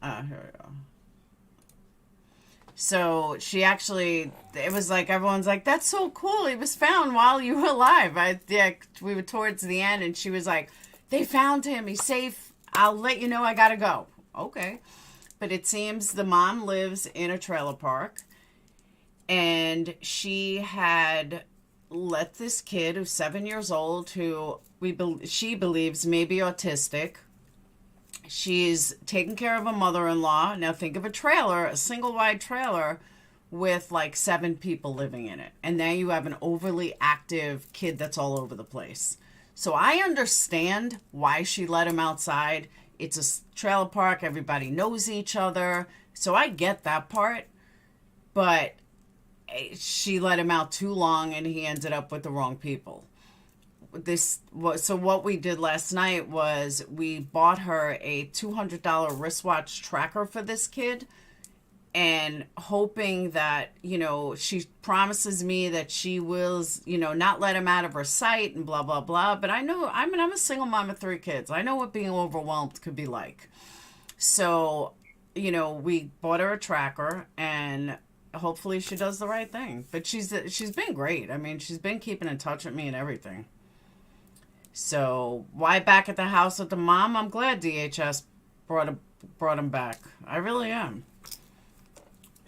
Here we go. So she actually, it was like, everyone's like, that's so cool. He was found while you were alive. We were towards the end, and she was like, they found him. He's safe. I'll let you know I got to go. Okay. But it seems the mom lives in a trailer park, and she had let this kid who's 7 years old, who she believes may be autistic. She's taking care of a mother-in-law. Now think of a trailer, a single-wide trailer with like 7 people living in it. And now you have an overly active kid that's all over the place. So I understand why she let him outside. It's a trailer park. Everybody knows each other. So I get that part. But she let him out too long, and he ended up with the wrong people. So what we did last night was we bought her a $200 wristwatch tracker for this kid, and hoping that, she promises me that she will, not let him out of her sight and blah, blah, blah. But I'm a single mom of 3 kids. I know what being overwhelmed could be like. So, we bought her a tracker, and hopefully she does the right thing. But she's been great. I mean, she's been keeping in touch with me and everything. So why back at the house with the mom? I'm glad DHS brought him back. I really am.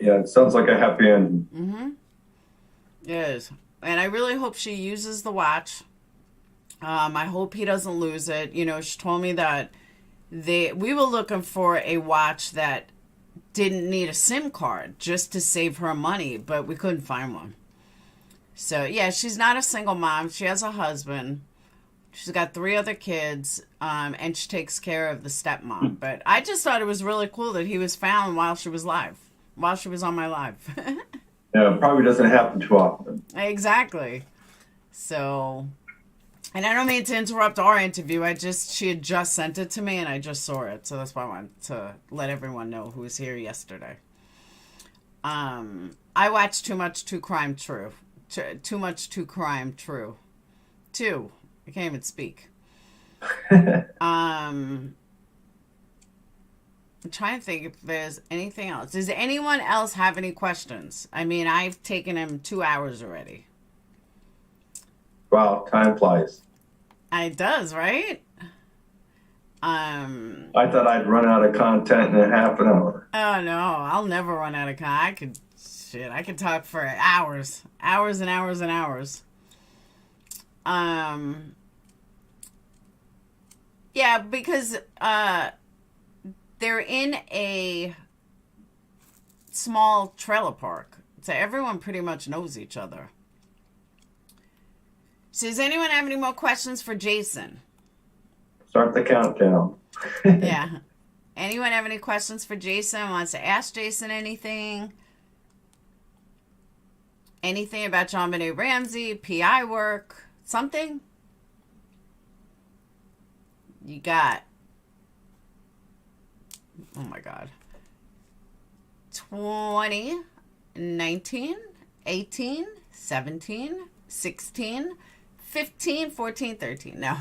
Yeah, it sounds like a happy ending. Mm-hmm. Yes. And I really hope she uses the watch. I hope he doesn't lose it. She told me that we were looking for a watch that didn't need a SIM card just to save her money, but we couldn't find one. So, yeah, she's not a single mom. She has a husband. She's got 3 other kids, and she takes care of the stepmom. But I just thought it was really cool that he was found while she was on my live. Yeah, it probably doesn't happen too often. Exactly. So, and I don't mean to interrupt our interview. She had just sent it to me, and I just saw it. So that's why I wanted to let everyone know who was here yesterday. I watched Too Much True Crime True. 2. I can't even speak. I'm trying to think if there's anything else. Does anyone else have any questions? I mean, I've taken him 2 hours already. Wow, time flies. It does, right? I thought I'd run out of content in half an hour. Oh no, I'll never run out of content. I could talk for hours and hours and hours. Yeah, because they're in a small trailer park, so everyone pretty much knows each other. So does anyone have any more questions for Jason? Start the countdown. Yeah. Anyone have any questions for Jason? Wants to ask Jason anything? Anything about JonBenet Ramsey, PI work, something? You got, oh my God, 20, 19, 18, 17, 16, 15, 14, 13. No.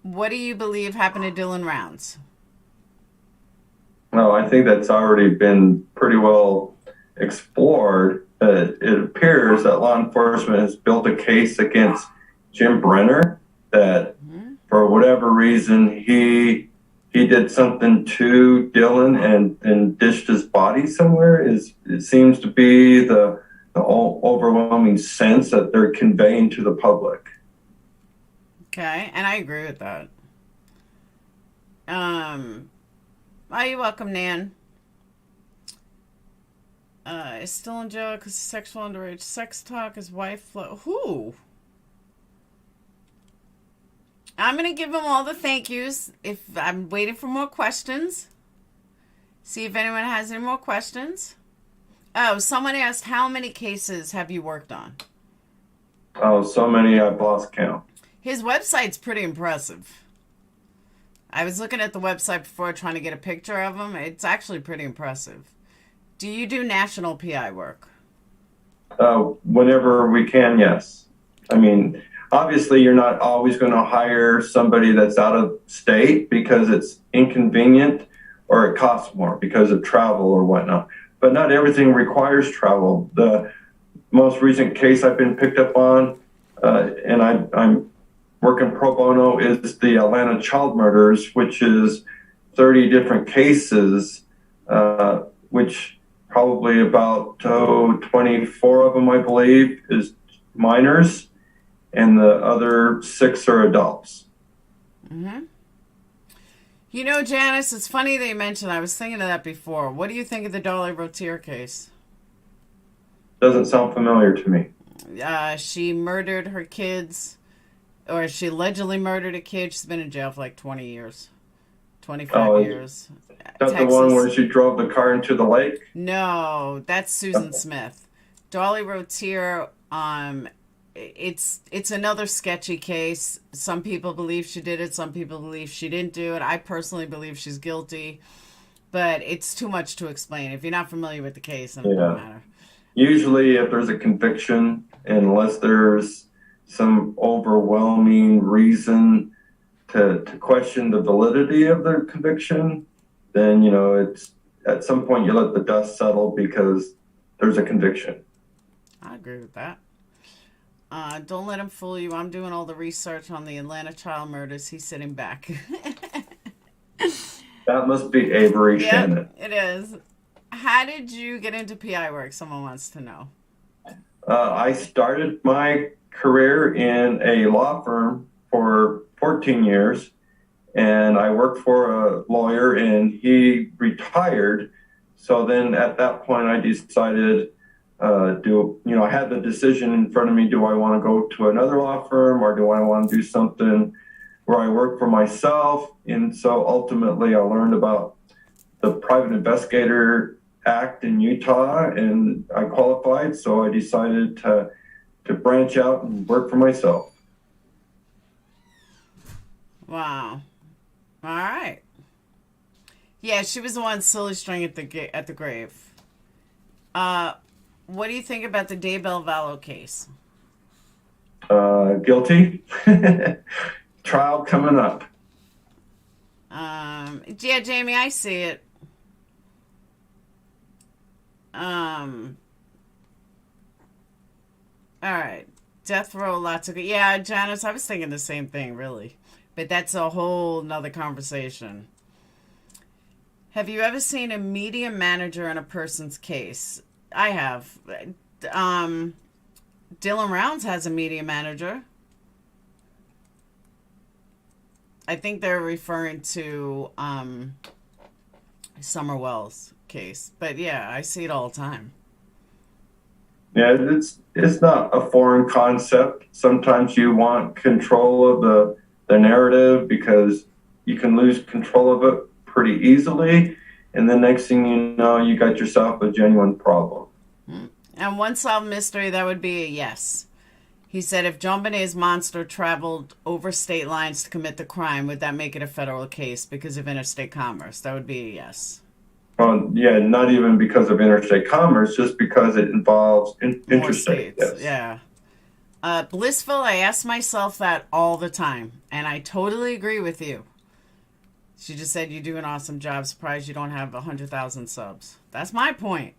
What do you believe happened to Dylan Rounds? Well, I think that's already been pretty well explored. It appears that law enforcement has built a case against Jim Brenner that for whatever reason he did something to Dylan and dished his body somewhere. It seems to be the overwhelming sense that they're conveying to the public. Okay, and I agree with that. Oh, you're welcome, Nan. Is still in jail because of sexual underage sex talk. His wife, who? I'm going to give him all the thank yous. If I'm waiting for more questions. See if anyone has any more questions. Oh, someone asked, how many cases have you worked on? Oh, so many I've lost count. His website's pretty impressive. I was looking at the website before trying to get a picture of him. It's actually pretty impressive. Do you do national PI work? Whenever we can, yes. I mean, obviously you're not always going to hire somebody that's out of state because it's inconvenient or it costs more because of travel or whatnot. But not everything requires travel. The most recent case I've been picked up on, and I'm working pro bono, is the Atlanta child murders, which is 30 different cases, which probably about 24 of them, I believe, is minors, and the other 6 are adults. Mm-hmm. You know, Janice, it's funny that you mentioned, I was thinking of that before. What do you think of the Dolly Rotier case? Doesn't sound familiar to me. She murdered her kids, or she allegedly murdered a kid. She's been in jail for like 20 years, 25 years. That's the one where she drove the car into the lake? No, that's Susan Smith. Dolly Rotier, it's another sketchy case. Some people believe she did it. Some people believe she didn't do it. I personally believe she's guilty, but it's too much to explain. If you're not familiar with the case, then it doesn't matter. Usually if there's a conviction, unless there's some overwhelming reason to question the validity of the conviction, then, it's at some point you let the dust settle because there's a conviction. I agree with that. Don't let him fool you. I'm doing all the research on the Atlanta child murders. He's sitting back. That must be Avery Shannon. It is. How did you get into PI work? Someone wants to know. I started my career in a law firm for 14 years, and I worked for a lawyer, and he retired. So then at that point, I decided, I had the decision in front of me. Do I want to go to another law firm, or do I want to do something where I work for myself? And so ultimately I learned about the Private Investigator Act in Utah, and I qualified. So I decided to branch out and work for myself. Wow. All right. Yeah, she was the one silly string at the grave. What do you think about the Daybell Vallow case? Guilty. Trial coming up. Yeah, Jamie, I see it. All right. Death row, lots of... Yeah, Janice, I was thinking the same thing, really. But that's a whole nother conversation. Have you ever seen a media manager in a person's case? I have. Dylan Rounds has a media manager. I think they're referring to Summer Wells case. But yeah, I see it all the time. Yeah, it's not a foreign concept. Sometimes you want control of the narrative because you can lose control of it pretty easily. And the next thing you know, you got yourself a genuine problem. And one solved mystery, that would be a yes. He said if JonBenet's monster traveled over state lines to commit the crime, would that make it a federal case because of interstate commerce? That would be a yes. Yeah, not even because of interstate commerce, just because it involves interstate. Yes. Yeah. Blissful, I ask myself that all the time, and I totally agree with you. She just said you do an awesome job. Surprised you don't have 100,000 subs. That's my point.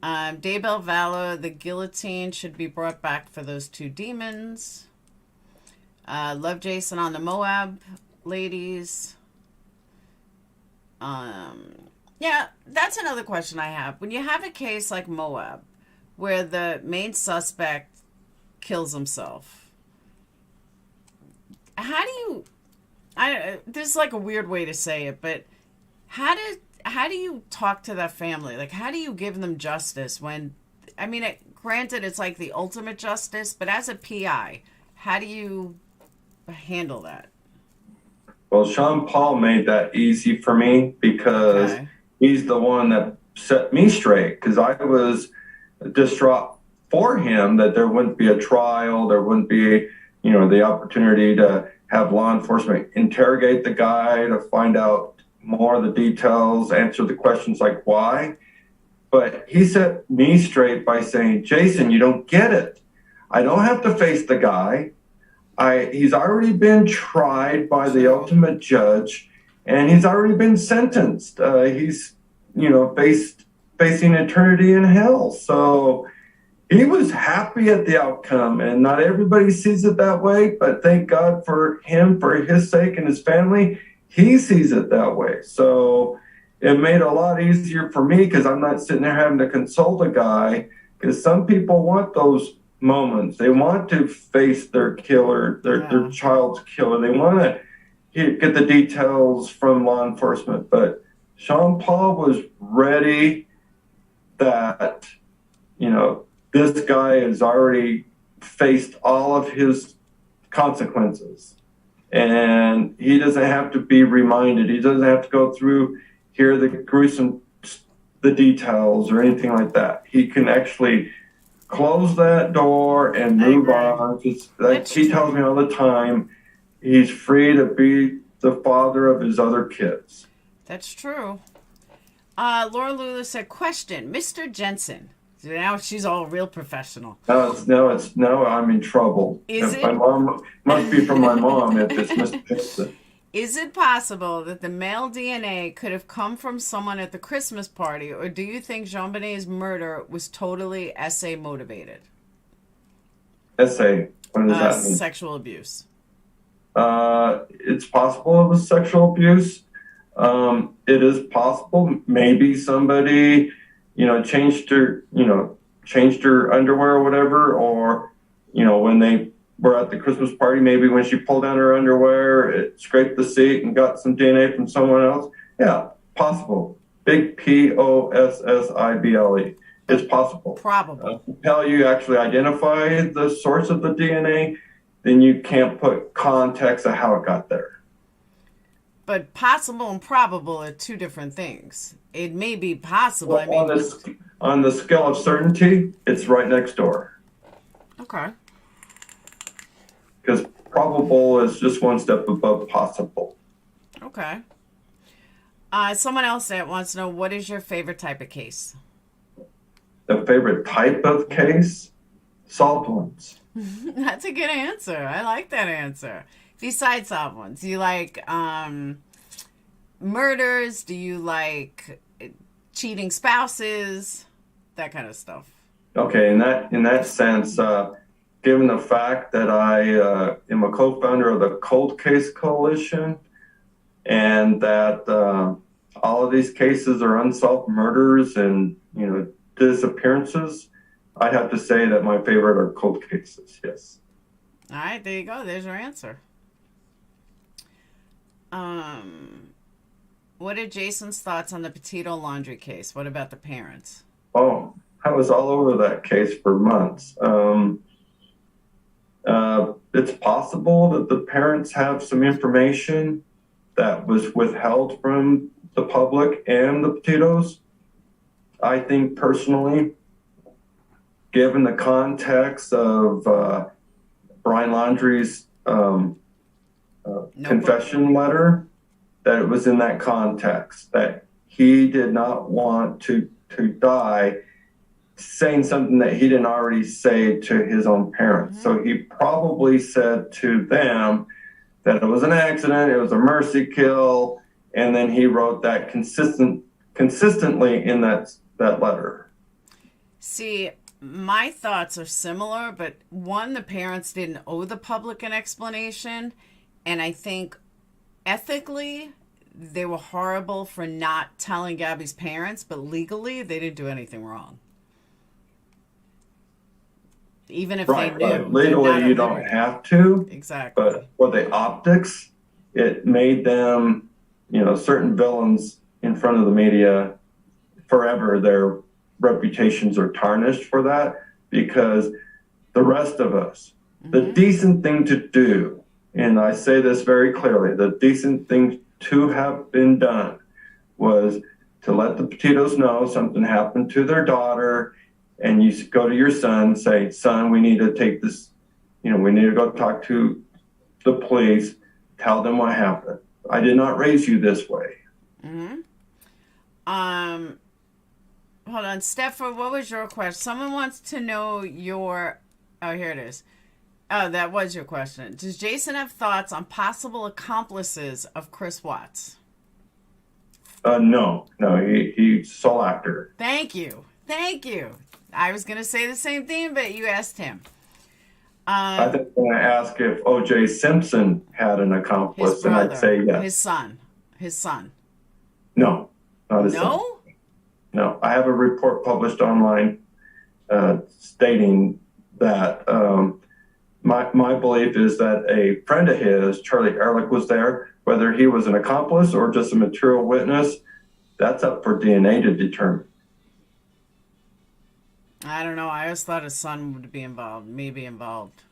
Daybell Vallow, the guillotine should be brought back for those 2 demons. Love Jason on the Moab ladies. Yeah, that's another question I have. When you have a case like Moab, where the main suspect kills himself, how do you... this is like a weird way to say it, but how do you talk to that family? Like, how do you give them justice when, granted, it's like the ultimate justice, but as a PI, how do you handle that? Well, Sean Paul made that easy for me because he's the one that set me straight, because I was distraught for him that there wouldn't be a trial, there wouldn't be, the opportunity to have law enforcement interrogate the guy to find out more of the details, answer the questions like why. But he set me straight by saying, Jason, you don't get it. I don't have to face the guy. he's already been tried by the ultimate judge, and he's already been sentenced. He's, facing eternity in hell. So he was happy at the outcome, and not everybody sees it that way, but thank God for him, for his sake and his family, he sees it that way. So it made it a lot easier for me because I'm not sitting there having to consult a guy, because some people want those moments. They want to face their killer, their child's killer. They want to get the details from law enforcement. But Sean Paul was ready that, this guy has already faced all of his consequences, and he doesn't have to be reminded. He doesn't have to go through here the details or anything like that. He can actually close that door and move on. Like he tells me all the time, he's free to be the father of his other kids. That's true. Laura Lula said, question, Mr. Jensen. Now she's all real professional. No, I'm in trouble. My mom must be from my mom if it's Mr. Jensen. Is it possible that the male DNA could have come from someone at the Christmas party, or do you think JonBenet's murder was totally SA motivated? SA? What does that mean? Sexual abuse. It's possible it was sexual abuse. It is possible. Maybe somebody, changed her underwear or whatever, or, when they were at the Christmas party, maybe when she pulled down her underwear, it scraped the seat and got some DNA from someone else. Yeah, possible. Big POSSIBLE. It's possible. Probable. Until you actually identify the source of the DNA, then you can't put context of how it got there. But possible and probable are two different things. It may be possible. Well, on the scale of certainty, it's right next door. Okay. Because probable is just one step above possible. Okay. Someone else that wants to know, what is your favorite type of case? The favorite type of case? Solved ones. That's a good answer. I like that answer. Besides solved ones, do you like murders? Do you like cheating spouses? That kind of stuff. Okay, in that sense, given the fact that I am a co-founder of the Cold Case Coalition, and that all of these cases are unsolved murders and disappearances, I'd have to say that my favorite are cold cases. Yes. All right, there you go. There's your answer. What are Jason's thoughts on the Petito laundry case? What about the parents? Oh, I was all over that case for months. It's possible that the parents have some information that was withheld from the public and the Petitos. I think personally, given the context of Brian Laundrie's confession letter, that it was in that context, that he did not want to die saying something that he didn't already say to his own parents. Mm-hmm. So he probably said to them that it was an accident, it was a mercy kill, and then he wrote that consistently in that letter. See, my thoughts are similar, but one, the parents didn't owe the public an explanation, and I think ethically they were horrible for not telling Gabby's parents, but legally they didn't do anything wrong. Even if they knew. Right. Legally, you don't have to. Exactly. But for the optics, it made them, certain villains in front of the media forever. Their reputations are tarnished for that, because the rest of us, the decent thing to do, and I say this very clearly, the decent thing to have been done was to let the Petitos know something happened to their daughter, and you go to your son and say, son, we need to take this, we need to go talk to the police, tell them what happened. I did not raise you this way. Mm-hmm. Hold on, Steph, what was your question? Someone wants to know here it is. Oh, that was your question. Does Jason have thoughts on possible accomplices of Chris Watts? No, he's sole actor. Thank you. I was going to say the same thing, but you asked him. I think I'm going to ask if O.J. Simpson had an accomplice, His brother, and I'd say yes. His son. No, not his son. No? No, I have a report published online stating that my belief is that a friend of his, Charlie Ehrlich, was there. Whether he was an accomplice or just a material witness, that's up for DNA to determine. I don't know. I always thought his son would be involved. Maybe involved.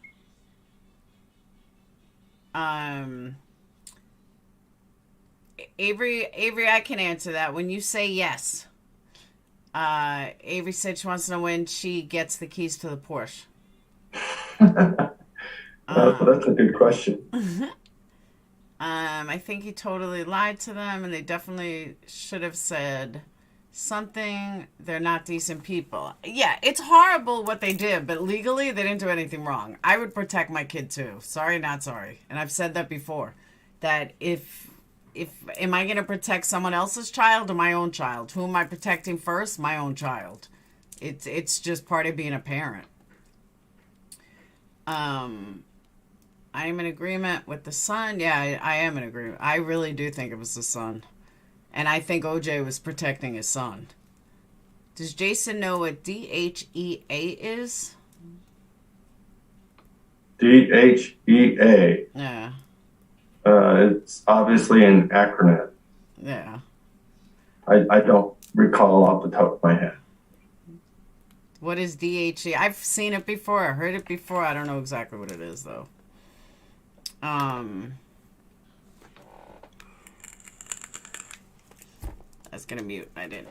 Avery, I can answer that. When you say yes, Avery said she wants to know when she gets the keys to the Porsche. That's a good question. I think he totally lied to them, and they definitely should have said something. They're not decent people. Yeah, it's horrible what they did, but legally they didn't do anything wrong. I would protect my kid too. Sorry, not sorry. And I've said that before. That if am I going to protect someone else's child or my own child? Who am I protecting first? My own child. It's just part of being a parent. I am in agreement with the son. Yeah, I am in agreement. I really do think it was the son. And I think OJ was protecting his son. Does Jason know what DHEA is? DHEA. Yeah. It's obviously an acronym. Yeah. I don't recall off the top of my head. What is DHEA? I've seen it before. I heard it before. I don't know exactly what it is, though. I was going to mute. I didn't.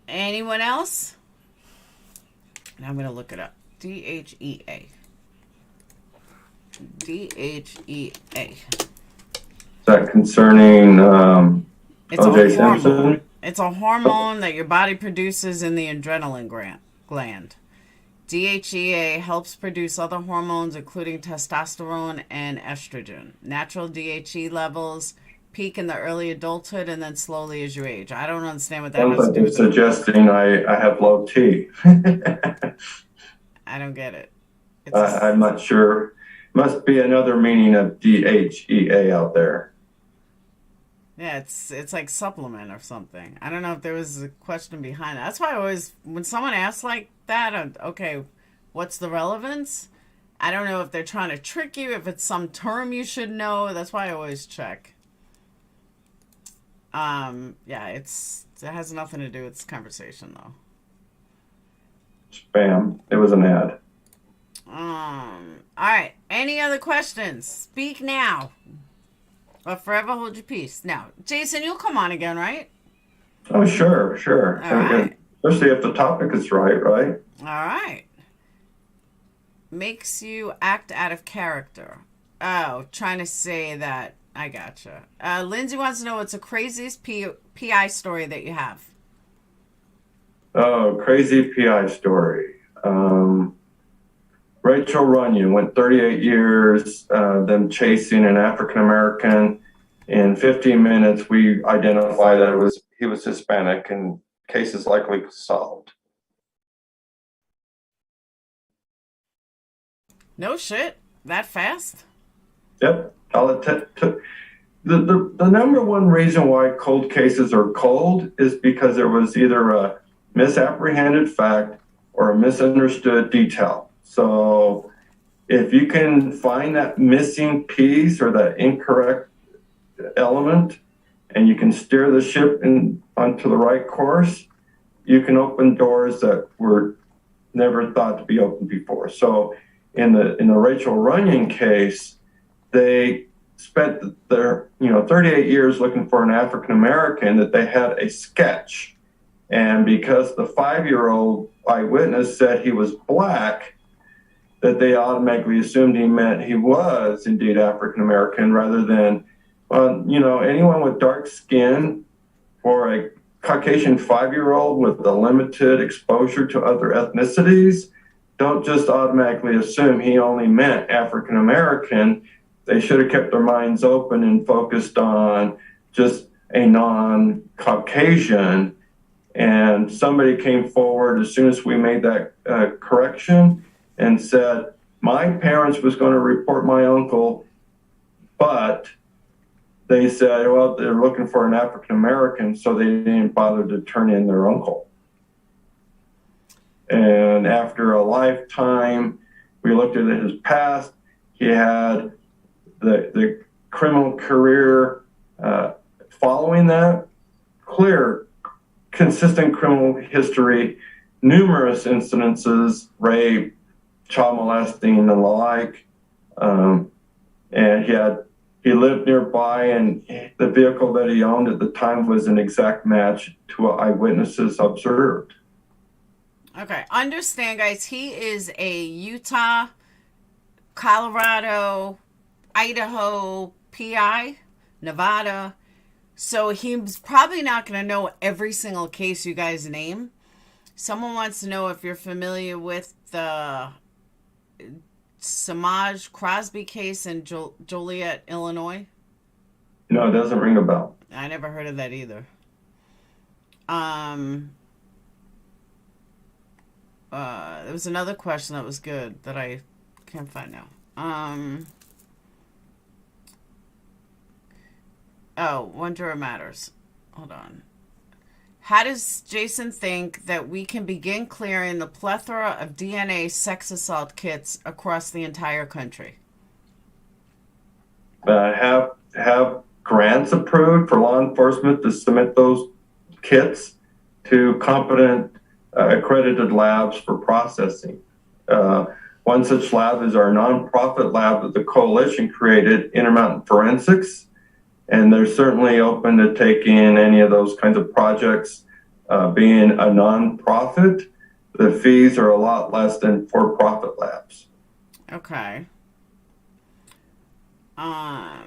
Anyone else? Now I'm going to look it up. DHEA. DHEA. Is that concerning It's O.J. a hormone. Simpson? It's a hormone that your body produces in the adrenaline gland. DHEA helps produce other hormones, including testosterone and estrogen. Natural DHEA levels peak in the early adulthood and then slowly as you age. I don't understand what that has to do with it. Suggesting I have low T. I don't get it. I'm not sure. Must be another meaning of DHEA out there. Yeah, it's like supplement or something. I don't know if there was a question behind it. That's why I always, when someone asks like that, okay, what's the relevance? I don't know if they're trying to trick you, if it's some term you should know. That's why I always check. Yeah, it has nothing to do with this conversation though. Spam. It was an ad. All right. Any other questions? Speak now. Or forever hold your peace. Now, Jason, you'll come on again, right? Oh, sure. All right. Especially if the topic is right? All right. Makes you act out of character. Oh, trying to say that. I gotcha. Lindsay wants to know what's the craziest PI story that you have. Oh, crazy PI story. Rachel Runyon went 38 years, them chasing an African-American. In 15 minutes, we identified that he was Hispanic and case is likely solved. No shit. That fast? Yep. The number one reason why cold cases are cold is because there was either a misapprehended fact or a misunderstood detail. So if you can find that missing piece or that incorrect element and you can steer the ship onto the right course, you can open doors that were never thought to be open before. So in the Rachel Runyon case, they spent their 38 years looking for an African American that they had a sketch. And because the 5-year-old eyewitness said he was black, that they automatically assumed he meant he was indeed African American rather than, anyone with dark skin or a Caucasian 5-year-old with a limited exposure to other ethnicities. don't just automatically assume he only meant African American. They should have kept their minds open and focused on just a non-Caucasian. And somebody came forward as soon as we made that correction and said, my parents was going to report my uncle, but they said, well, they're looking for an African American, so they didn't bother to turn in their uncle. And after a lifetime, we looked at his past. He had the criminal career following that, clear, consistent criminal history, numerous incidences, rape, child molesting, and the like. And he lived nearby, and the vehicle that he owned at the time was an exact match to what eyewitnesses observed. Okay, understand, guys, he is a Utah, Colorado, Idaho PI, Nevada. So he's probably not going to know every single case you guys name. Someone wants to know if you're familiar with the Samaj Crosby case in Joliet, Illinois. No, it doesn't ring a bell. I never heard of that either. There was another question that was good that I can't find now. One juror matters. Hold on. How does Jason think that we can begin clearing the plethora of DNA sex assault kits across the entire country? Have grants approved for law enforcement to submit those kits to competent accredited labs for processing. One such lab is our nonprofit lab that the coalition created, Intermountain Forensics, and they're certainly open to taking any of those kinds of projects. Being a nonprofit, the fees are a lot less than for-profit labs. Okay.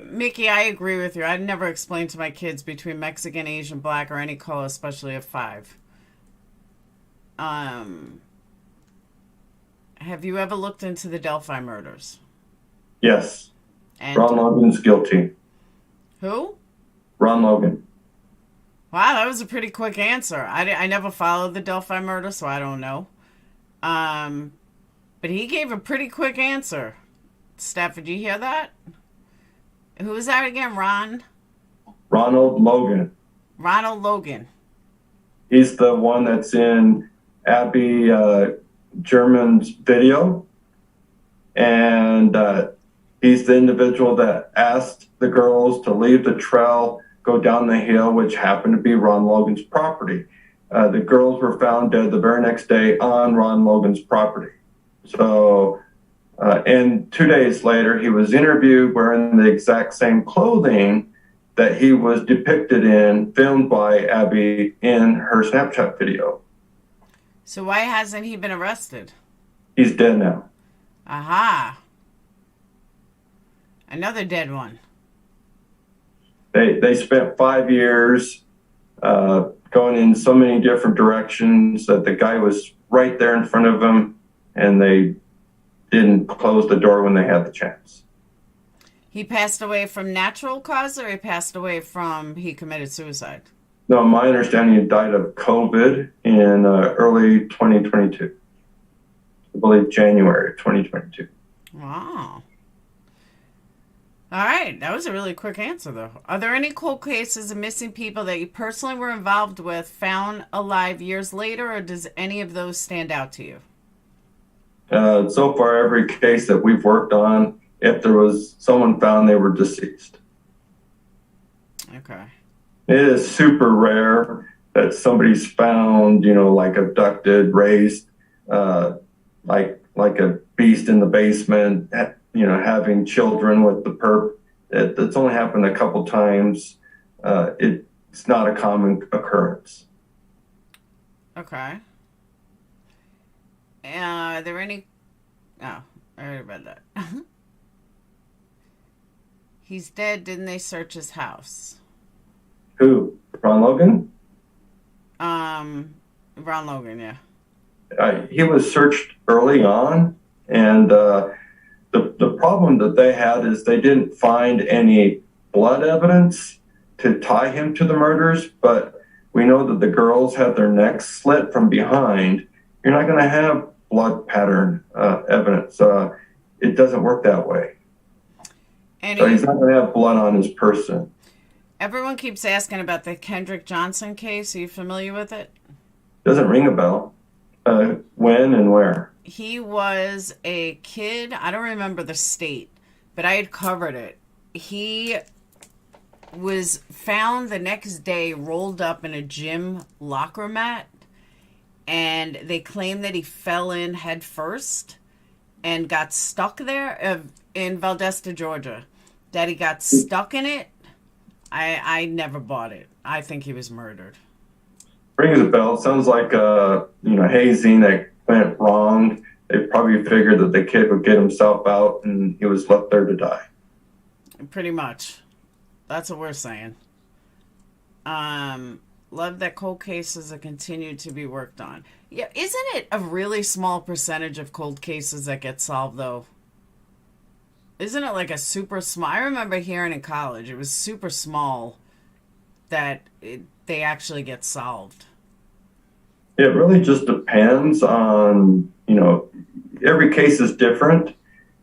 Mickey, I agree with you. I'd never explain to my kids between Mexican, Asian, Black, or any color, especially at 5. Have you ever looked into the Delphi murders? Yes. And Ron Logan's guilty. who? Ron Logan. Wow, that was a pretty quick answer. I never followed the Delphi murder, so I don't know. But he gave a pretty quick answer. Steph, did you hear that? Who was that again? Ronald Logan. Ronald Logan. He's the one that's in Abby German's video. And he's the individual that asked the girls to leave the trail, go down the hill, which happened to be Ron Logan's property. The girls were found dead the very next day on Ron Logan's property. So, and 2 days later, he was interviewed wearing the exact same clothing that he was depicted in, filmed by Abby in her Snapchat video. So why hasn't he been arrested? He's dead now. Aha. Another dead one. They spent 5 years going in so many different directions that the guy was right there in front of them, and they didn't close the door when they had the chance. He passed away from natural cause, or he passed away from he committed suicide? No, my understanding, he died of COVID in early 2022. I believe January 2022. Wow. All right. That was a really quick answer, though. Are there any cold cases of missing people that you personally were involved with found alive years later, or does any of those stand out to you? So far, every case that we've worked on, if there was someone found, they were deceased. Okay. It is super rare that somebody's found, like abducted, raised, like a beast in the basement, having children with the perp. It's only happened a couple times. It's not a common occurrence. Okay. Are there any... Oh, I already read that. He's dead. Didn't they search his house? Who? Ron Logan? Ron Logan, yeah. he was searched early on, and the problem that they had is they didn't find any blood evidence to tie him to the murders, but we know that the girls had their necks slit from behind. You're not going to have blood pattern evidence. It doesn't work that way. And so he's not going to have blood on his person. Everyone keeps asking about the Kendrick Johnson case. Are you familiar with it? Doesn't ring a bell. When and where? He was a kid. I don't remember the state, but I had covered it. He was found the next day rolled up in a gym locker mat, and they claim that he fell in head first and got stuck there in Valdosta, Georgia. That he got stuck in it. I never bought it. I think he was murdered. Rings a bell. Sounds like hazing that went wrong. They probably figured that the kid would get himself out, and he was left there to die. Pretty much. That's what we're saying. Love that cold cases are continued to be worked on. Yeah, isn't it a really small percentage of cold cases that get solved, though? Isn't it like a super small? I remember hearing in college, it was super small that they actually get solved. It really just depends on, every case is different,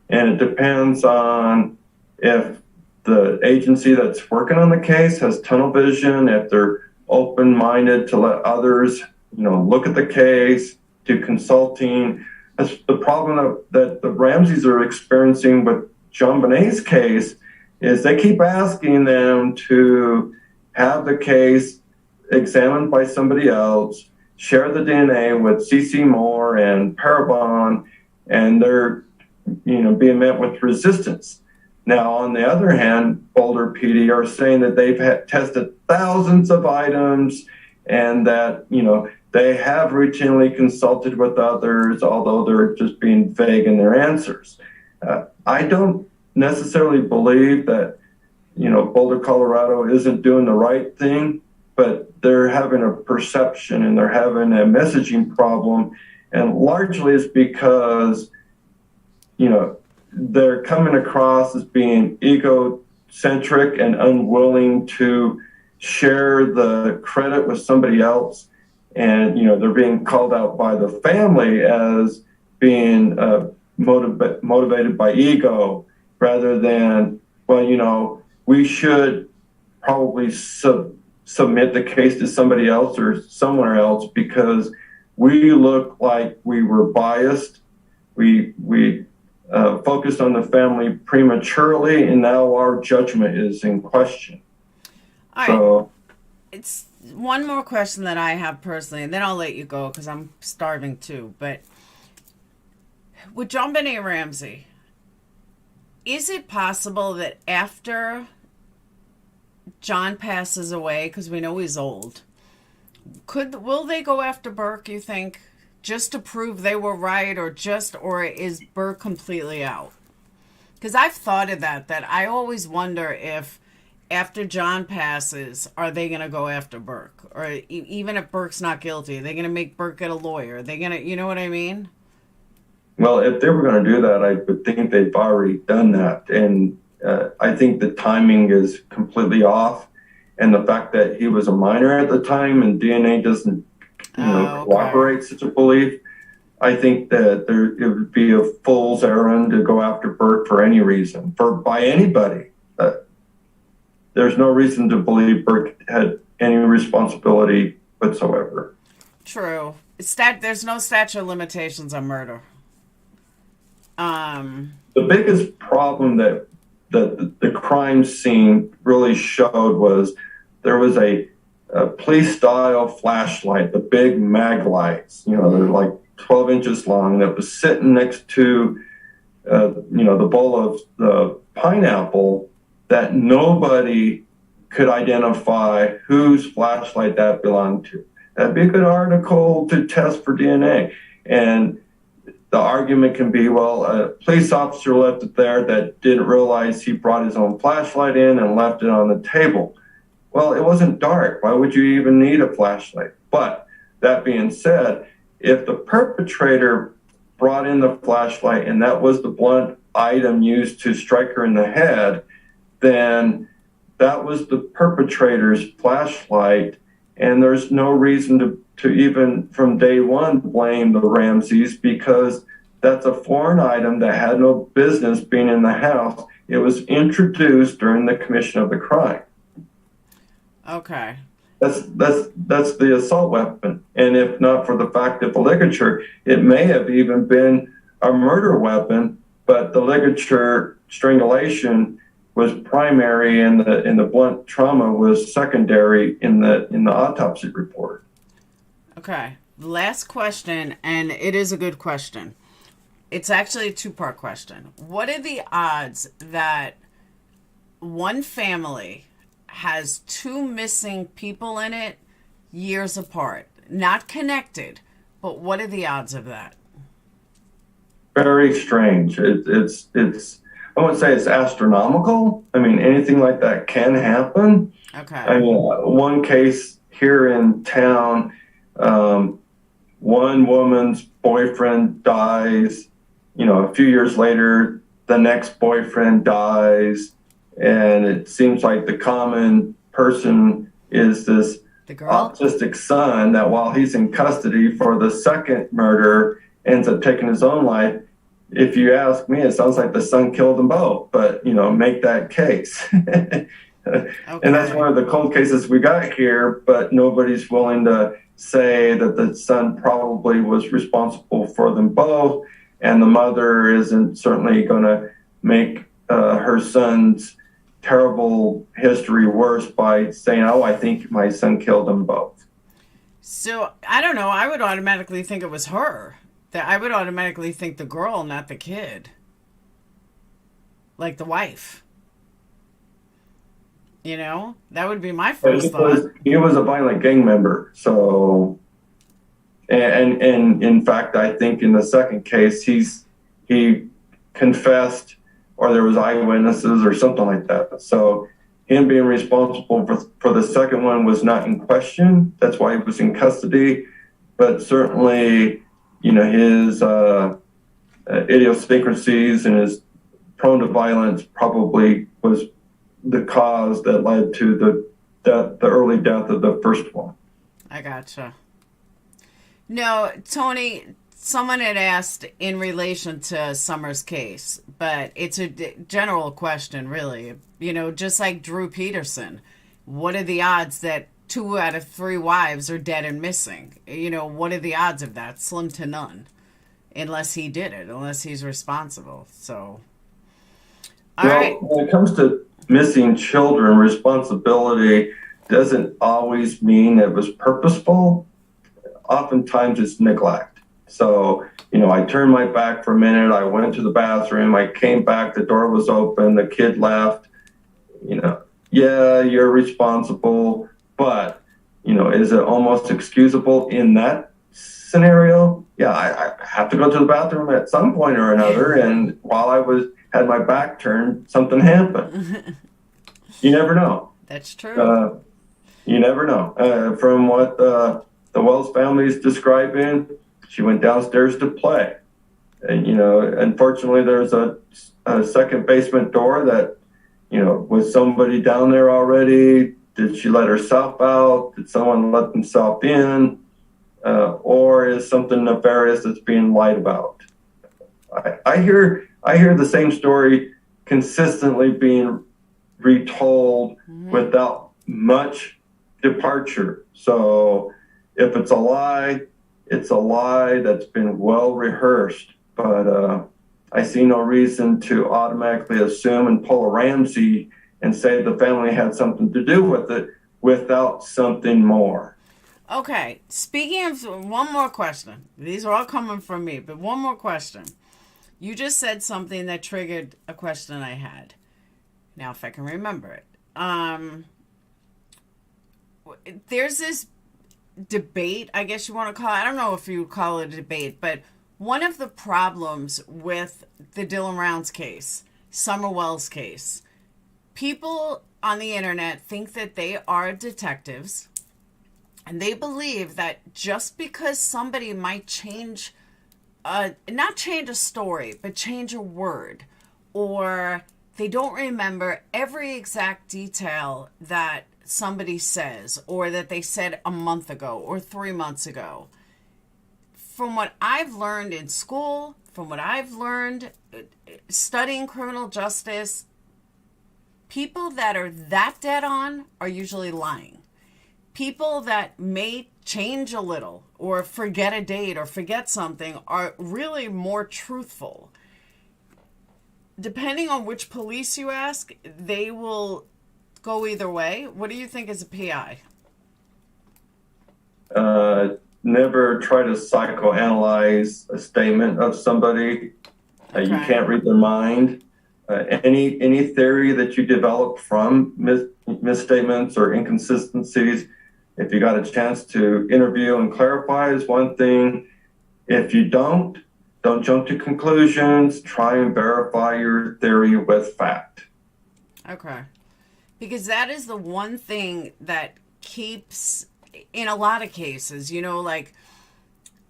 and it depends on if the agency that's working on the case has tunnel vision, if they're open-minded to let others, look at the case, do consulting. That's the problem that the Ramseys are experiencing with JonBenet's case, is they keep asking them to have the case examined by somebody else, share the DNA with C.C. Moore and Parabon, and they're, being met with resistance. Now, on the other hand, Boulder PD are saying that they've tested thousands of items and that, they have routinely consulted with others, although they're just being vague in their answers. I don't necessarily believe that, Boulder, Colorado isn't doing the right thing, but they're having a perception and they're having a messaging problem. And largely it's because, they're coming across as being egocentric and unwilling to share the credit with somebody else. And, they're being called out by the family as being motivated by ego rather than, we should probably submit the case to somebody else or somewhere else because we look like we were biased. We focused on the family prematurely, and now our judgment is in question. All right. So, it's one more question that I have personally, and then I'll let you go because I'm starving too. But with JonBenet Ramsey, is it possible that after John passes away, because we know he's old, will they go after Burke, you think, just to prove they were right, or is Burke completely out? Because I've thought of that I always wonder if after John passes, are they going to go after Burke? Or even if Burke's not guilty, are they going to make Burke get a lawyer? Are they going to, you know what I mean? Well, if they were going to do that, I would think they've already done that. And I think the timing is completely off. And the fact that he was a minor at the time and DNA doesn't, corroborate such a belief, I think that it would be a fool's errand to go after Burke for any reason, by anybody. There's no reason to believe Burke had any responsibility whatsoever. True. There's no statute of limitations on murder. The biggest problem that the crime scene really showed was there was a police-style flashlight, the big mag lights, they're like 12 inches long, that was sitting next to, the bowl of the pineapple that nobody could identify whose flashlight that belonged to. That'd be a good article to test for DNA. And the argument can be, well, a police officer left it there that didn't realize he brought his own flashlight in and left it on the table. Well, it wasn't dark. Why would you even need a flashlight? But that being said, if the perpetrator brought in the flashlight and that was the blunt item used to strike her in the head, then that was the perpetrator's flashlight, and there's no reason to even from day one blame the Ramseys, because that's a foreign item that had no business being in the house. It was introduced during the commission of the crime. Okay. That's the assault weapon. And if not for the fact of the ligature, it may have even been a murder weapon, but the ligature strangulation was primary and the blunt trauma was secondary in the autopsy report. Okay. Last question, and it is a good question. It's actually a two-part question. What are the odds that one family has two missing people in it years apart, not connected, but what are the odds of that? Very strange. It's I wouldn't say it's astronomical. I mean, anything like that can happen. Okay. I mean, one case here in town, one woman's boyfriend dies, a few years later, the next boyfriend dies, and it seems like the common person is this autistic son that while he's in custody for the second murder ends up taking his own life. If you ask me, it sounds like the son killed them both, but, make that case. Okay. And that's one of the cold cases we got here, but nobody's willing to say that the son probably was responsible for them both. And the mother isn't certainly going to make her son's terrible history worse by saying, oh, I think my son killed them both. So, I don't know. I would automatically think it was her. That I would automatically think the girl, not the kid. Like the wife. That would be my first thought. He was a violent gang member. So, and in fact, I think in the second case, he confessed, or there was eyewitnesses or something like that. So him being responsible for the second one was not in question. That's why he was in custody. But certainly, his idiosyncrasies and his prone to violence probably was the cause that led to the early death of the first one. I gotcha. No, Tony, someone had asked in relation to Summer's case, but it's a general question, really. Just like Drew Peterson, what are the odds that 2 out of 3 wives are dead and missing? What are the odds of that? Slim to none. Unless he did it, unless he's responsible. So, all right. When it comes to missing children, responsibility doesn't always mean it was purposeful. Oftentimes it's neglect. So, I turned my back for a minute. I went to the bathroom. I came back. The door was open. The kid left. Yeah, you're responsible. But, is it almost excusable in that scenario? Yeah, I have to go to the bathroom at some point or another. And while I had my back turned, something happened. You never know. That's true. You never know. From what the Wells family is describing, she went downstairs to play. And, unfortunately, there's a second basement door that, was somebody down there already? Did she let herself out? Did someone let themselves in? Or is something nefarious that's being lied about? I hear the same story consistently being retold without much departure. So if it's a lie that's been well rehearsed. But I see no reason to automatically assume and pull a Ramsey and say the family had something to do with it without something more. Okay, speaking of, one more question. These are all coming from me, but one more question. You just said something that triggered a question I had. Now, if I can remember it. There's this debate, I guess you want to call it. I don't know if you would call it a debate, but one of the problems with the Dylan Rounds case, Summer Wells case, people on the internet think that they are detectives And they believe that just because somebody might change, not change a story, but change a word, or they don't remember every exact detail that somebody says, or that they said a month ago or 3 months ago. From what I've learned in school, from what I've learned studying criminal justice, people that are that dead on are usually lying. People that may change a little or forget a date or forget something are really more truthful. Depending on which police you ask, they will go either way. What do you think as a PI? Never try to psychoanalyze a statement of somebody. You Okay. can't read their mind. Any theory that you develop from misstatements or inconsistencies, if you got a chance to interview and clarify, is one thing. If you don't jump to conclusions. Try and verify your theory with fact. Okay. Because that is the one thing that keeps, in a lot of cases, you know, like,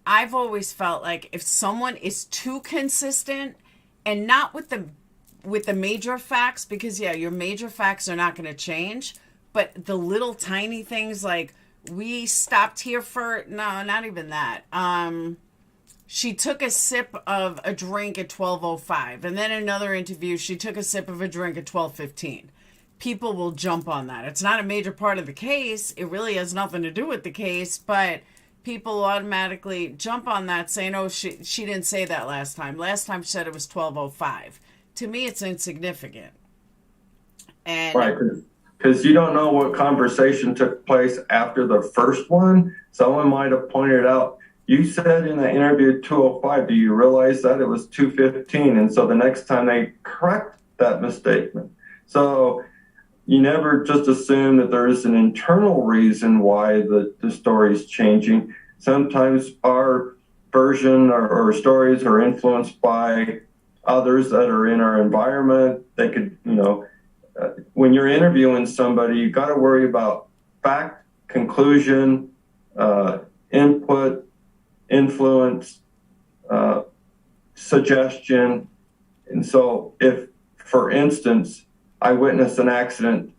I've always felt like if someone is too consistent, and not with the major facts, because yeah, your major facts are not going to change, but the little tiny things like, we stopped here for, no, not even that. She took a sip of a drink at 12:05, and then another interview, she took a sip of a drink at 12:15. People will jump on that. It's not a major part of the case. It really has nothing to do with the case, but people automatically jump on that saying, oh, she didn't say that last time. Last time she said it was 12:05. To me, it's insignificant. And right, because you don't know what conversation took place after the first one. Someone might have pointed out, you said in the interview 2:05, do you realize that it was 2:15? And so the next time they correct that misstatement. So you never just assume that there is an internal reason why the story is changing. Sometimes our version or stories are influenced by others that are in our environment. They could, when you're interviewing somebody, you got to worry about fact, conclusion, input, influence, suggestion. And so if, for instance, I witnessed an accident,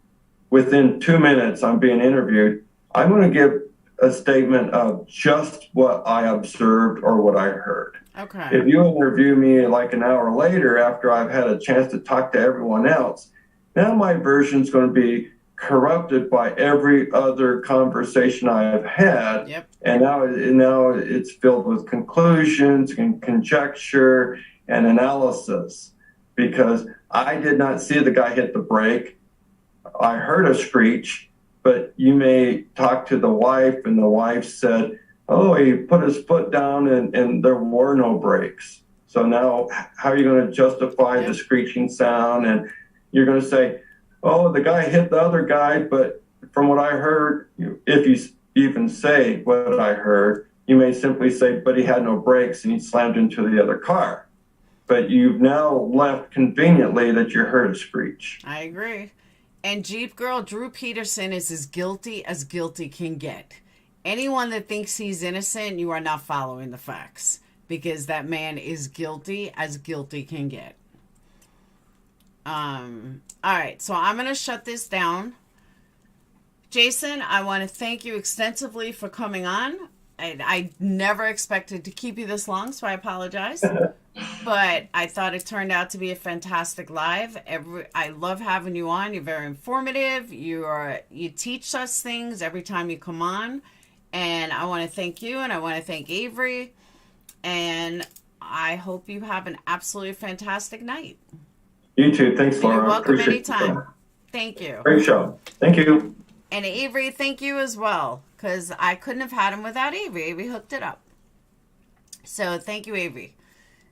within 2 minutes I'm being interviewed, I'm going to give a statement of just what I observed or what I heard. okay. If you interview me like an hour later after I've had a chance to talk to everyone else, now my version's going to be corrupted by every other conversation I've had. Yep. And now it's filled with conclusions and conjecture and analysis, because I did not see the guy hit the brake. I heard a screech, but you may talk to the wife, and the wife said, oh, he put his foot down and there were no brakes. So now how are you going to justify the screeching sound? And you're going to say, oh, the guy hit the other guy, but from what I heard, if you even say what I heard, you may simply say, but he had no brakes and he slammed into the other car. But you've now left conveniently that you heard a screech. I agree. And Jeep Girl Drew Peterson is as guilty can get. Anyone that thinks he's innocent, you are not following the facts, because that man is guilty as guilty can get. All right, so I'm going to shut this down. Jason, I want to thank you extensively for coming on. I never expected to keep you this long, so I apologize. But I thought it turned out to be a fantastic live. I love having you on. You're very informative. You teach us things every time you come on. And I want to thank you, and I want to thank Avery. And I hope you have an absolutely fantastic night. You too. Thanks, Laura. You're welcome Appreciate anytime. it. Thank you. Great show. Thank you. And Avery, thank you as well, because I couldn't have had him without Avery. Avery hooked it up. So thank you, Avery.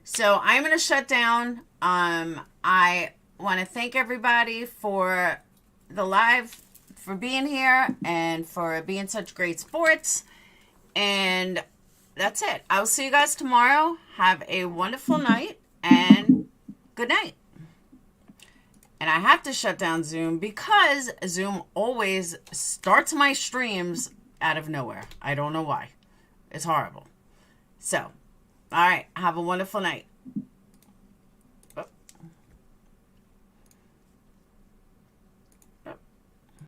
So I'm going to shut down. I want to thank everybody for the live, for being here, and for being such great sports. And that's it. I will see you guys tomorrow. Have a wonderful night, and good night. And I have to shut down Zoom because Zoom always starts my streams out of nowhere. I don't know why. It's horrible. So, all right. Have a wonderful night.